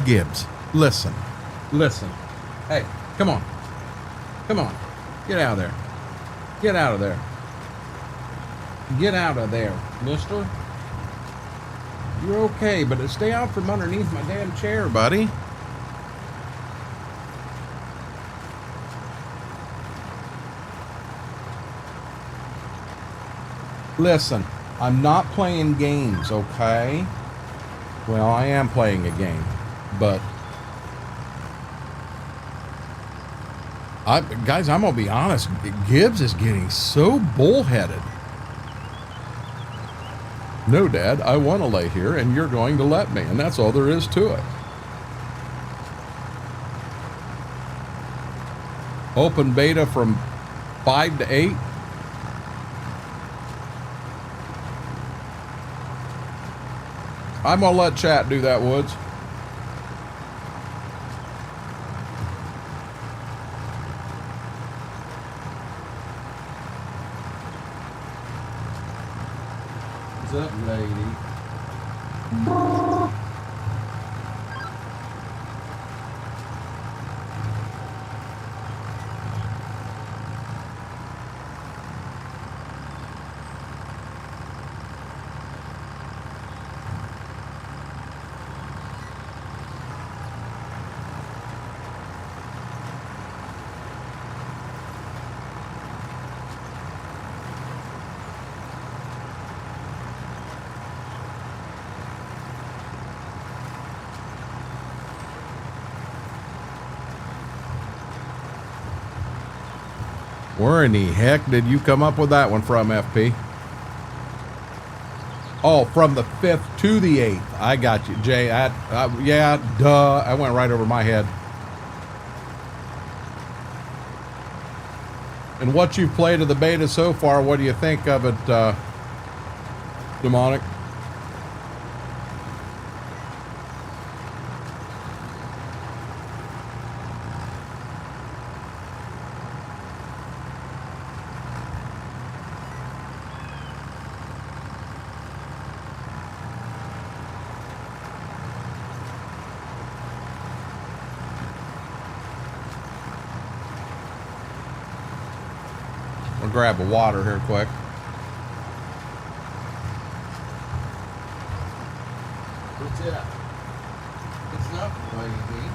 Gibbs, listen. Hey, come on. Get out of there. Get out of there, mister. You're okay, but stay out from underneath my damn chair, buddy. Listen, I'm not playing games, okay? Well, I am playing a game, but guys, I'm gonna be honest. Gibbs is getting so bullheaded. No, Dad, I want to lay here, and you're going to let me, and that's all there is to it. Open beta from 5 to 8. I'm going to let chat do that, Woods. What's up, lady? Where in the heck did you come up with that one from, FP? Oh, from the 5th to the 8th. I got you, Jay. Yeah, duh. I went right over my head. And what you've played of the beta so far, what do you think of it, Demonic? We'll grab a water here quick. What's that? It's nothing, what you mean?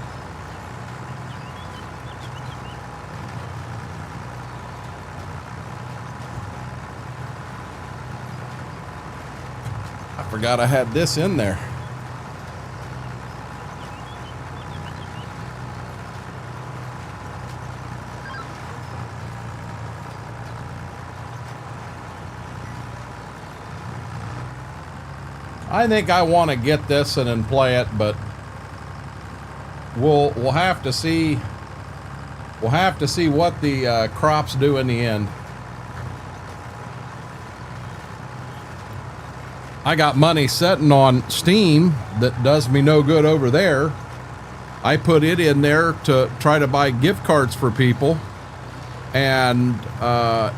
I forgot I had this in there. I think I want to get this and then play it, but we'll have to see. We'll have to see what the crops do in the end. I got money sitting on Steam that does me no good over there. I put it in there to try to buy gift cards for people, and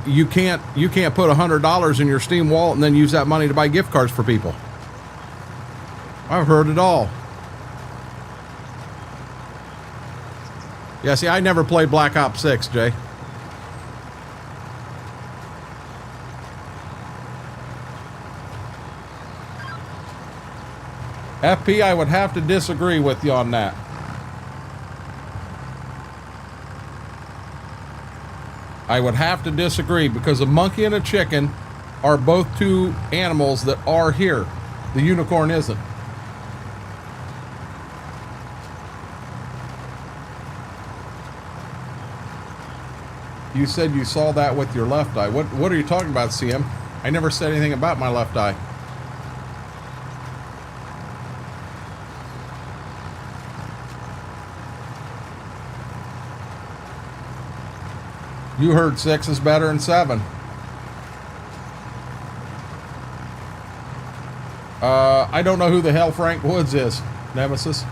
you can't put $100 in your Steam wallet and then use that money to buy gift cards for people. I've heard it all. Yeah, see, I never played Black Ops 6, Jay. FP, I would have to disagree with you on that. I would have to disagree because a monkey and a chicken are both two animals that are here. The unicorn isn't. You said you saw that with your left eye. What are you talking about, CM? I never said anything about my left eye. You heard 6 is better than 7. I don't know who the hell Frank Woods is, Nemesis.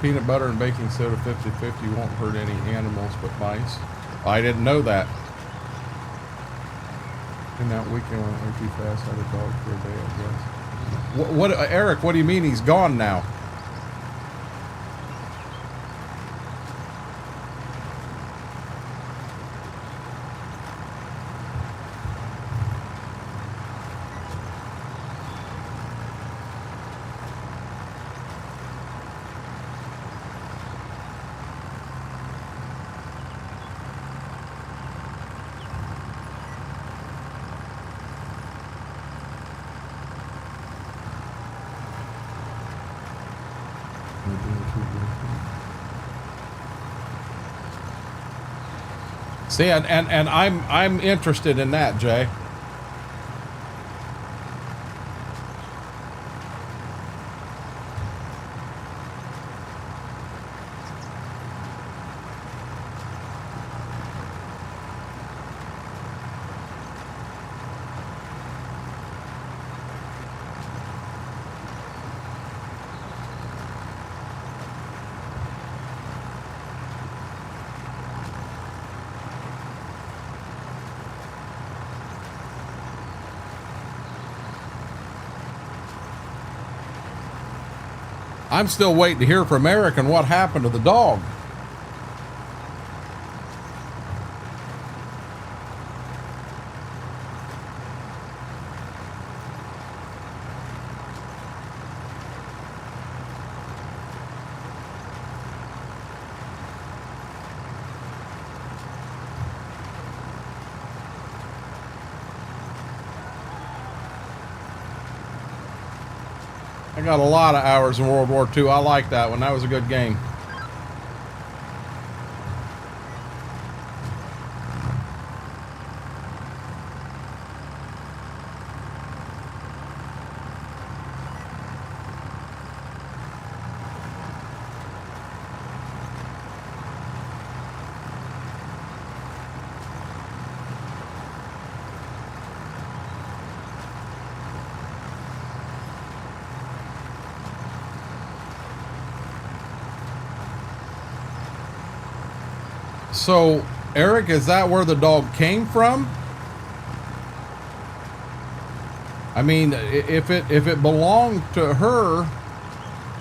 Peanut butter and baking soda 50-50 won't hurt any animals but mice. I didn't know that. In that weekend went way too fast. Had a dog for a day, I guess. What Eric, what do you mean he's gone now? See, and I'm interested in that, Jay. I'm still waiting to hear from Eric and what happened to the dog. I got a lot of hours in World War II. I like that one. That was a good game. So, Eric, is that where the dog came from? I mean, if it belonged to her,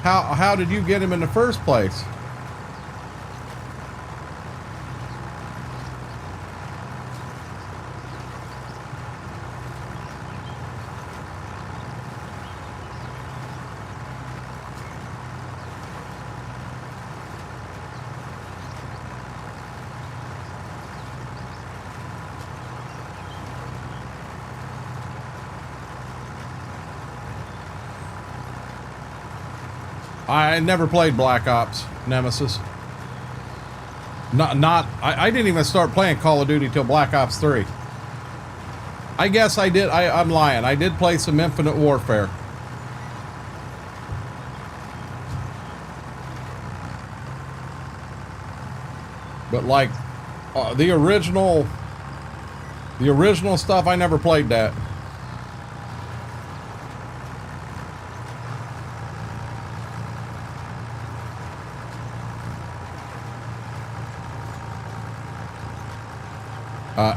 how did you get him in the first place? I never played Black Ops Nemesis. I didn't even start playing Call of Duty till Black Ops 3. I guess I did. I'm lying. I did play some Infinite Warfare. But like the original stuff, I never played that.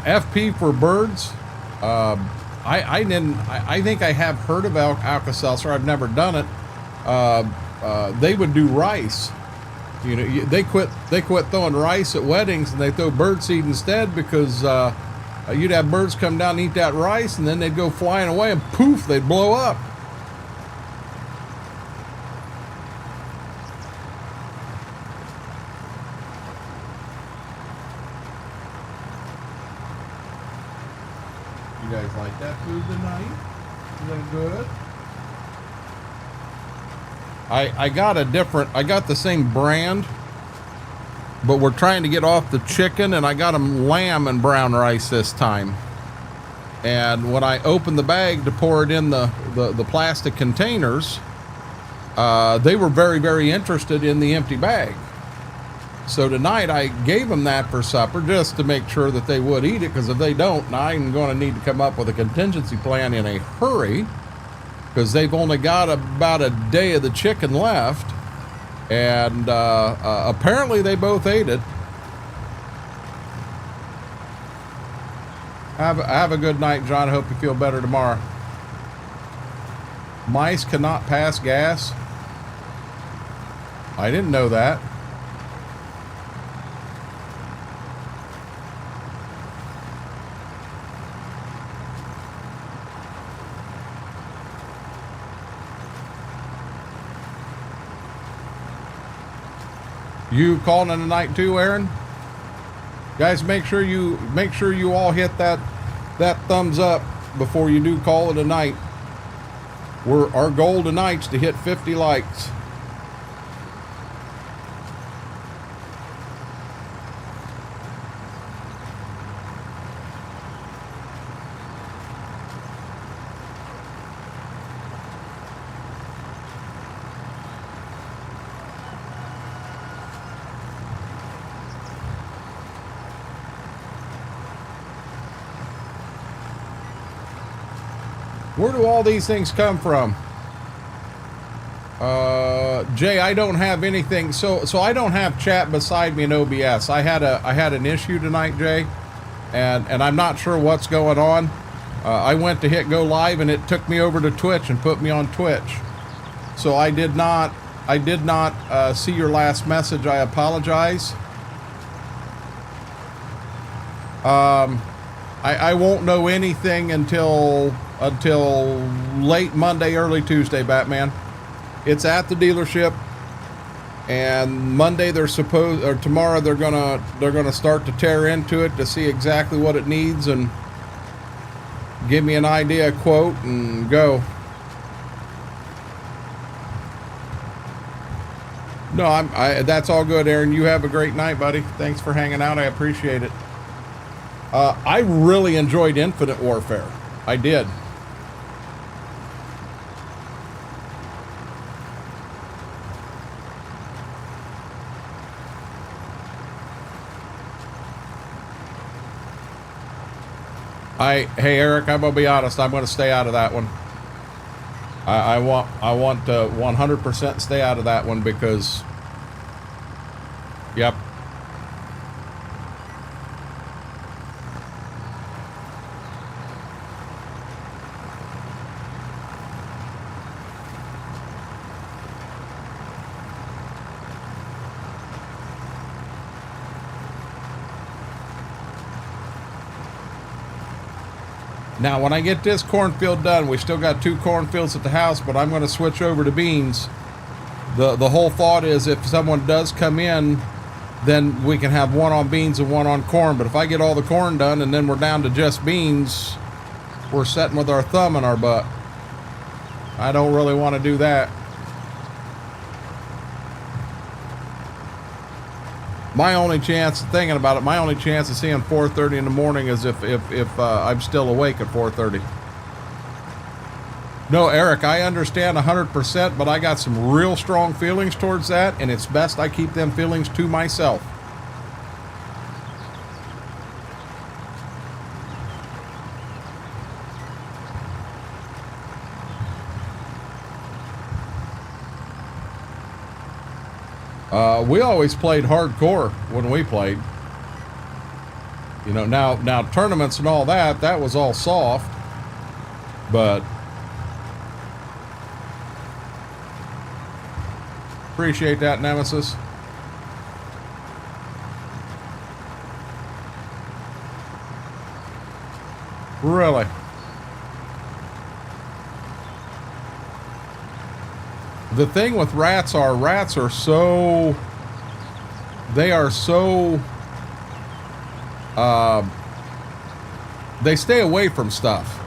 FP for birds. I think I have heard of Alka-Seltzer. I've never done it. They would do rice. You know, they quit throwing rice at weddings and they throw birdseed instead because you'd have birds come down and eat that rice and then they'd go flying away and poof, they'd blow up. You guys like that food tonight? Is that good? I got the same brand, but we're trying to get off the chicken, and I got them lamb and brown rice this time. And when I opened the bag to pour it in the plastic containers, they were very, very interested in the empty bag. So tonight I gave them that for supper just to make sure that they would eat it, because if they don't, I'm going to need to come up with a contingency plan in a hurry, because they've only got about a day of the chicken left, and apparently they both ate it. Have a good night, John. I hope you feel better tomorrow. Mice cannot pass gas. I didn't know that. You calling in tonight too, Aaron? Guys, make sure you all hit that thumbs up before you do call it a night. Our goal tonight's to hit 50 likes. Where do all these things come from? Jay, I don't have anything. So I don't have chat beside me in OBS. I had an issue tonight, Jay, and I'm not sure what's going on. I went to hit go live and it took me over to Twitch and put me on Twitch. So I did not see your last message. I apologize. I won't know anything until late Monday, early Tuesday, Batman. It's at the dealership, and Monday tomorrow they're gonna start to tear into it to see exactly what it needs and give me an idea, quote, and go. No, that's all good, Aaron. You have a great night, buddy. Thanks for hanging out. I appreciate it. I really enjoyed Infinite Warfare. I did. Hey Eric, I'm gonna be honest. I'm gonna stay out of that one. I want to 100% stay out of that one because, yep. Now, when I get this cornfield done, we still got 2 cornfields at the house, but I'm going to switch over to beans. The whole thought is if someone does come in, then we can have one on beans and one on corn. But if I get all the corn done and then we're down to just beans, we're sitting with our thumb in our butt. I don't really want to do that. My only chance, thinking about it, my only chance of seeing 4:30 in the morning is if I'm still awake at 4:30. No, Eric, I understand 100%, but I got some real strong feelings towards that, and it's best I keep them feelings to myself. We always played hardcore when we played. You know, now tournaments and all that was all soft, but appreciate that, Nemesis. Really? The thing with rats are so, they are so, they stay away from stuff.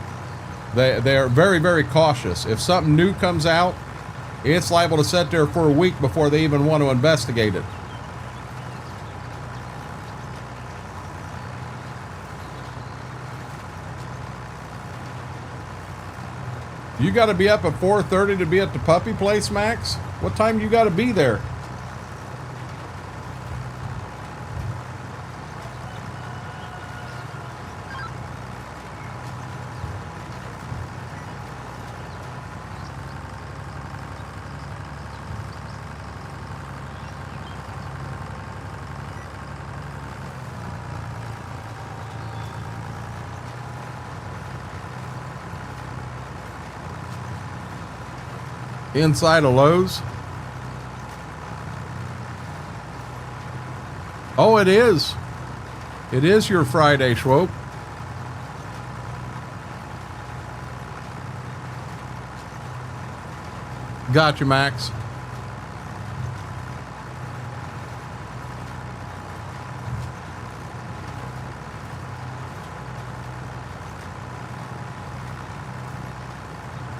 They are very, very cautious. If something new comes out, it's liable to sit there for a week before they even want to investigate it. You got to be up at 4:30 to be at the puppy place, Max? What time you got to be there? Inside of Lowe's? Oh, it is. It is your Friday, Schwope. Gotcha, Max.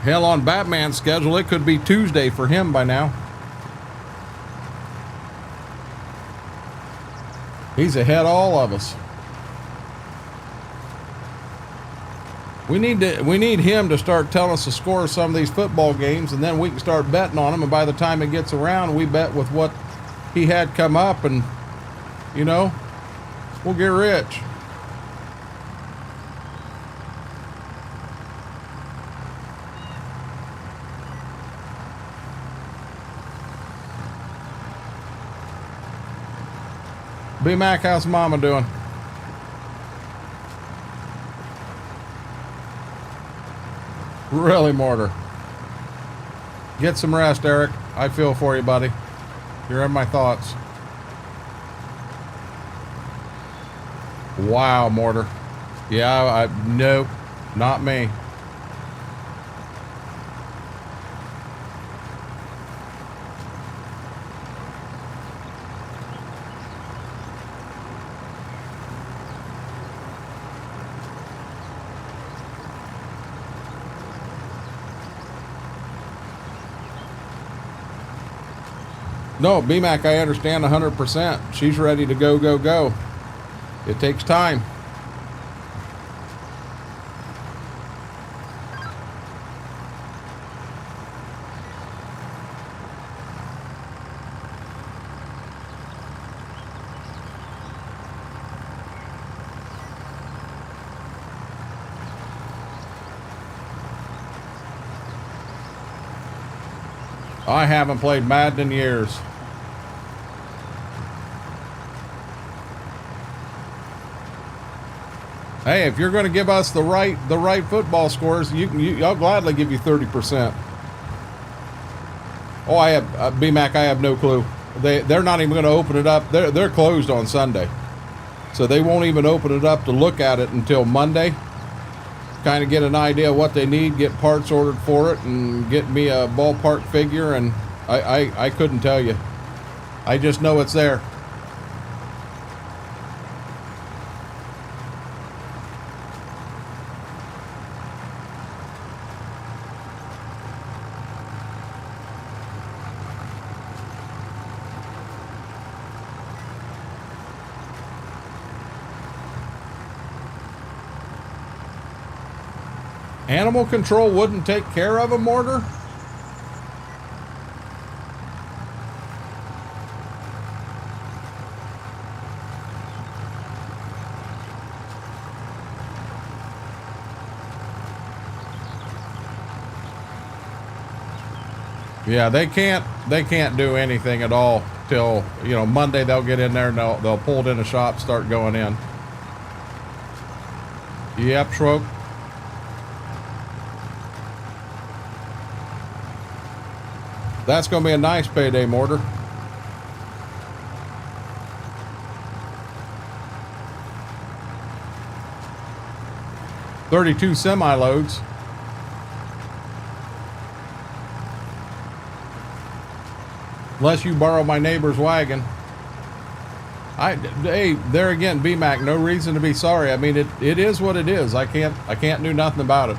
Hell, on Batman's schedule, it could be Tuesday for him by now. He's ahead of all of us. We need him to start telling us the score of some of these football games, and then we can start betting on them. And by the time it gets around, we bet with what he had come up, and you know, we'll get rich. B Mac, how's Mama doing? Really, Mortar. Get some rest, Eric. I feel for you, buddy. You're in my thoughts. Wow, Mortar. Yeah, nope, not me. No, BMAC, I understand 100%. She's ready to go, go, go. It takes time. I haven't played Madden in years. Hey, if you're going to give us the right football scores, I'll gladly give you 30%. Oh, I have BMAC. I have no clue. They're not even going to open it up. They're closed on Sunday, so they won't even open it up to look at it until Monday. Kind of get an idea of what they need, get parts ordered for it, and get me a ballpark figure. And I couldn't tell you. I just know it's there. Animal control wouldn't take care of a mortar? Yeah, they can't do anything at all till, you know, Monday. They'll get in there and they'll pull it in the shop, start going in. Yep, Schrock. That's going to be a nice payday mortar. "32 semi-loads. Unless you borrow my neighbor's wagon. Hey, there again, BMAC, no reason to be sorry. I mean, it is what it is. I can't do nothing about it.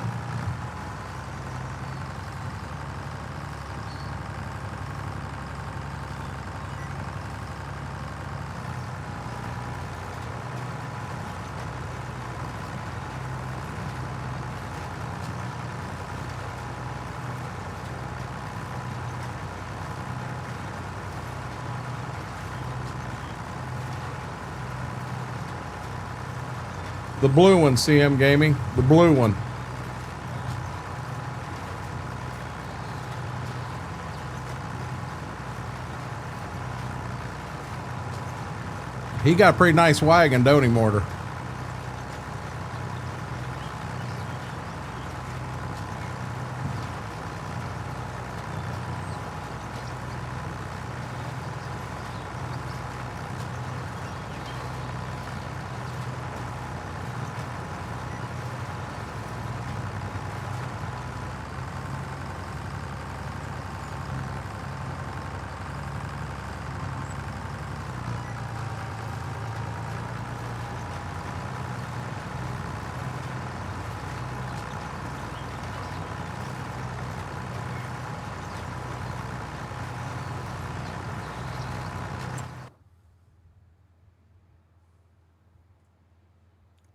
The blue one, CM Gaming. The blue one. He got a pretty nice wagon, don't he, Mortar?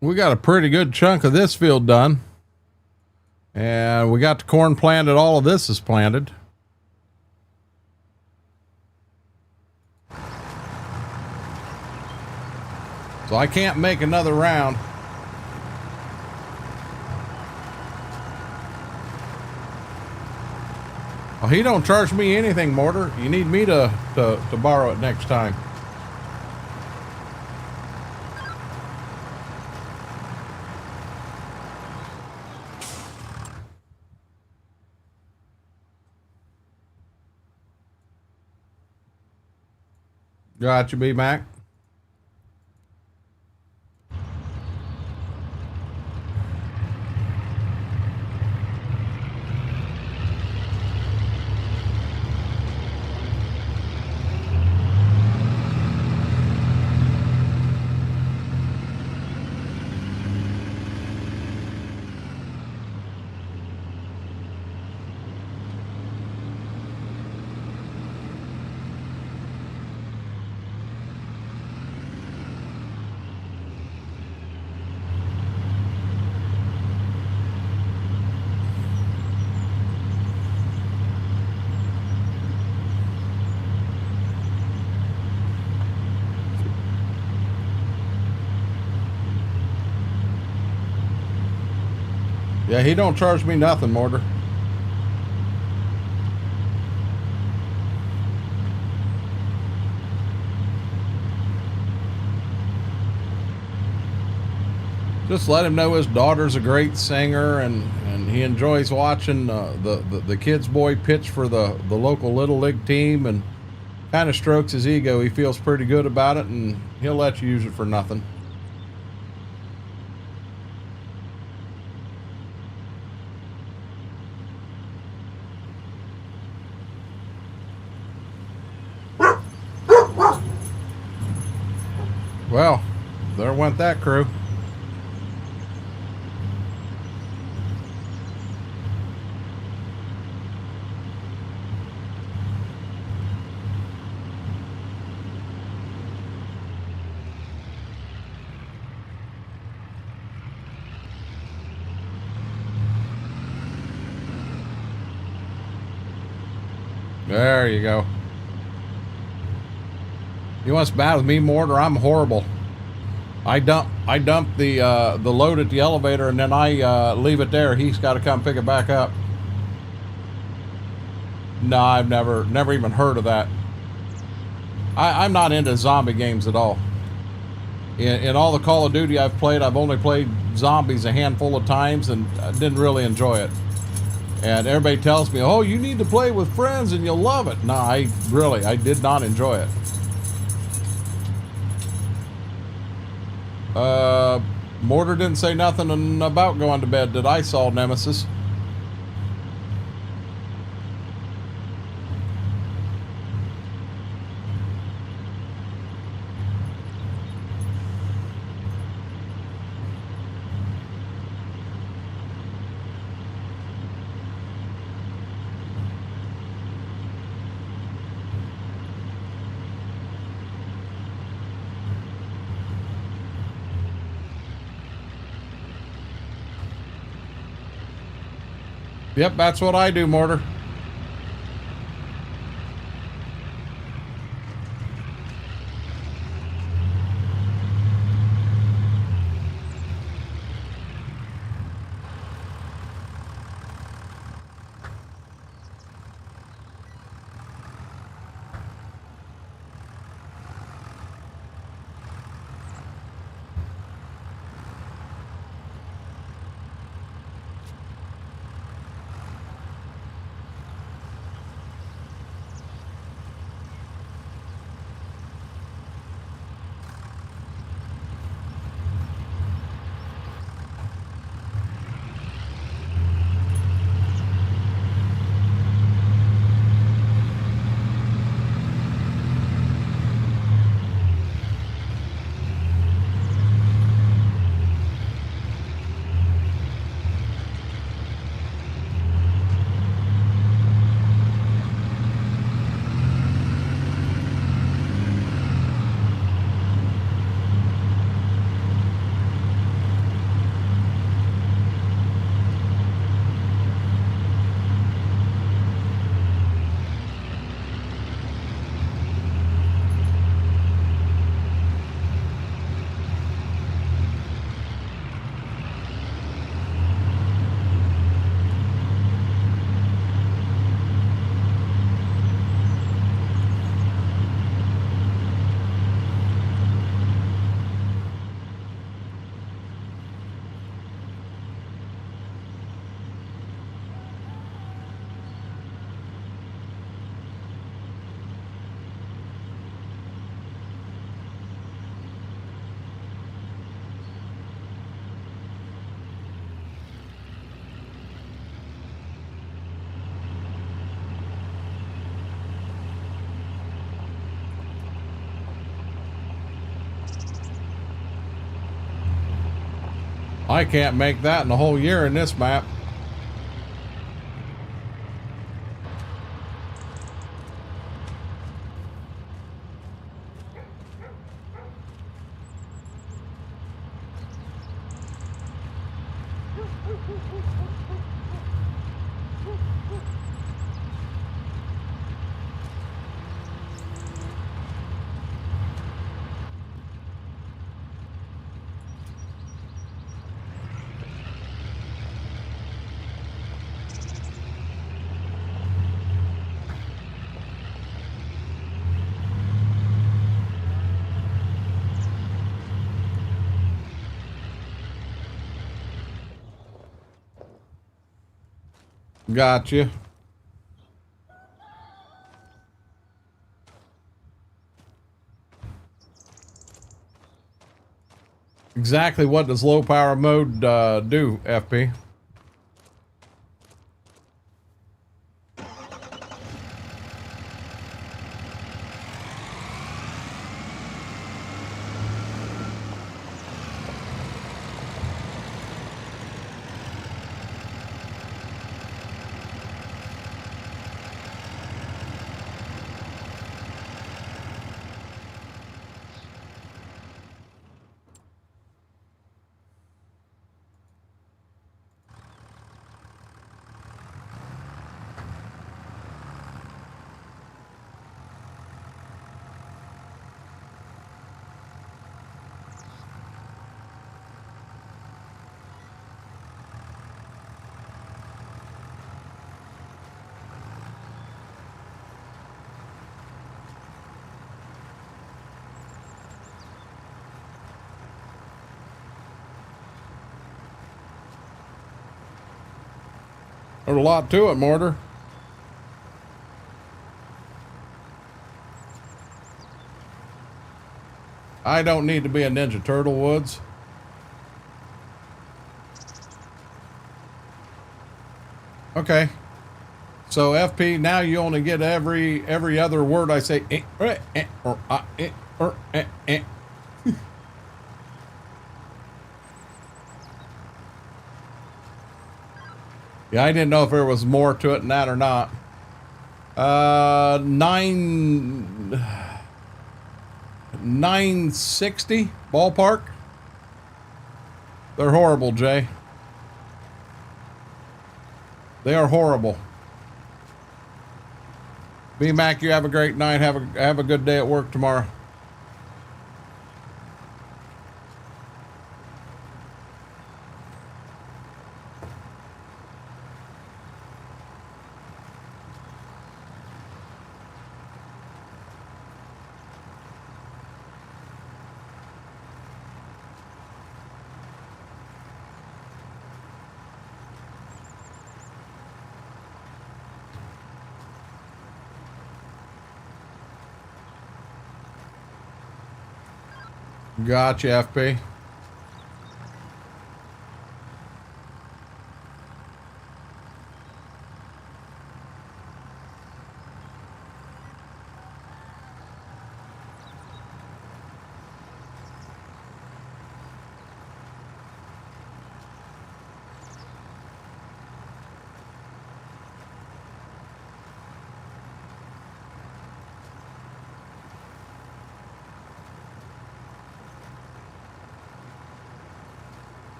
We got a pretty good chunk of this field done. And we got the corn planted. All of this is planted. So I can't make another round. Well, he don't charge me anything, Mortar. You need me to borrow it next time. Gotcha, B-Mac. Yeah, he don't charge me nothing, Mortar. Just let him know his daughter's a great singer, and he enjoys watching the kid's boy pitch for the local Little League team, and kind of strokes his ego. He feels pretty good about it, and he'll let you use it for nothing. Well, there went that crew. There you go. You want to bat with me, Mortar? I'm horrible. I dump the load at the elevator, and then I leave it there. He's got to come pick it back up. No, I've never even heard of that. I'm not into zombie games at all. In all the Call of Duty I've played, I've only played zombies a handful of times, and I didn't really enjoy it. And everybody tells me, oh, you need to play with friends and you'll love it. No, I did not enjoy it. Mortar didn't say nothing about going to bed, did I, Saul Nemesis? Yep, that's what I do, Mortar. I can't make that in the whole year in this map. Gotcha. Exactly what does low power mode do, FP? There's a lot to it, Mortar. I don't need to be a Ninja Turtle, Woods. Okay. So FP, now you only get every other word I say. Yeah, I didn't know if there was more to it than that or not. 960 ballpark. They're horrible, Jay. They are horrible. B Mac, you have a great night. Have a good day at work tomorrow. Gotcha, FP.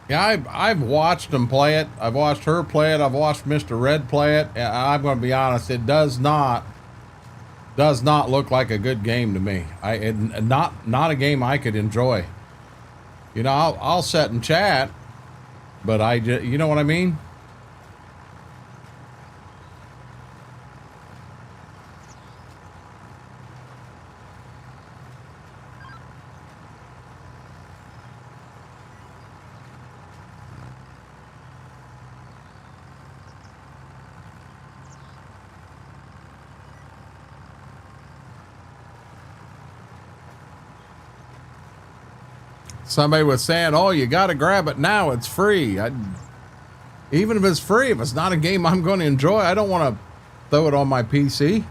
Yeah, I've watched them play it. I've watched her play it. I've watched Mr. Red play it. And I'm going to be honest, it does not look like a good game to me. Not a game I could enjoy. You know, I'll sit and chat, but you know what I mean? Somebody was saying, "Oh, you got to grab it now. It's free." Even if it's free, if it's not a game I'm going to enjoy, I don't want to throw it on my PC.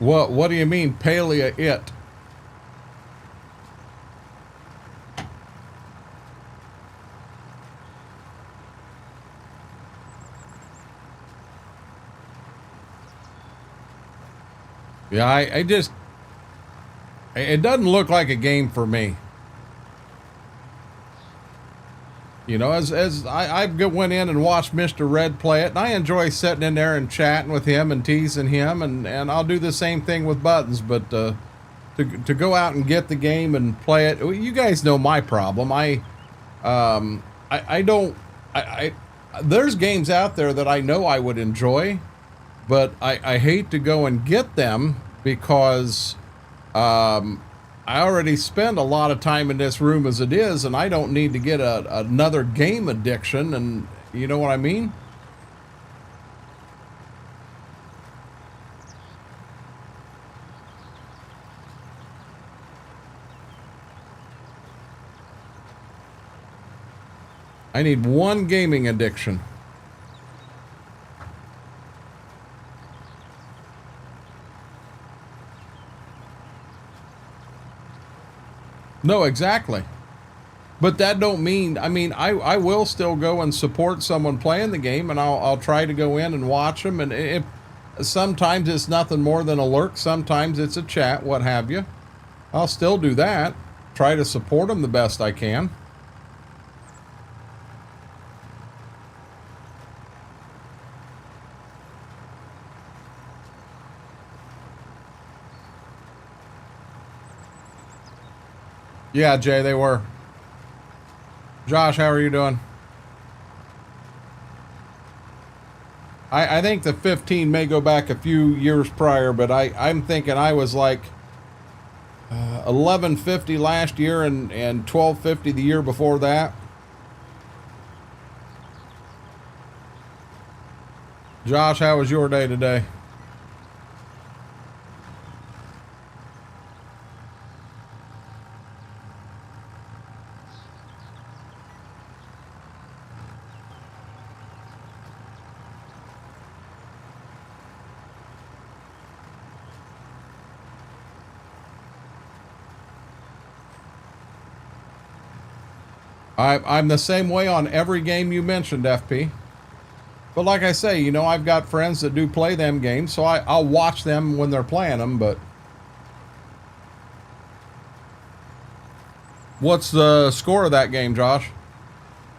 What do you mean, palea it? Yeah, I just, it doesn't look like a game for me. You know, as I went in and watched Mr. Red play it, and I enjoy sitting in there and chatting with him and teasing him, and I'll do the same thing with Buttons, but to go out and get the game and play it, you guys know my problem. I don't, there's games out there that I know I would enjoy, but I hate to go and get them because I already spend a lot of time in this room as it is, and I don't need to get another game addiction, and you know what I mean? I need one gaming addiction. No, exactly. But that don't mean, I mean, I will still go and support someone playing the game, and I'll try to go in and watch them. And if sometimes it's nothing more than a lurk, sometimes it's a chat, what have you. I'll still do that. Try to support them the best I can. Yeah, Jay, they were. Josh, how are you doing? I think the 15 may go back a few years prior, but I'm thinking I was like 1150 last year and 1250 the year before that. Josh, how was your day today? I'm the same way on every game you mentioned, FP. But like I say, you know, I've got friends that do play them games, so I'll watch them when they're playing them, but... What's the score of that game, Josh?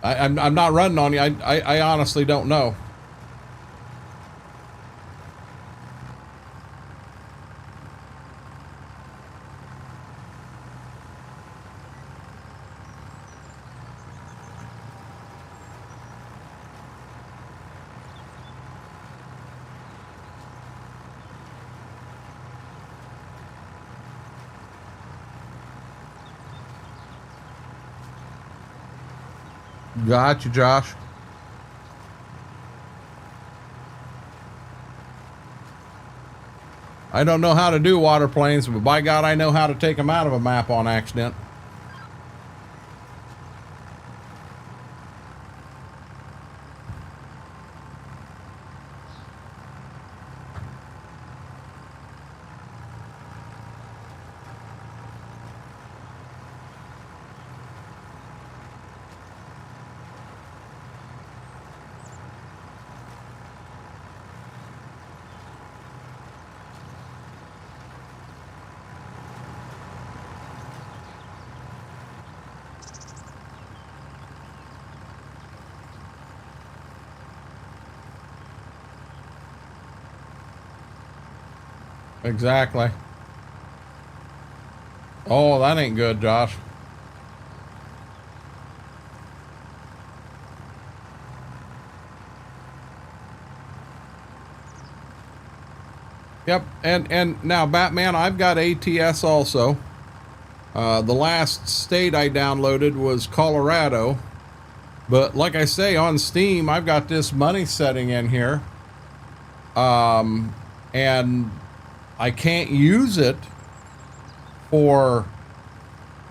I'm not running on you. I honestly don't know. Got you, Josh. I don't know how to do water planes, but by God, I know how to take them out of a map on accident. Exactly. Oh, that ain't good, Josh. Yep, and now Batman, I've got ATS also. The last state I downloaded was Colorado, but like I say, on Steam, I've got this money setting in here, and I can't use it for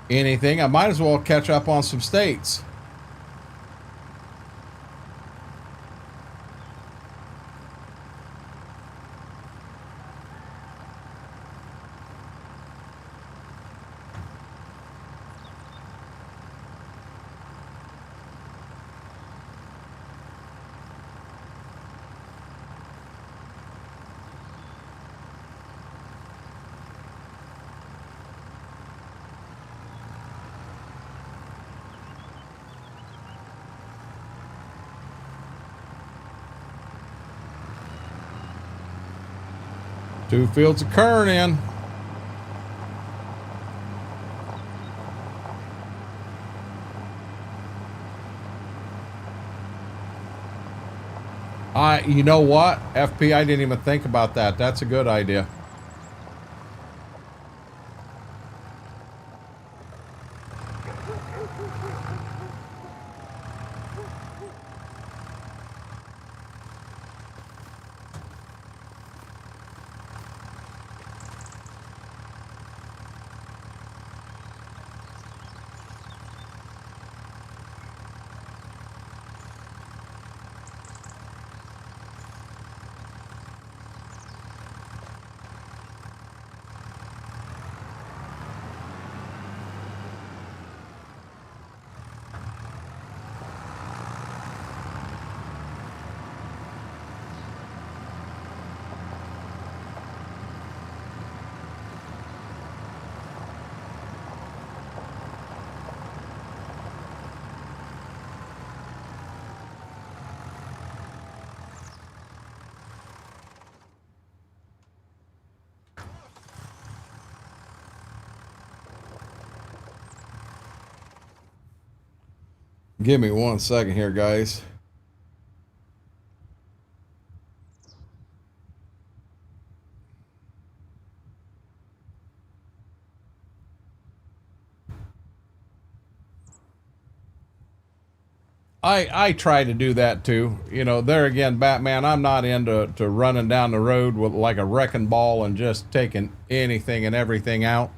anything. I might as well catch up on some states. 2 fields of corn in. You know what, FP, I didn't even think about that. That's a good idea. Give me 1 second here, guys. I try to do that too. You know, there again, Batman, I'm not into running down the road with like a wrecking ball and just taking anything and everything out.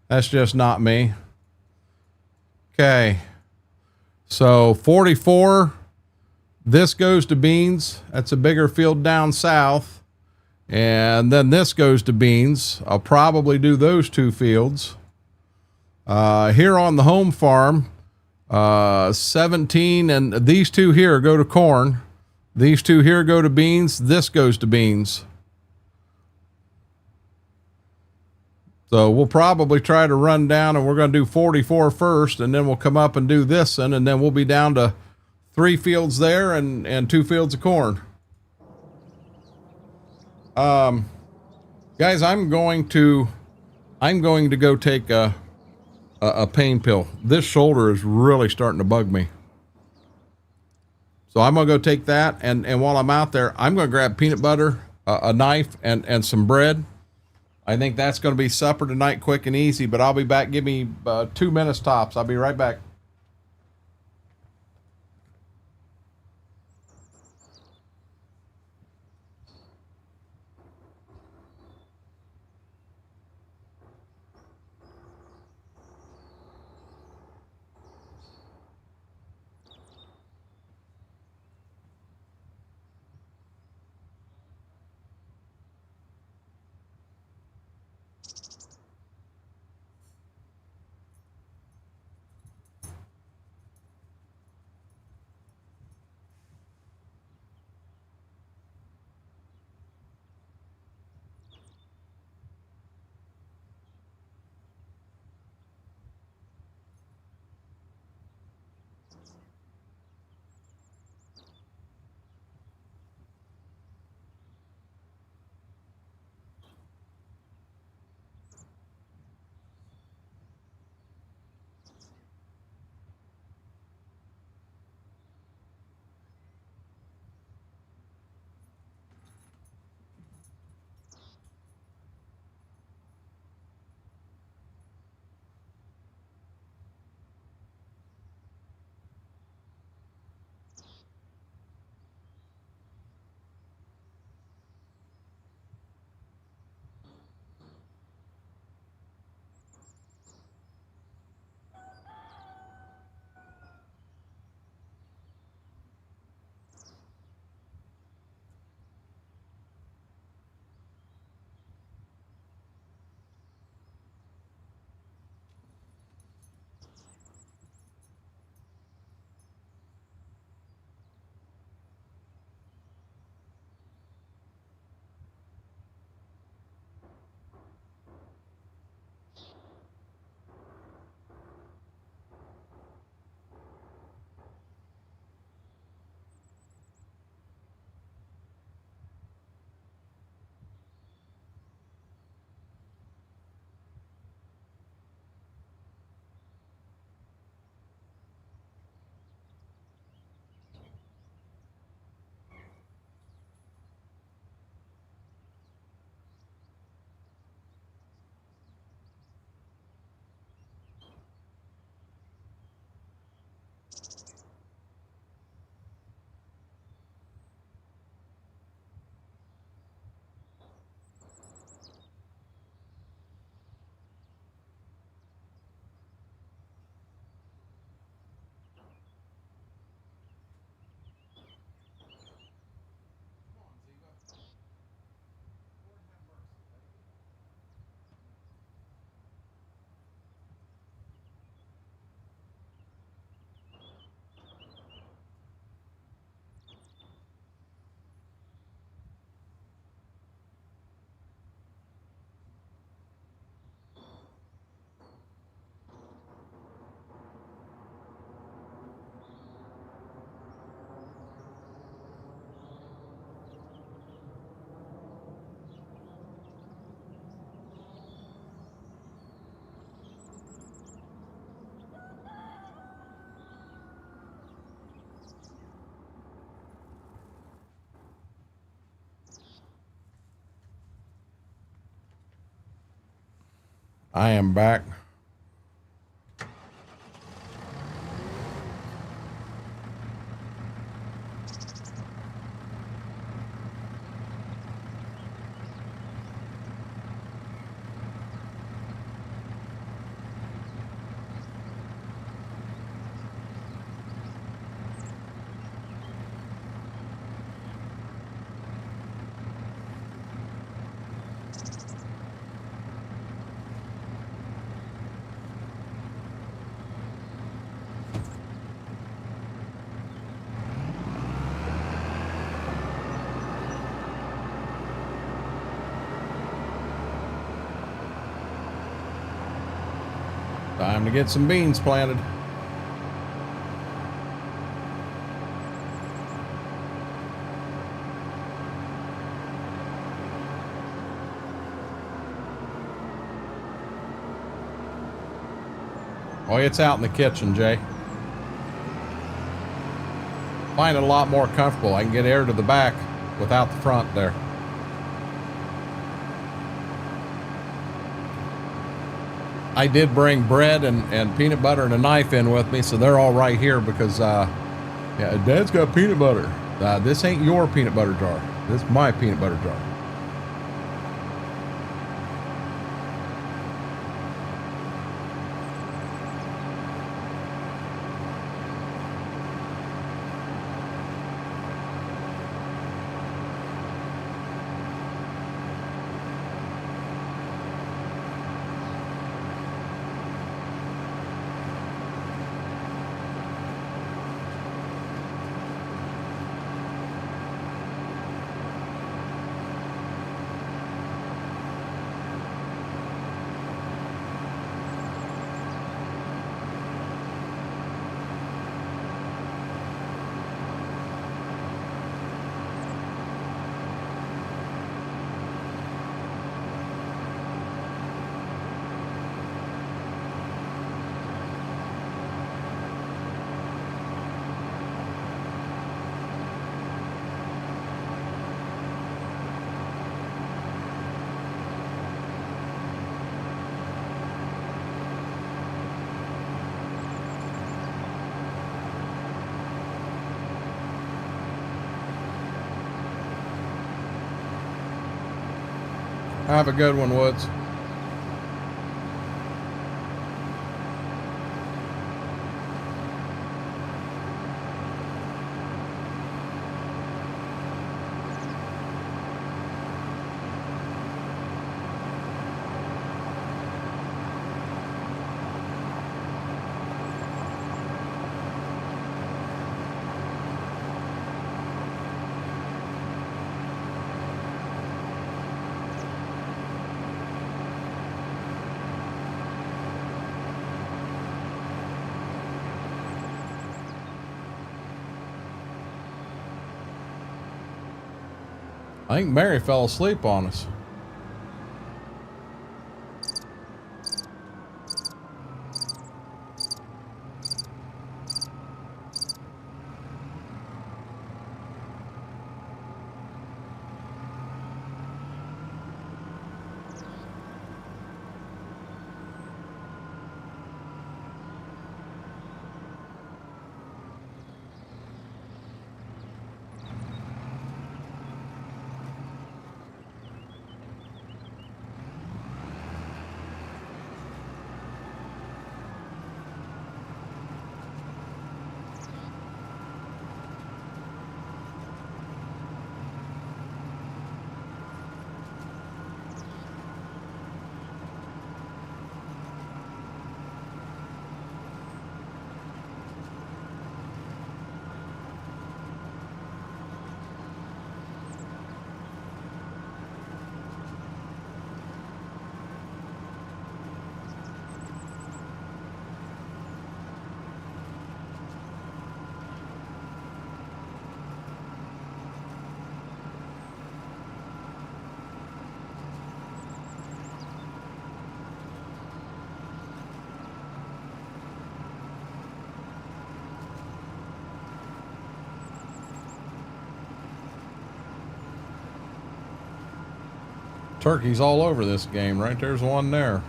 That's just not me. Okay. So 44, this goes to beans. That's a bigger field down south. And then this goes to beans. I'll probably do those 2 fields. Here on the home farm, 17, and these 2 here go to corn. These 2 here go to beans. This goes to beans. So we'll probably try to run down, and we're going to do 44 first, and then we'll come up and do this, and then we'll be down to 3 fields there and 2 fields of corn. Guys, I'm going to go take a pain pill. This shoulder is really starting to bug me. So I'm going to go take that. And while I'm out there, I'm going to grab peanut butter, a knife, and some bread. I think that's going to be supper tonight, quick and easy, but I'll be back. Give me 2 minutes tops. I'll be right back. I am back. Time to get some beans planted. Oh, it's out in the kitchen, Jay. Find it a lot more comfortable. I can get air to the back without the front there. I did bring bread and peanut butter and a knife in with me, so they're all right here because, yeah, Dad's got peanut butter. This ain't your peanut butter jar. This is my peanut butter jar. Have a good one, Woods. I think Mary fell asleep on us. Turkeys all over this game. Right there's one there.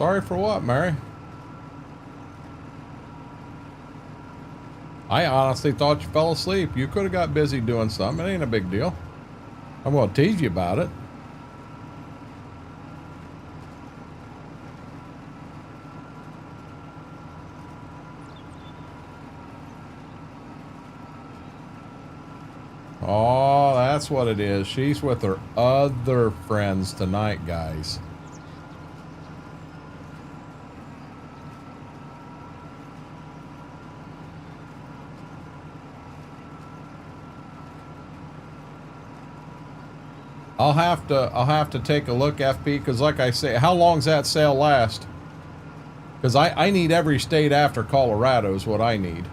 Sorry for what, Mary? I honestly thought you fell asleep. You could have got busy doing something. It ain't a big deal. I'm going to tease you about it. Oh, that's what it is. She's with her other friends tonight, guys. I'll have to take a look, FP, because like I say, how long's that sale last? Because I need every state after Colorado is what I need.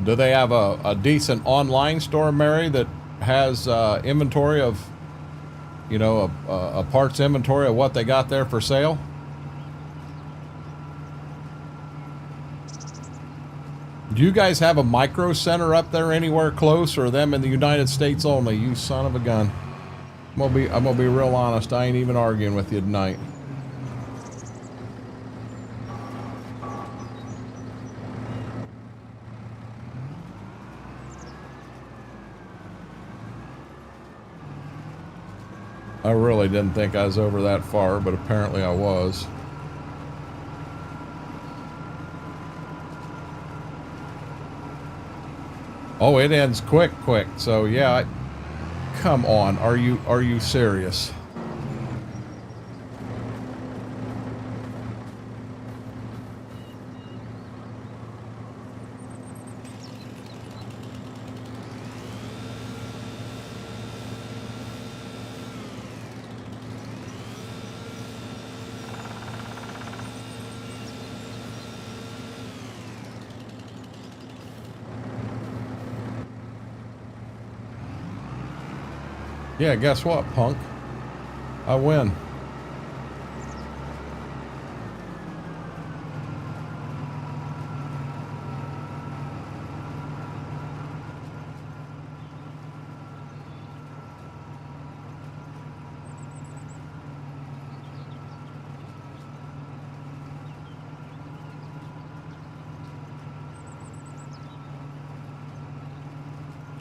Do they have a decent online store, Mary, that has inventory of, you know, a parts inventory of what they got there for sale? Do you guys have a micro center up there anywhere close, or them in the United States only? You son of a gun. I'm gonna be real honest. I ain't even arguing with you tonight. I really didn't think I was over that far, but apparently I was. Oh, it ends quick. So yeah, come on. Are you serious? Yeah, guess what, punk? I win.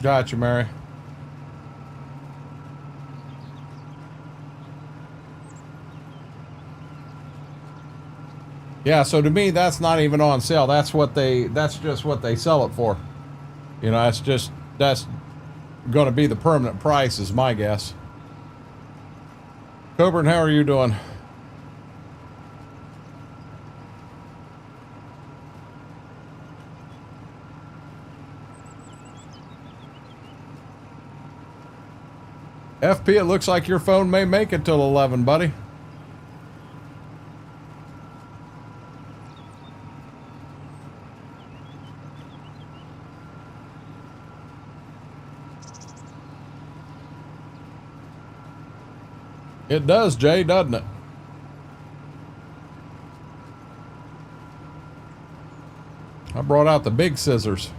Gotcha, Mary. Yeah, so to me, that's not even on sale. That's just what they sell it for. You know, that's going to be the permanent price is my guess. Coburn, how are you doing? FP, it looks like your phone may make it till 11, buddy. It does, Jay, doesn't it? I brought out the big scissors.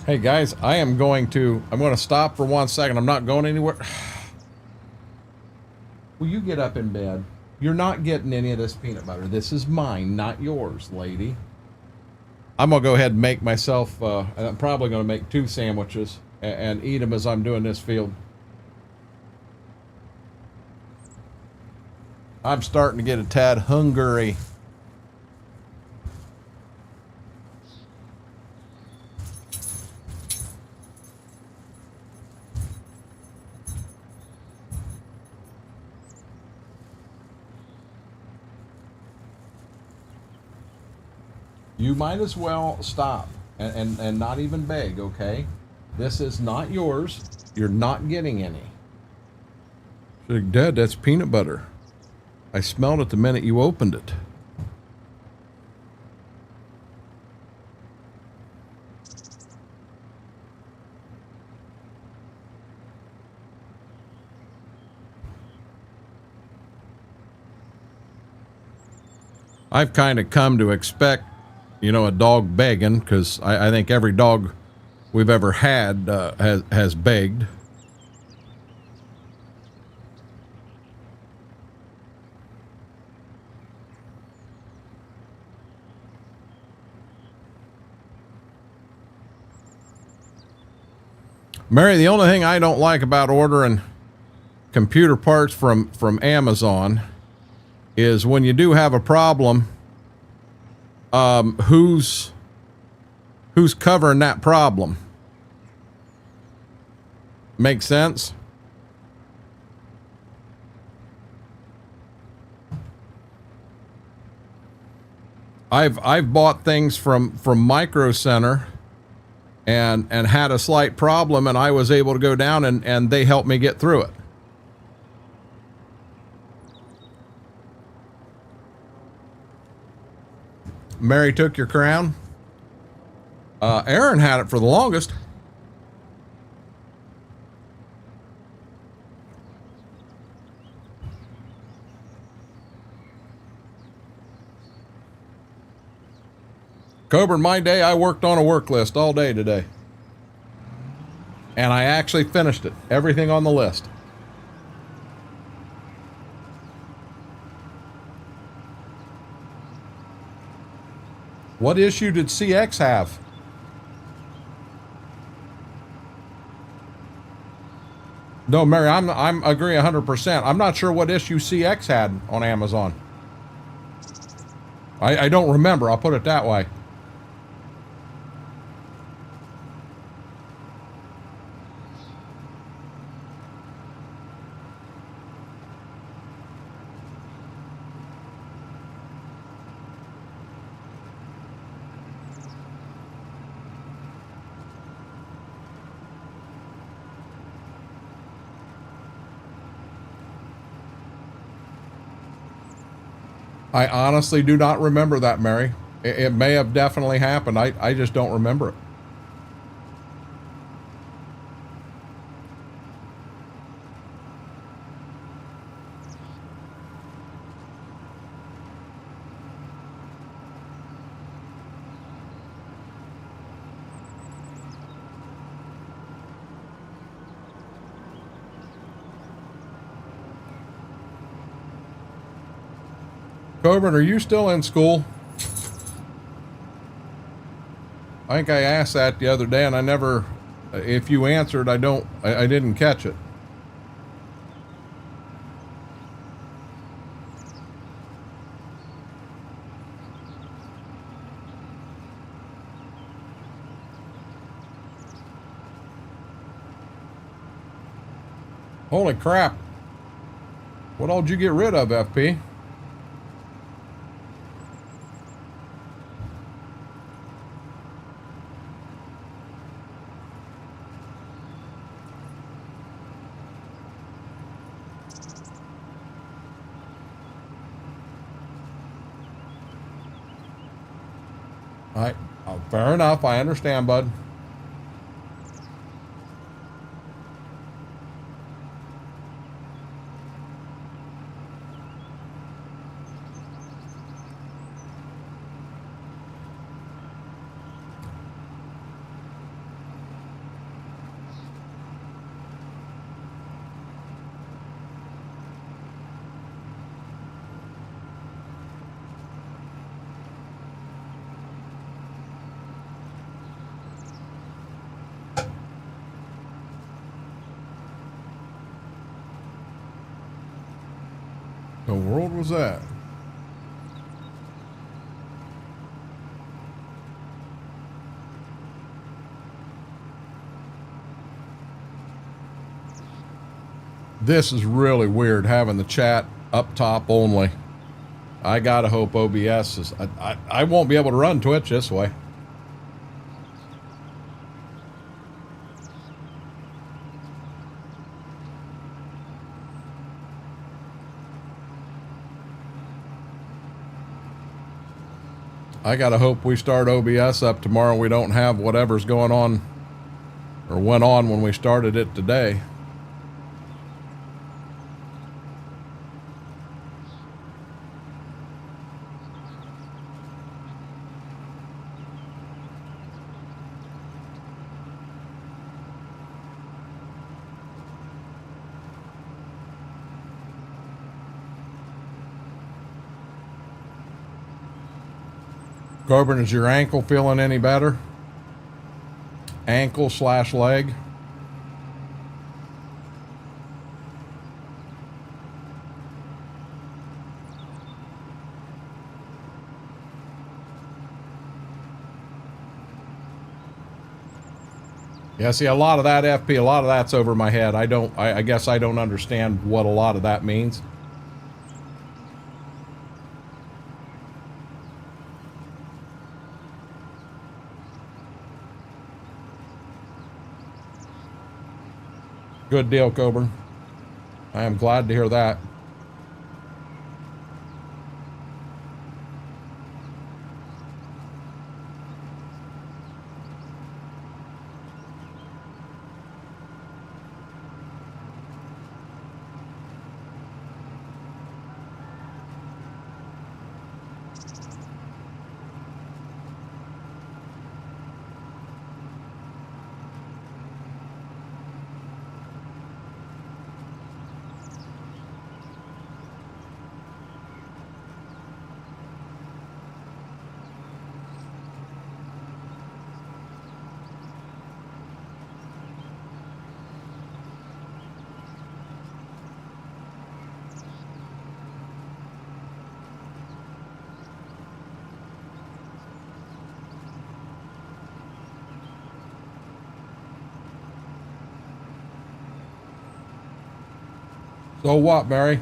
Hey guys, I'm going to stop for 1 second. I'm not going anywhere. Will you get up in bed? You're not getting any of this peanut butter. This is mine, not yours, lady. I'm gonna go ahead and make myself, I'm probably gonna make 2 sandwiches and eat them as I'm doing this field. I'm starting to get a tad hungry. You might as well stop and not even beg, okay? This is not yours. You're not getting any. She's like, Dad, that's peanut butter. I smelled it the minute you opened it. I've kind of come to expect, you know, a dog begging, because I think every dog we've ever had has begged. Mary, the only thing I don't like about ordering computer parts from Amazon is when you do have a problem, who's covering that problem? Make sense? I've bought things from Micro Center and had a slight problem, and I was able to go down and they helped me get through it. Mary took your crown. Aaron had it for the longest. Coburn, my day, I worked on a work list all day today. And I actually finished it. Everything on the list. What issue did CX have? No, Mary, I'm agree 100%. I'm not sure what issue CX had on Amazon. I don't remember. I'll put it that way. I honestly do not remember that, Mary. It may have definitely happened. I just don't remember it. Coburn, are you still in school? I think I asked that the other day and I never, if you answered, I didn't catch it. Holy crap. What all did you get rid of, FP? Fair enough. I understand, bud. The world was that? This is really weird having the chat up top only. I gotta hope OBS is. I won't be able to run Twitch this way. I gotta hope we start OBS up tomorrow. We don't have whatever's going on or went on when we started it today. Coburn, is your ankle feeling any better? Ankle / leg? Yeah, see, a lot of that FP, a lot of that's over my head. I guess I don't understand what a lot of that means. Good deal, Coburn. I am glad to hear that. So what, Barry?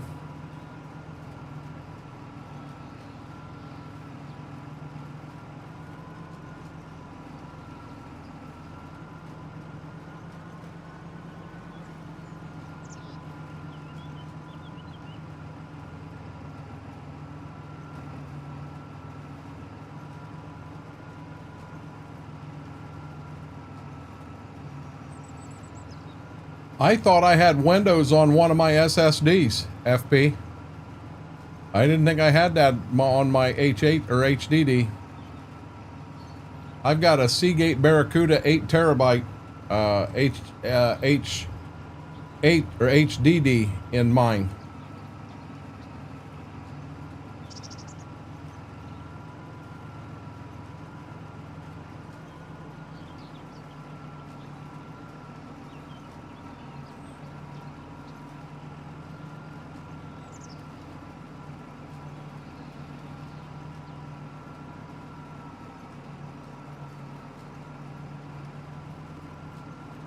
I thought I had Windows on one of my SSDs, FP. I didn't think I had that on my H8 or HDD. I've got a Seagate Barracuda 8 terabyte H8 or HDD in mine.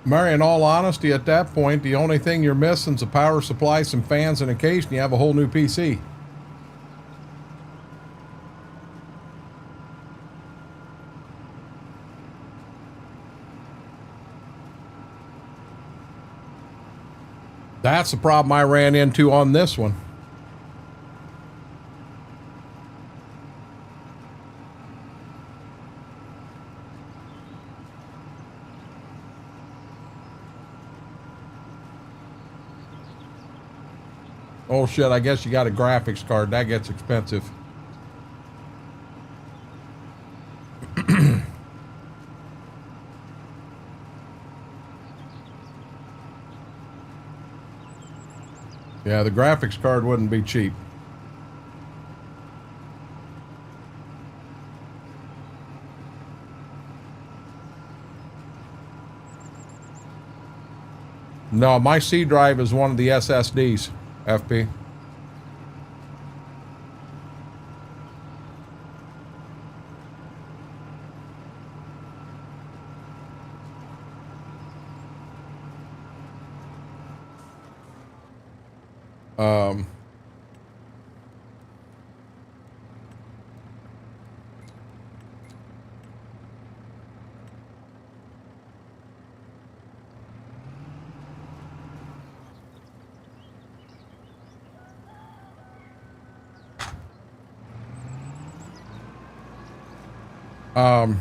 Mary, in all honesty, at that point, the only thing you're missing is a power supply, some fans, and a case, and you have a whole new PC. That's the problem I ran into on this one. Oh shit, I guess you got a graphics card. That gets expensive. Yeah, the graphics card wouldn't be cheap. No, my C drive is one of the SSDs, FP. Yeah,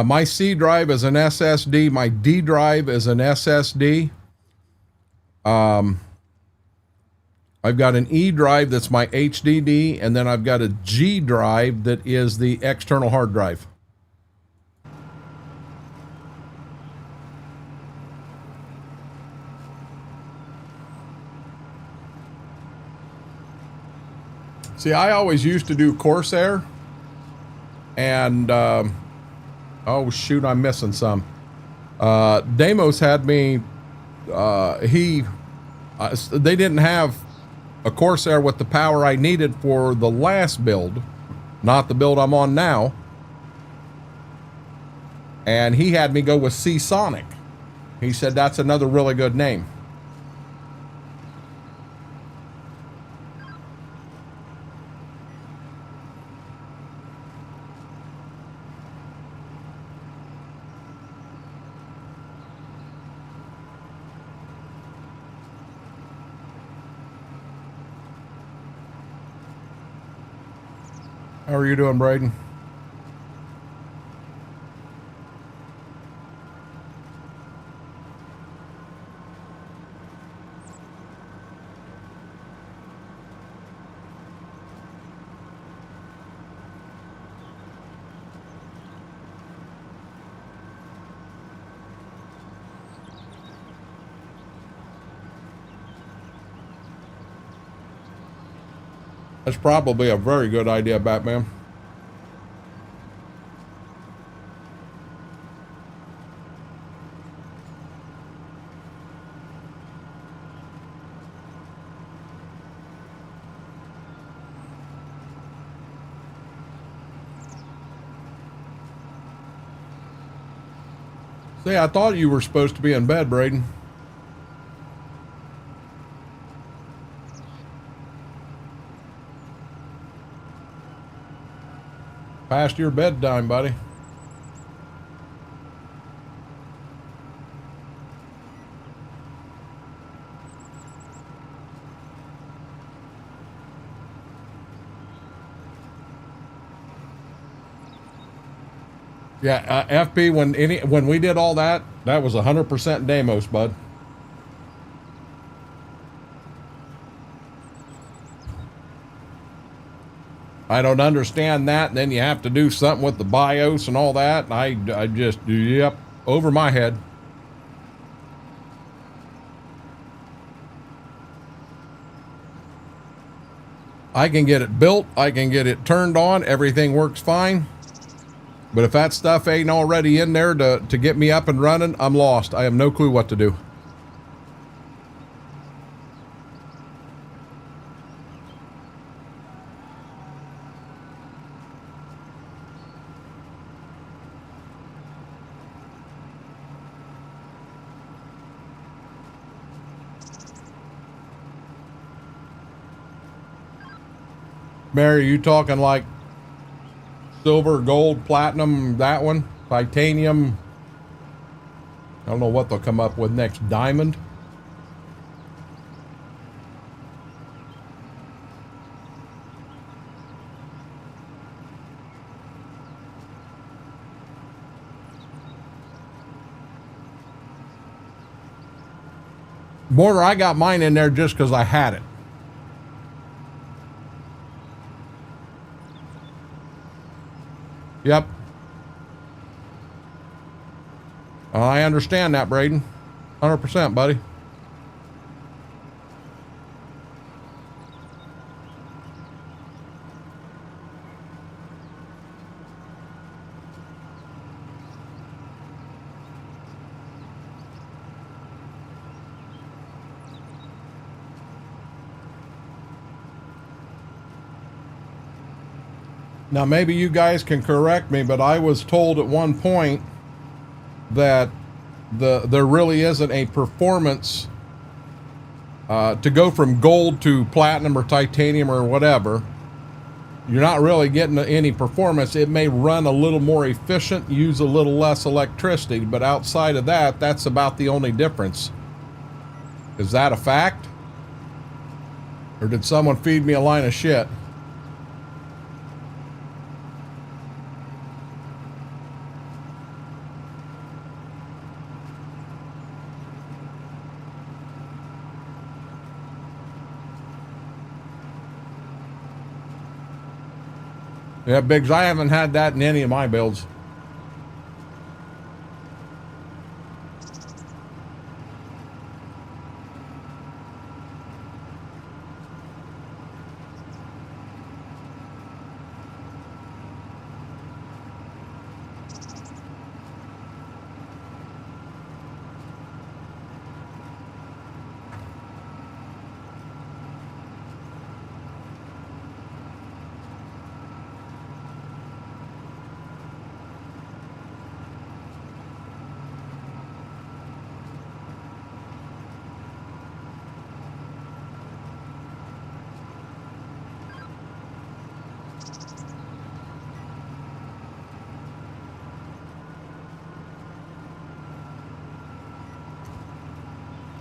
my C drive is an SSD. My D drive is an SSD. I've got an E drive that's my HDD, and then I've got a G drive that is the external hard drive. See, I always used to do Corsair, and oh shoot, I'm missing some. Damos had me. They didn't have a Corsair with the power I needed for the last build, not the build I'm on now. And he had me go with Seasonic. He said that's another really good name. How are you doing, Braden? That's probably a very good idea, Batman. See, I thought you were supposed to be in bed, Braden. Past your bedtime, buddy. Yeah, FP, when we did all that, that was 100% Damos, bud. I don't understand that. And then you have to do something with the BIOS and all that. And I just, yep, over my head. I can get it built. I can get it turned on. Everything works fine. But if that stuff ain't already in there to get me up and running, I'm lost. I have no clue what to do. Mary, you talking like silver, gold, platinum, that one? Titanium? I don't know what they'll come up with next. Diamond? Border, I got mine in there just because I had it. Yep. I understand that, Braden. 100%, buddy. Now, maybe you guys can correct me, but I was told at one point that there really isn't a performance to go from gold to platinum or titanium or whatever. You're not really getting any performance. It may run a little more efficient, use a little less electricity, but outside of that, that's about the only difference. Is that a fact? Or did someone feed me a line of shit? Yeah, Biggs, I haven't had that in any of my builds.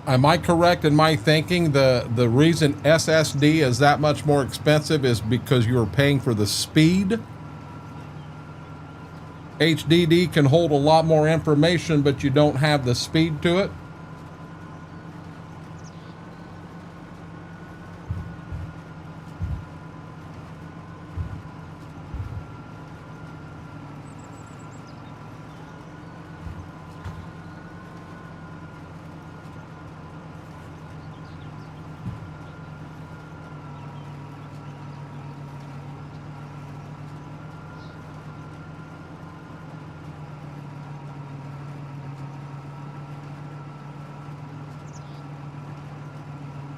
Am I correct in my thinking the reason SSD is that much more expensive is because you're paying for the speed? HDD can hold a lot more information, but you don't have the speed to it.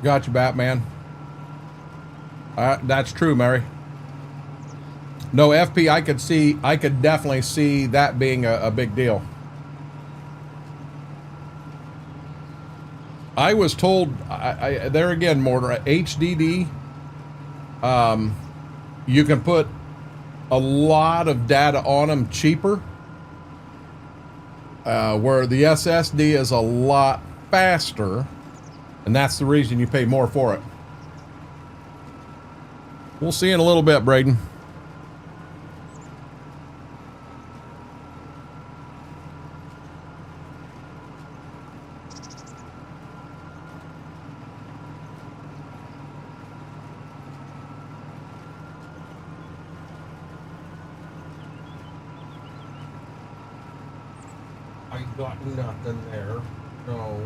Got you, Batman. That's true, Mary. No, FP, I could definitely see that being a big deal. I was told, there again, Mortar, HDD, you can put a lot of data on them cheaper, where the SSD is a lot faster. And that's the reason you pay more for it. We'll see in a little bit, Braden. I got nothing there. No.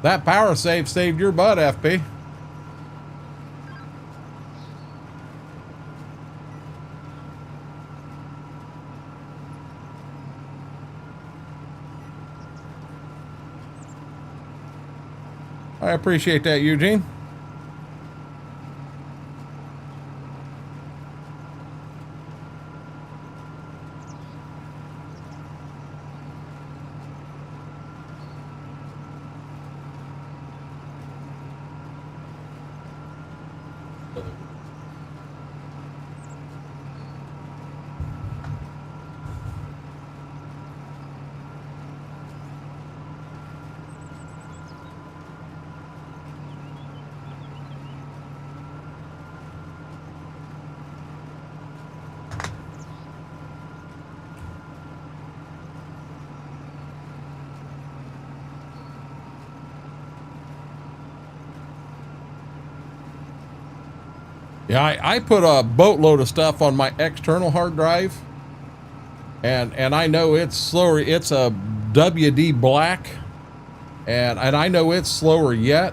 That power save saved your butt, FP. I appreciate that, Eugene. Yeah, I put a boatload of stuff on my external hard drive, and I know it's slower. It's a WD black, and I know it's slower yet,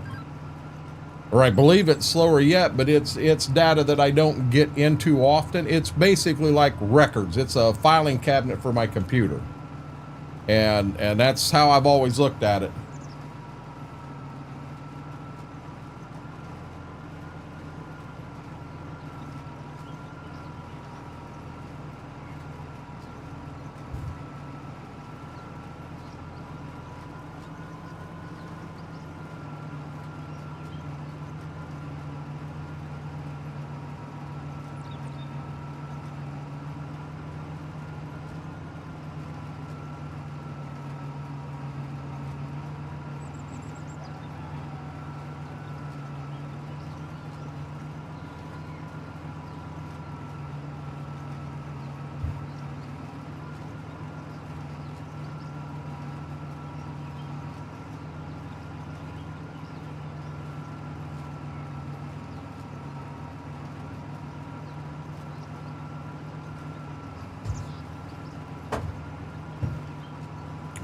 or I believe it's slower yet, but it's data that I don't get into often. It's basically like records. It's a filing cabinet for my computer, and that's how I've always looked at it.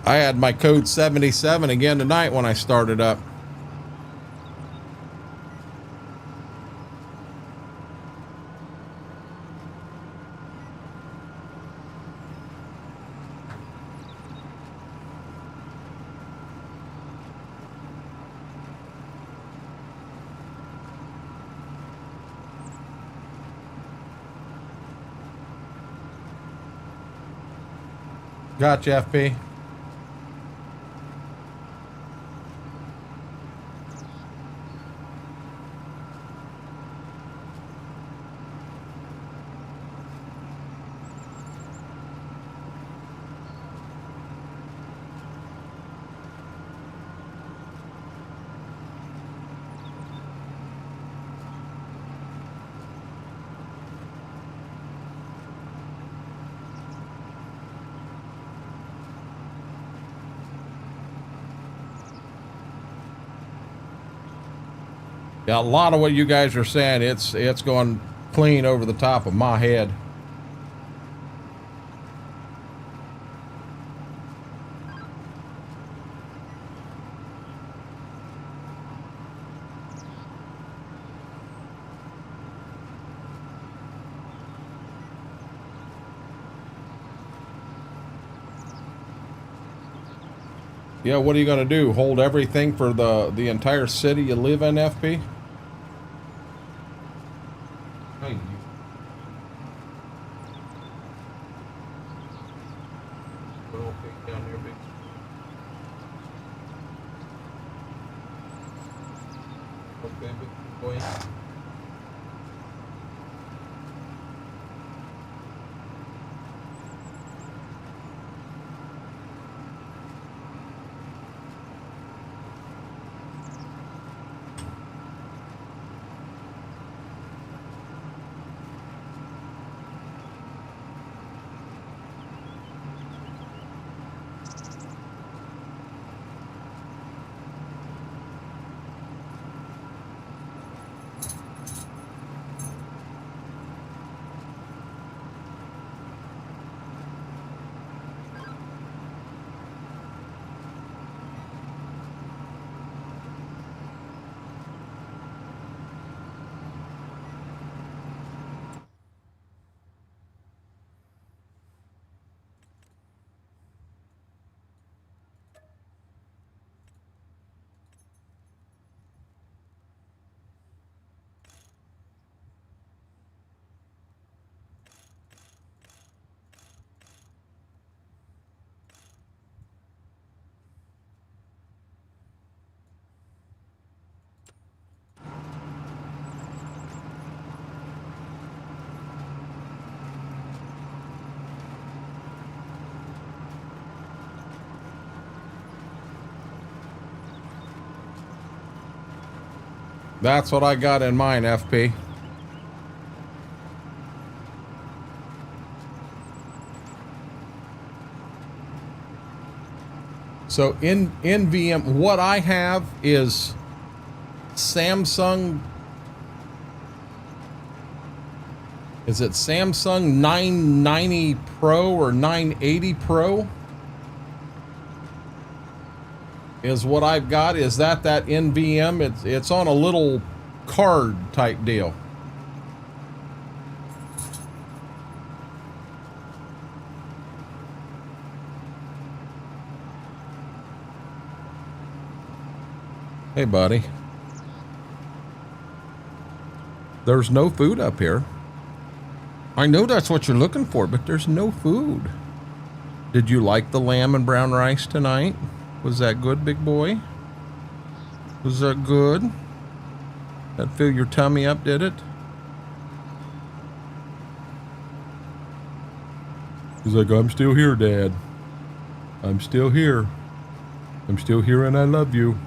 I had my code 77 again tonight when I started up. Gotcha, FP. Yeah, a lot of what you guys are saying, it's going clean over the top of my head. Yeah, what are you going to do? Hold everything for the entire city you live in, FP? Hey, down there, big. Okay, big boy. That's what I got in mind, FP. So in VM, what I have is Samsung. Is it Samsung 990 Pro or 980 Pro? Is what I've got. Is that NVM? It's on a little card type deal. Hey, buddy. There's no food up here. I know that's what you're looking for, but there's no food. Did you like the lamb and brown rice tonight? Was that good, big boy? Was that good? That fill your tummy up, did it? He's like, I'm still here, Dad. I'm still here. I'm still here and I love you.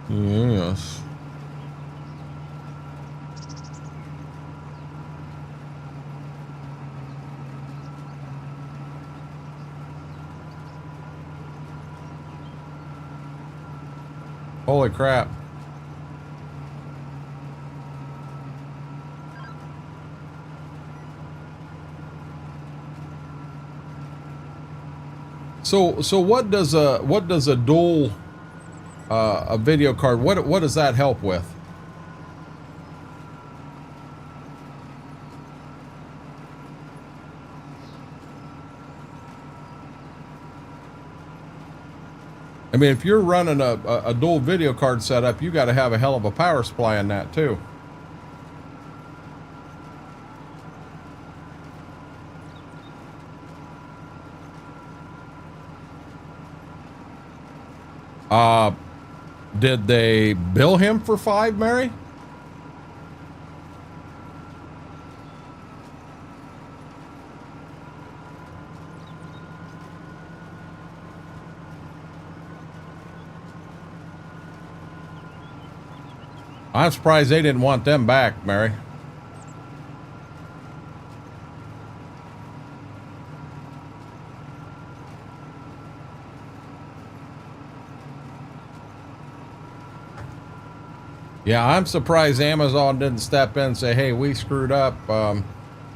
Yes. Holy crap. So what does a dual a video card, what does that help with? I mean, if you're running a dual video card setup, you got to have a hell of a power supply in that too. Did they bill him for 5, Mary? I'm surprised they didn't want them back, Mary. Yeah, I'm surprised Amazon didn't step in and say, hey, we screwed up.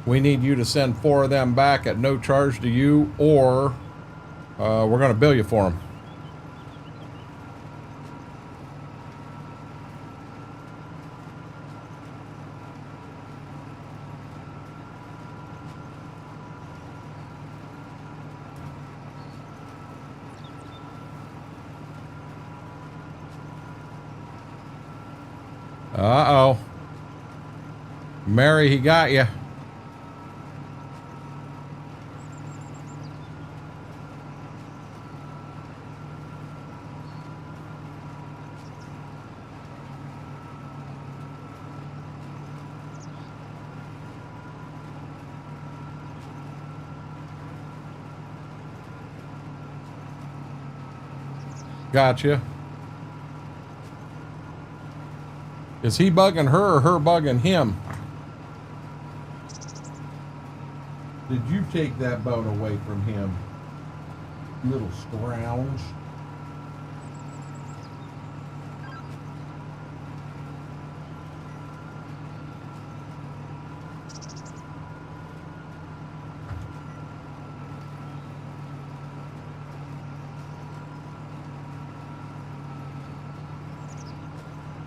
We need you to send 4 of them back at no charge to you, or we're going to bill you for them. Uh-oh. Mary, he got you. Gotcha. Is he bugging her or her bugging him? Did you take that boat away from him, little scrounge?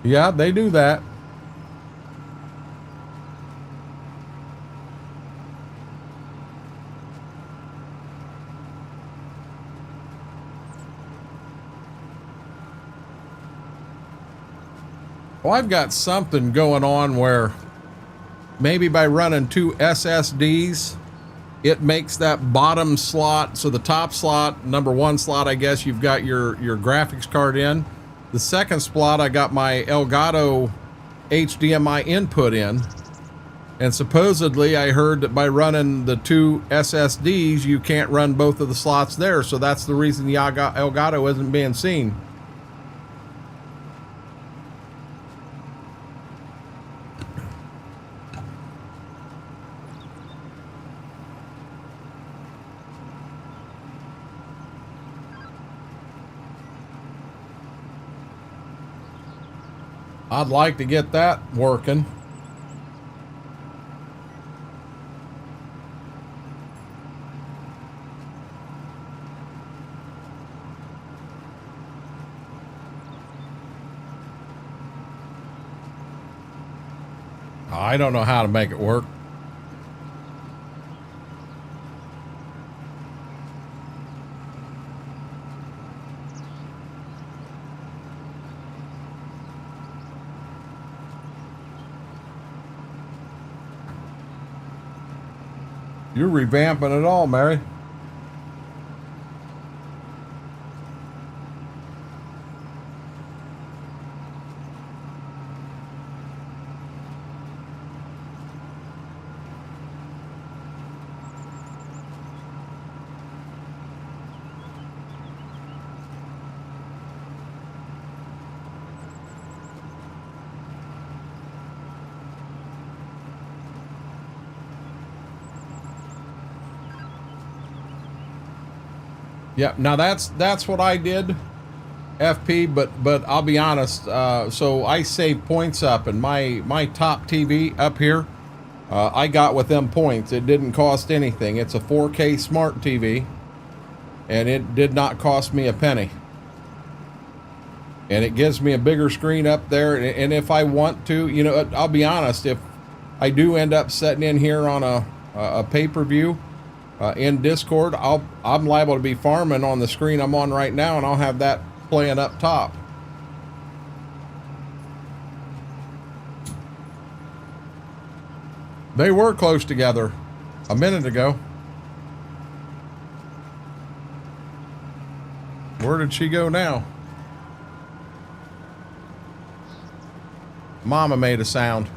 Yeah, they do that. Well, I've got something going on where maybe by running 2 SSDs, it makes that bottom slot, so the top slot, number 1 slot, I guess you've got your graphics card in. The second slot, I got my Elgato HDMI input in. And supposedly I heard that by running the 2 SSDs, you can't run both of the slots there. So that's the reason the Elgato isn't being seen. I'd like to get that working. I don't know how to make it work. You're revamping it all, Mary. Yeah, now that's what I did, FP. But I'll be honest. So I saved points up, and my top TV up here, I got with them points. It didn't cost anything. It's a 4K smart TV, and it did not cost me a penny. And it gives me a bigger screen up there. And if I want to, you know, I'll be honest, if I do end up setting in here on a pay-per-view in Discord, I'm liable to be farming on the screen I'm on right now, and I'll have that playing up top. They were close together a minute ago. Where did she go now? Mama made a sound.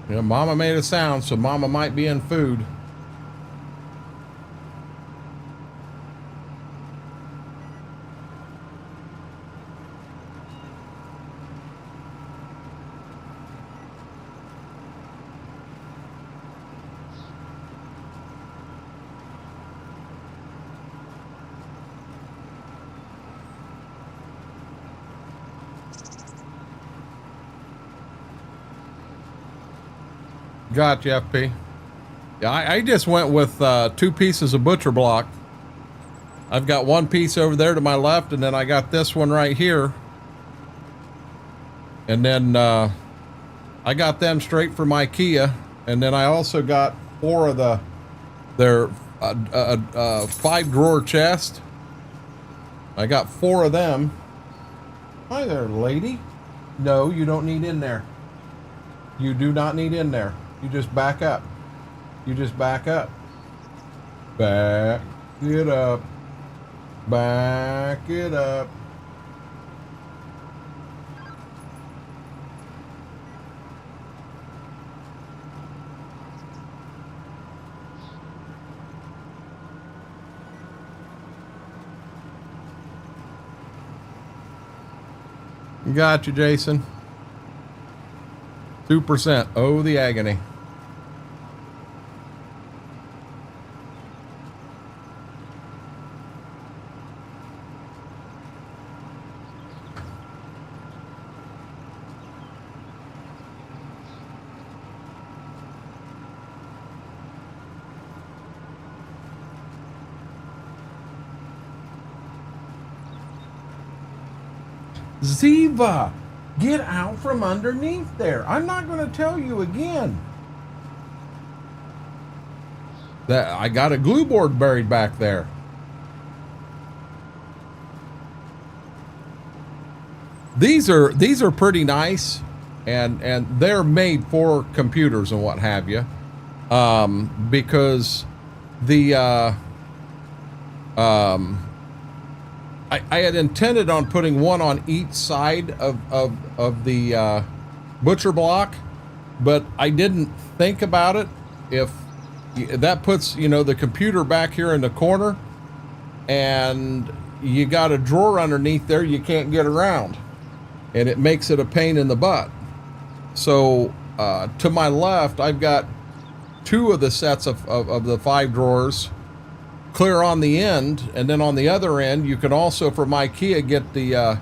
Yeah, Mama made a sound, so Mama might be in food. Gotcha, FP. Yeah, I just went with 2 pieces of butcher block. I've got 1 piece over there to my left, and then I got this one right here. And then I got them straight from IKEA. And then I also got 4 of their 5-drawer chest. I got 4 of them. Hi there, lady. No, you don't need in there. You do not need in there. You just back up. You just back up. Back it up. Back it up. Got you, Jason. 2%. Oh, the agony. Ziva, get out from underneath there. I'm not going to tell you again. That I got a glue board buried back there. These are pretty nice, and they're made for computers and what have you, because the I had intended on putting one on each side of the butcher block, but I didn't think about it. If that puts, you know, the computer back here in the corner, and you got a drawer underneath there you can't get around, and it makes it a pain in the butt. So to my left, I've got 2 of the sets of the 5 drawers clear on the end, and then on the other end you can also from IKEA get the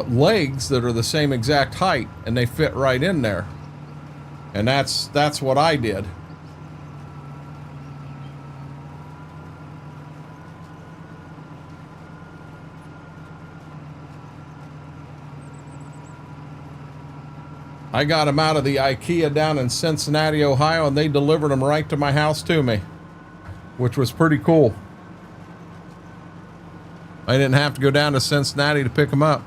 legs that are the same exact height, and they fit right in there. And that's what I did. I got them out of the IKEA down in Cincinnati, Ohio, and they delivered them right to my house to me, which was pretty cool. I didn't have to go down to Cincinnati to pick them up.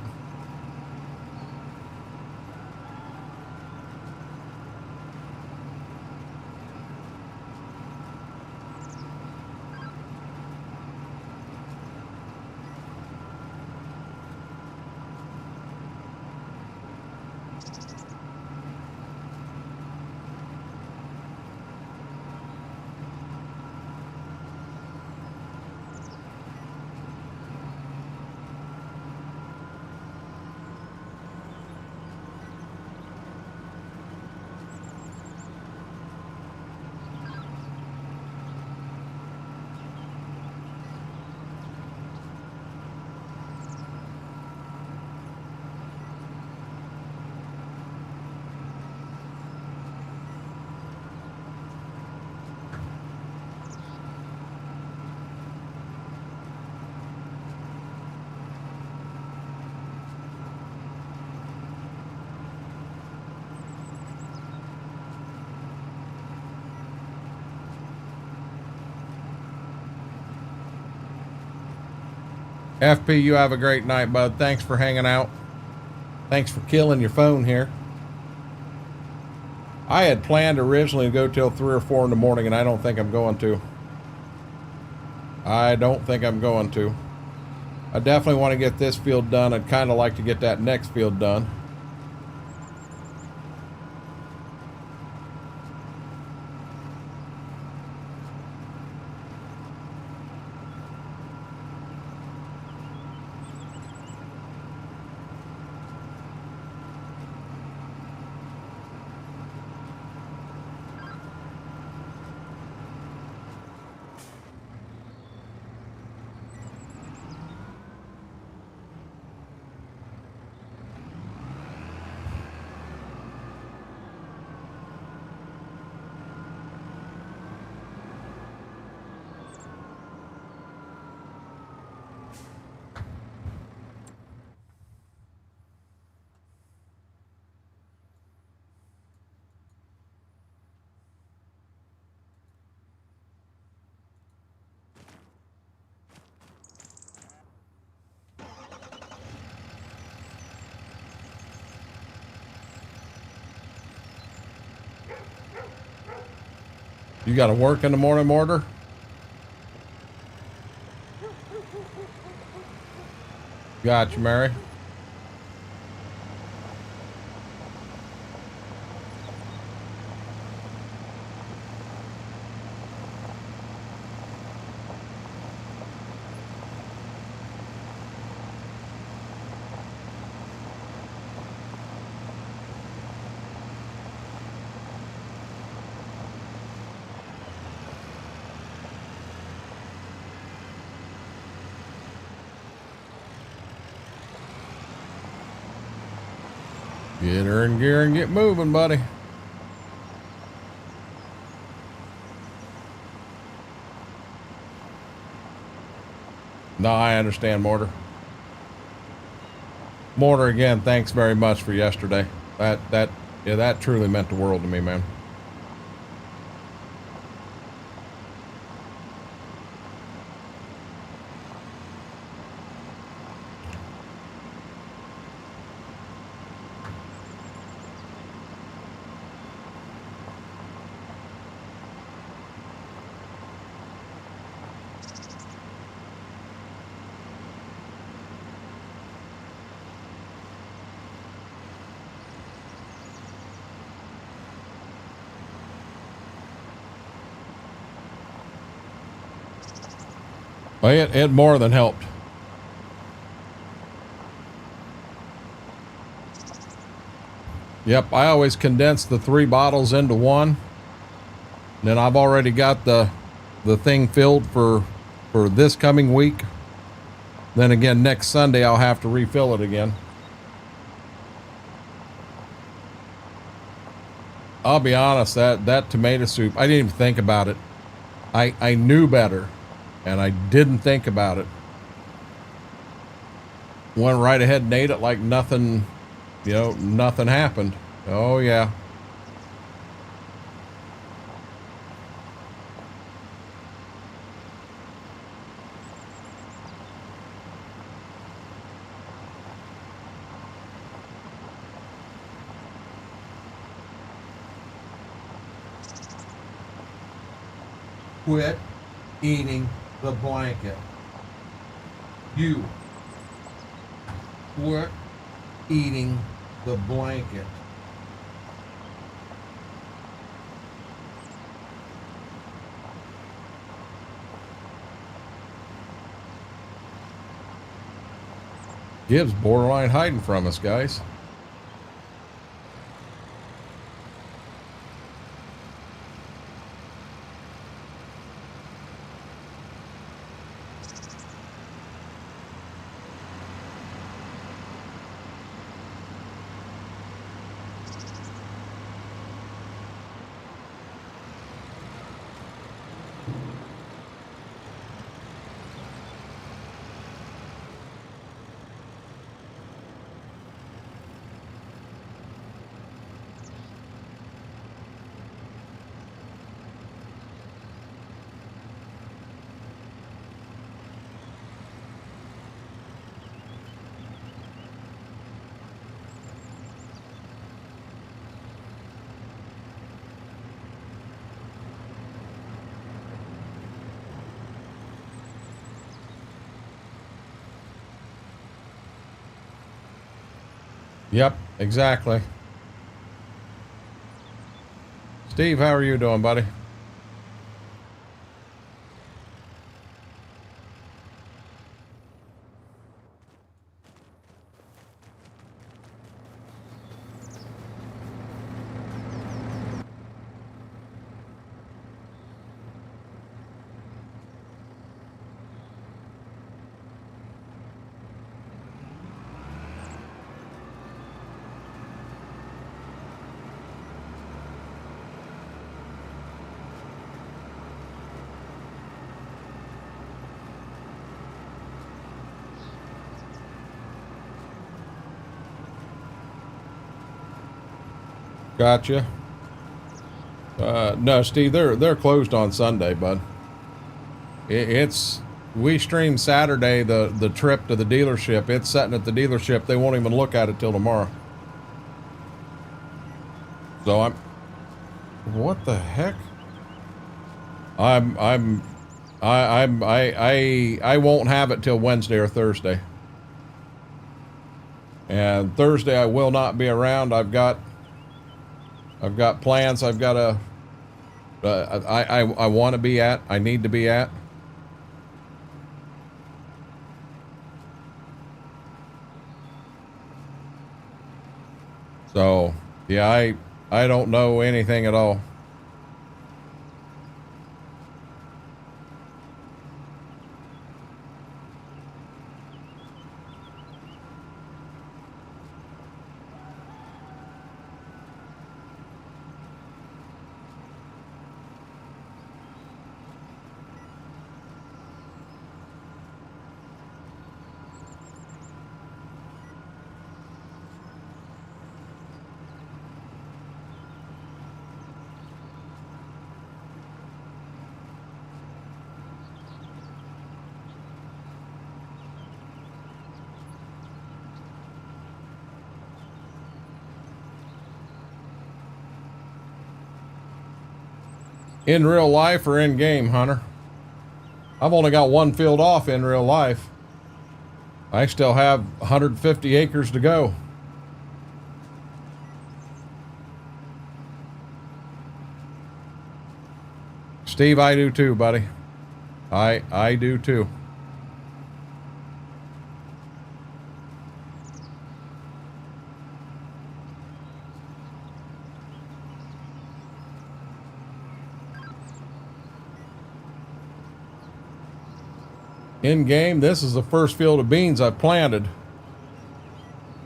FP, you have a great night, bud. Thanks for hanging out. Thanks for killing your phone here. I had planned originally to go till 3 or 4 in the morning, and I don't think I'm going to. I don't think I'm going to. I definitely want to get this field done. I'd kind of like to get that next field done. You got to work in the morning, Mortar? Gotcha, Mary. Get her in gear and get moving, buddy. No, I understand, Mortar. Mortar, again, thanks very much for yesterday. That truly meant the world to me, man. Well, it more than helped. Yep, I always condense the 3 bottles into one. Then I've already got the thing filled for this coming week. Then again, next Sunday I'll have to refill it again. I'll be honest, that tomato soup, I didn't even think about it. I knew better. And I didn't think about it. Went right ahead and ate it like nothing, nothing happened. Oh, yeah. Quit eating the blanket. You quit eating the blanket. Gibbs borderline hiding from us, guys. Yep, exactly. Steve, how are you doing, buddy? Gotcha. No, Steve, they're closed on Sunday, bud. It's we stream Saturday the trip to the dealership. It's sitting at the dealership. They won't even look at it till tomorrow. So what the heck? I won't have it till Wednesday or Thursday. And Thursday I will not be around. I've got plans. I've got a I want to be at. I need to be at. So yeah, I don't know anything at all. In real life or in game, Hunter? I've only got one field off in real life. I still have 150 acres to go. Steve, I do too, buddy. I do too. In game, this is the first field of beans I've planted.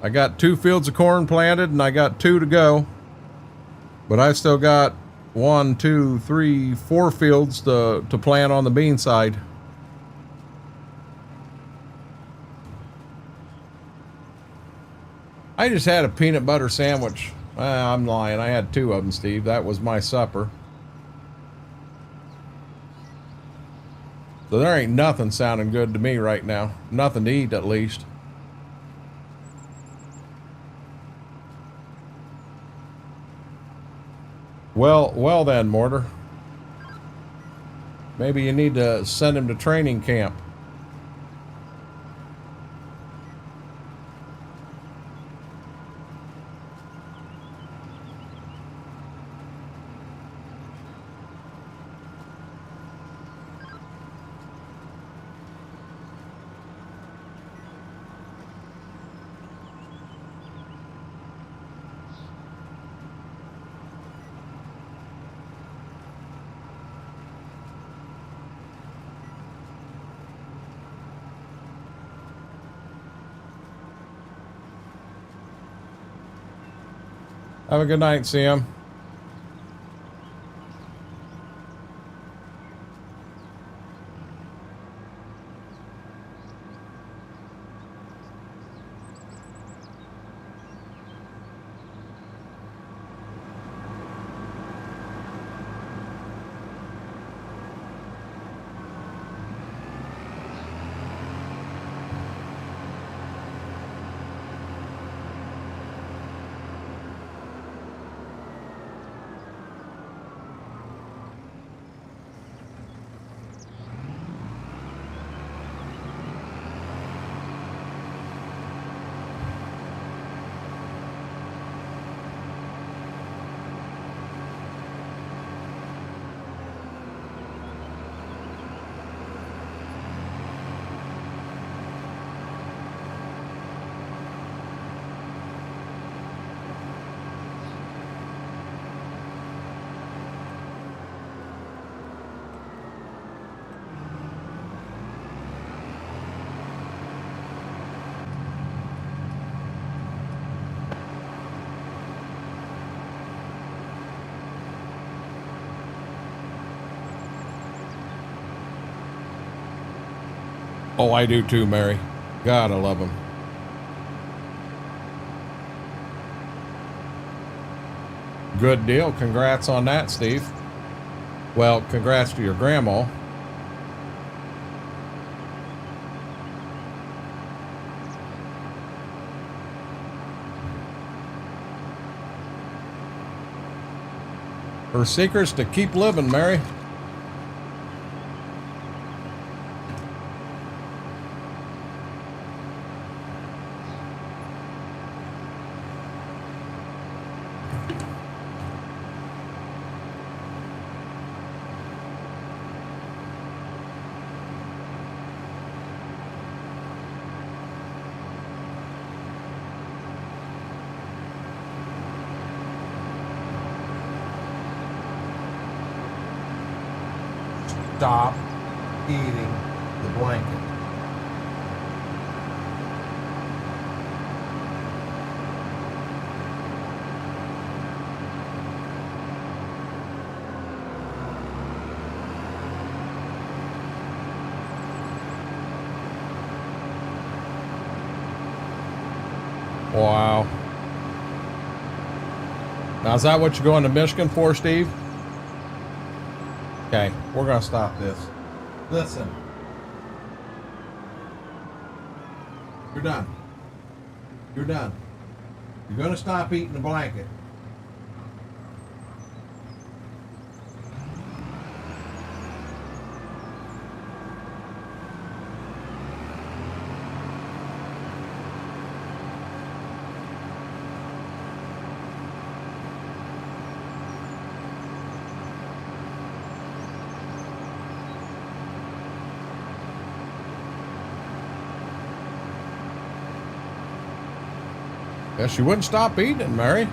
I got 2 fields of corn planted and I got 2 to go. But I still got 1, 2, 3, 4 fields to plant on the bean side. I just had a peanut butter sandwich. I'm lying. I had 2 of them, Steve. That was my supper. So there ain't nothing sounding good to me right now. Nothing to eat, at least. Well then, Mortar. Maybe you need to send him to training camp. Have a good night, Sam. Oh, I do too, Mary. God, I love them. Good deal. Congrats on that, Steve. Well, congrats to your grandma. Her secret's to keep living, Mary. Stop eating the blanket. Wow. Now, is that what you're going to Michigan for, Steve? Okay, we're going to stop this. Listen. You're done. You're done. You're going to stop eating the blanket. Yeah, she wouldn't stop eating, Mary.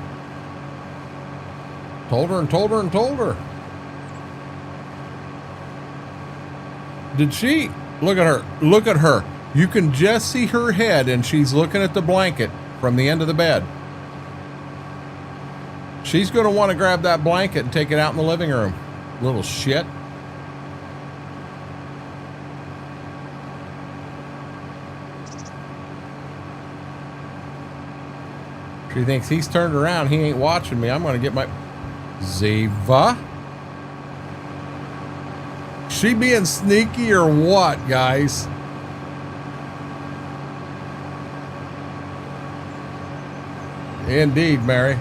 Told her and told her and told her. Did she? Look at her. Look at her. You can just see her head, and she's looking at the blanket from the end of the bed. She's going to want to grab that blanket and take it out in the living room. Little shit. She thinks he's turned around. He ain't watching me. I'm going to get my... Ziva? She being sneaky or what, guys? Indeed, Mary.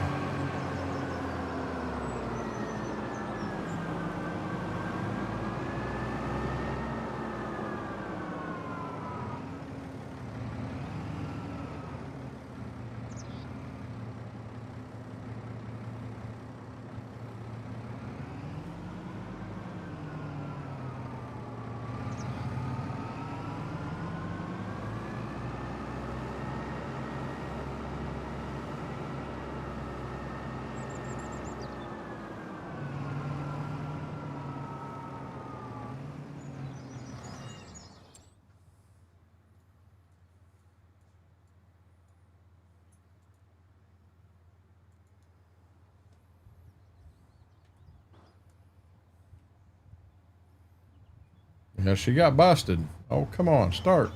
Yeah, she got busted. Oh, come on, start.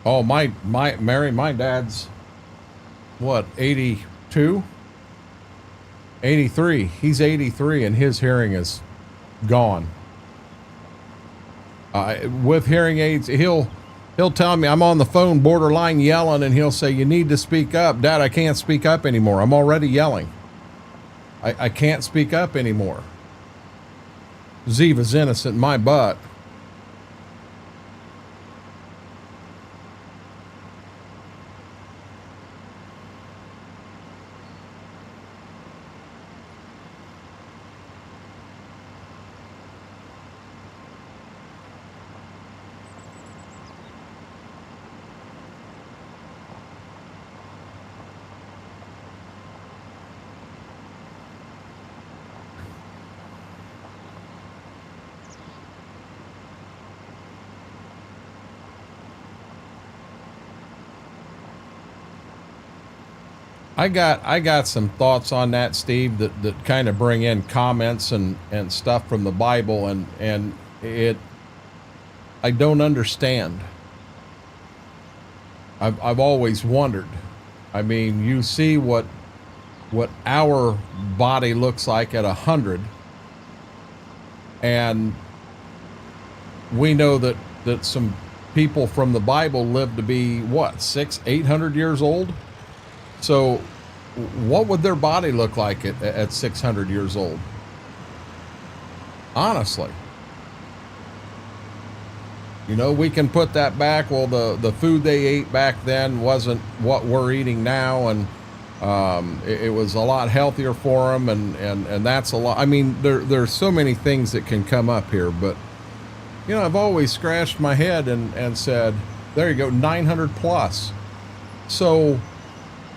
Oh, Mary, my dad's, what, 82? 83. He's 83 and his hearing is gone. With hearing aids, he'll tell me, I'm on the phone borderline yelling, and he'll say, you need to speak up. Dad, I can't speak up anymore. I'm already yelling. I can't speak up anymore. Ziva's innocent in my butt. I got some thoughts on that, Steve, that kind of bring in comments and stuff from the Bible, and it I don't understand. I've always wondered. I mean, you see what our body looks like at 100, and we know that some people from the Bible lived to be what, 600-800 years old. So what would their body look like at 600 years old? Honestly, you know, we can put that back. Well, the food they ate back then wasn't what we're eating now, and it was a lot healthier for them, and that's a lot. I mean, there's so many things that can come up here, but you know, I've always scratched my head and said, there you go, 900 plus. So,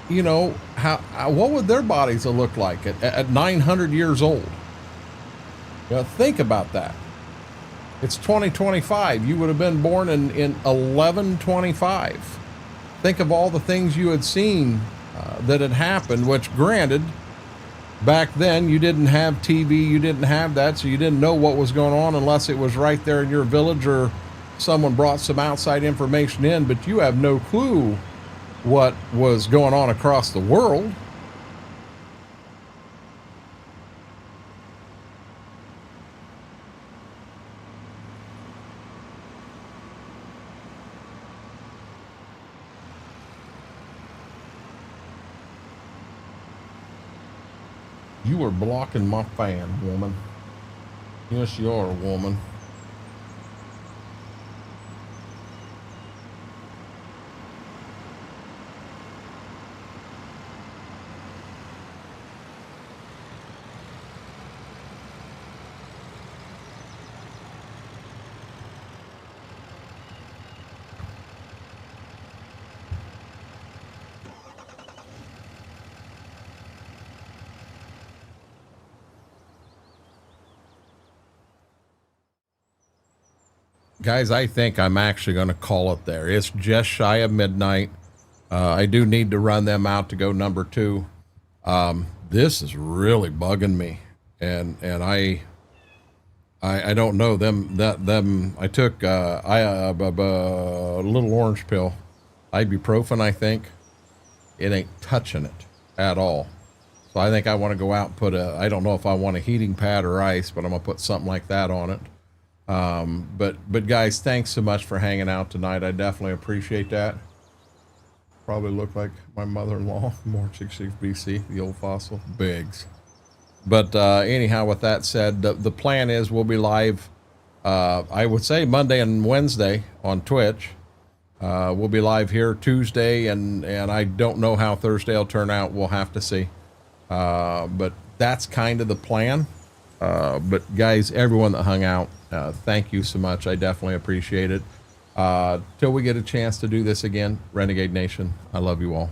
you know, what would their bodies look like at 900 years old? You know, think about that. It's 2025. You would have been born in 1125. Think of all the things you had seen that had happened, which granted, back then you didn't have TV, you didn't have that, so you didn't know what was going on unless it was right there in your village or someone brought some outside information in, but you have no clue what was going on across the world. You are blocking my fan, woman. Yes, you are, woman. Guys, I think I'm actually going to call it there. It's just shy of midnight. I do need to run them out to go number 2. This is really bugging me, and I don't know them. I took a little orange pill, ibuprofen. I think it ain't touching it at all. So I think I want to go out and put I don't know if I want a heating pad or ice, but I'm gonna put something like that on it. But guys, thanks so much for hanging out tonight. I definitely appreciate that. Probably look like my mother-in-law, more 66 BC, the old fossil, Biggs. But anyhow, with that said, the plan is we'll be live, I would say Monday and Wednesday on Twitch. We'll be live here Tuesday, and I don't know how Thursday will turn out. We'll have to see. But that's kind of the plan. But guys, everyone that hung out, thank you so much. I definitely appreciate it. Till we get a chance to do this again, Renegade Nation, I love you all.